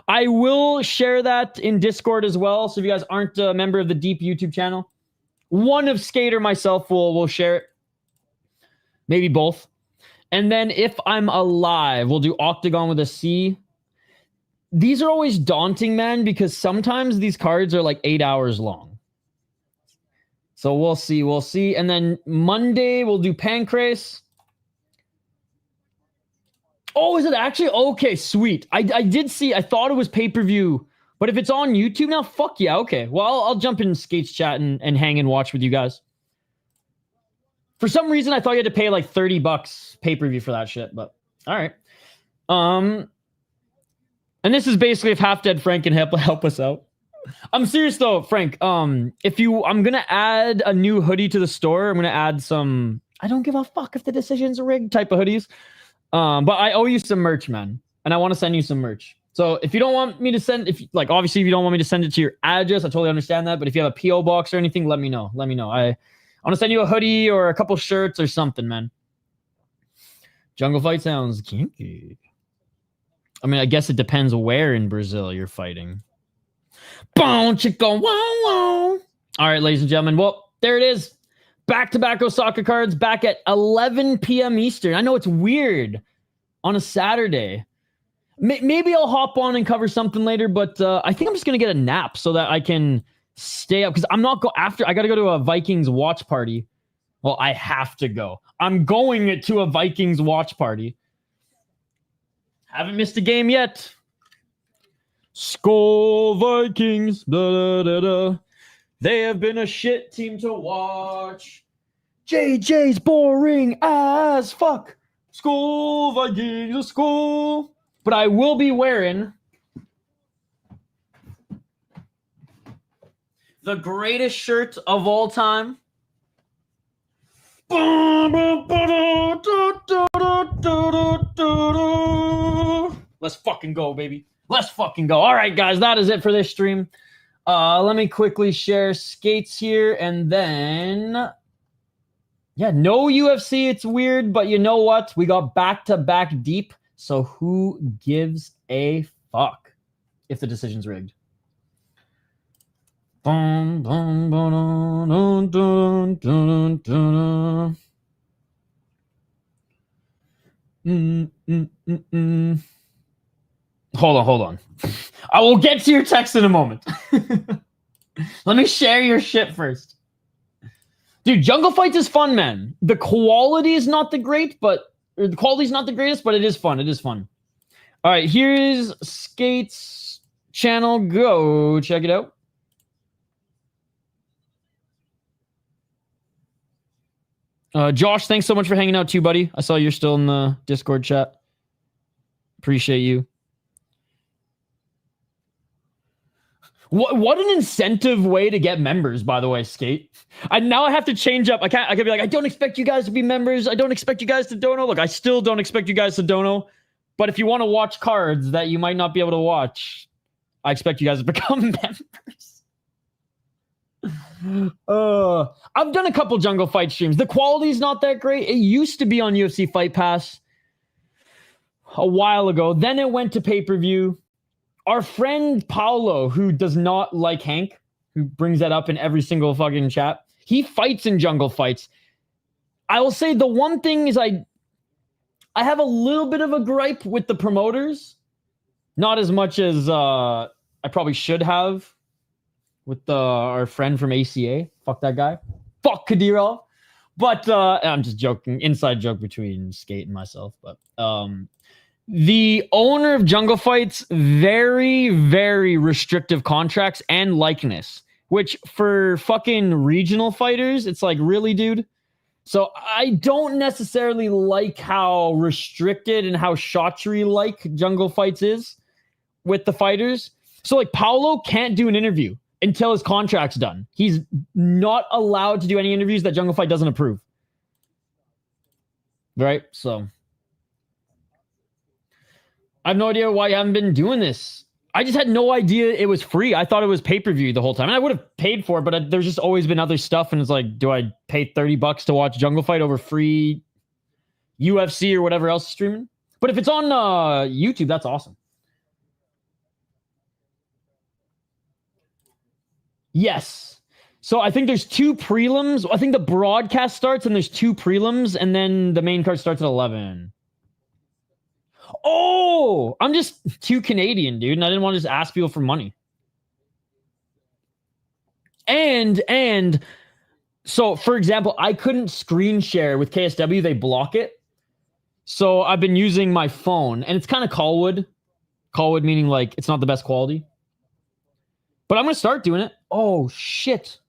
I will share that in Discord as well. So if you guys aren't a member of the Deep YouTube channel, one of Skate or myself will share it. Maybe both. And then if I'm alive, we'll do Octagon with a C. These are always daunting, man, because sometimes these cards are like 8 hours long. So we'll see. And then Monday, we'll do Pancrase. Oh, is it actually? Okay, sweet. I did see. I thought it was pay-per-view. But if it's on YouTube now, fuck yeah. Okay. Well, I'll jump in Skate's chat and hang and watch with you guys. For some reason, I thought you had to pay like $30 pay-per-view for that shit. But all right. And this is basically if Half Dead Frank can help us out. I'm serious though, Frank. I'm gonna add a new hoodie to the store. I'm gonna add some. I don't give a fuck if the decision's rigged type of hoodies. But I owe you some merch, man, and I want to send you some merch. So if you don't want me to send, obviously if you don't want me to send it to your address, I totally understand that. But if you have a PO box or anything, let me know. I want to send you a hoodie or a couple shirts or something, man. Jungle fight sounds kinky. I mean, I guess it depends where in Brazil you're fighting. Boom, chico, wow, wow. All right, ladies and gentlemen. Well, there it is. Back-to-back Osaka cards back at 11 p.m. Eastern. I know it's weird on a Saturday. Maybe I'll hop on and cover something later, but I think I'm just going to get a nap so that I can stay up because I'm not I got to go to a Vikings watch party. Well, I have to go. I'm going to a Vikings watch party. Haven't missed a game yet. Skull Vikings. Blah, blah, blah. They have been a shit team to watch. JJ's boring as fuck. Skull Vikings, skull. But I will be wearing the greatest shirt of all time. Let's fucking go, baby. Let's fucking go. All right, guys, that is it for this stream. Let me quickly share Skates here, and then... Yeah, no UFC, it's weird, but you know what? We got back-to-back deep, so who gives a fuck if the decision's rigged? Hold on. I will get to your text in a moment. Let me share your shit first. Dude, Jungle Fights is fun, man. The quality is not the greatest, but it is fun. It is fun. All right, here's Skate's channel. Go check it out. Josh, thanks so much for hanging out too, buddy. I saw you're still in the Discord chat. Appreciate you. What an incentive way to get members, by the way, Skate. Now I have to change up. I can be like, I don't expect you guys to be members. I don't expect you guys to dono. Look, I still don't expect you guys to dono. But if you want to watch cards that you might not be able to watch, I expect you guys to become members. I've done a couple Jungle Fight streams. The quality's not that great. It used to be on UFC Fight Pass a while ago. Then it went to pay-per-view. Our friend Paolo, who does not like Hank, who brings that up in every single fucking chat, he fights in Jungle Fights. I will say the one thing is I have a little bit of a gripe with the promoters. Not as much as I probably should have with our friend from ACA. Fuck that guy. Fuck Kadyrov. But I'm just joking. Inside joke between Skate and myself. But the owner of Jungle Fights, very, very restrictive contracts and likeness, which for fucking regional fighters, it's like, really, dude? So I don't necessarily like how restricted and how shotchery-like Jungle Fights is with the fighters. So like Paolo can't do an interview until his contract's done. He's not allowed to do any interviews that Jungle Fight doesn't approve. Right? So I have no idea why you haven't been doing this. I just had no idea it was free. I thought it was pay-per-view the whole time. And I would have paid for it, but there's just always been other stuff. And it's like, do I pay $30 to watch Jungle Fight over free UFC or whatever else is streaming? But if it's on YouTube, that's awesome. Yes. So I think there's 2 prelims. I think the broadcast starts and there's 2 prelims, and then the main card starts at 11. Oh, I'm just too Canadian, dude, and I didn't want to just ask people for money. And so, for example, I couldn't screen share with KSW. They block it. So I've been using my phone, and it's kind of Colwood. Colwood meaning like it's not the best quality. But I'm going to start doing it. Oh, shit.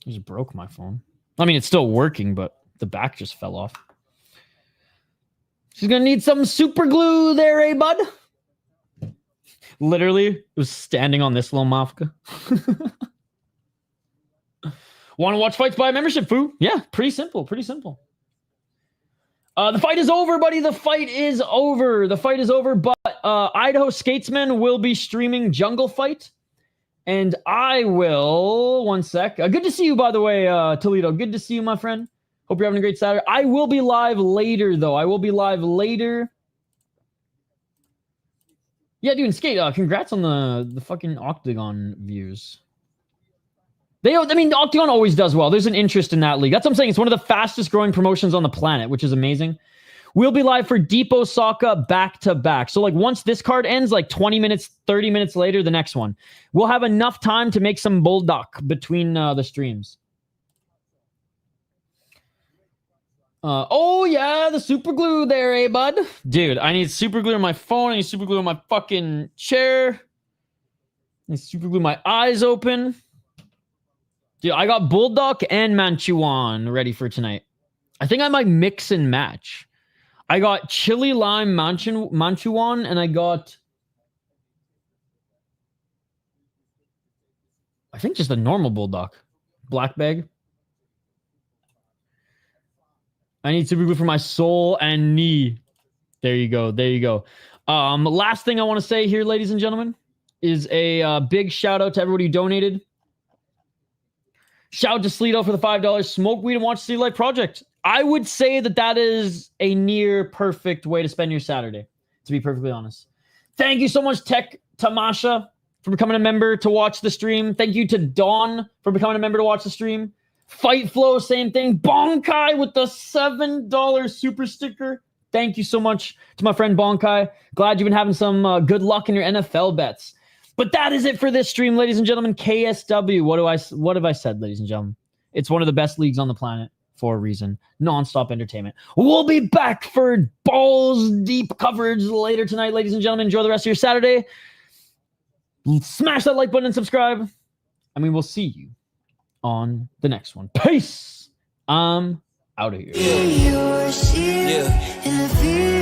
I just broke my phone. I mean, it's still working, but the back just fell off. She's going to need some super glue there, eh, bud? Literally, it was standing on this little mafka. Want to watch fights by membership, foo? Yeah, pretty simple, pretty simple. The fight is over, buddy. The fight is over. The fight is over, but Idaho Skatesman will be streaming Jungle Fight. And I will... One sec. Good to see you, by the way, Toledo. Good to see you, my friend. Hope you're having a great Saturday. I will be live later, though. I will be live later. Yeah, dude, Skate, congrats on the fucking Octagon views. I mean, Octagon always does well. There's an interest in that league. That's what I'm saying. It's one of the fastest growing promotions on the planet, which is amazing. We'll be live for Deep Osaka back-to-back. So, like, once this card ends, like 20 minutes, 30 minutes later, the next one. We'll have enough time to make some bulldog between the streams. Oh, yeah, the super glue there, eh, bud? Dude, I need super glue on my phone. I need super glue on my fucking chair. I need super glue my eyes open. Dude, I got Bulldog and Manchuan ready for tonight. I think I might mix and match. I got Chili Lime Manchuan, and I got... I think just a normal Bulldog. Black bag. I need super glue for my soul and knee. There you go. There you go. Last thing I want to say here, ladies and gentlemen, is a big shout out to everybody who donated. Shout out to Sleeto for the $5. Smoke weed and watch City Light Project. I would say that is a near perfect way to spend your Saturday, to be perfectly honest. Thank you so much, Tech Tamasha, for becoming a member to watch the stream. Thank you to Dawn for becoming a member to watch the stream. Fight Flow, same thing. Bonkai with the $7 super sticker. Thank you so much to my friend Bonkai. Glad you've been having some good luck in your NFL bets. But that is it for this stream, ladies and gentlemen. KSW. What have I said, ladies and gentlemen? It's one of the best leagues on the planet for a reason. Non-stop entertainment. We'll be back for balls deep coverage later tonight, ladies and gentlemen. Enjoy the rest of your Saturday. Smash that like button and subscribe. And we will see you on the next one. Peace. I'm out of here. Yeah.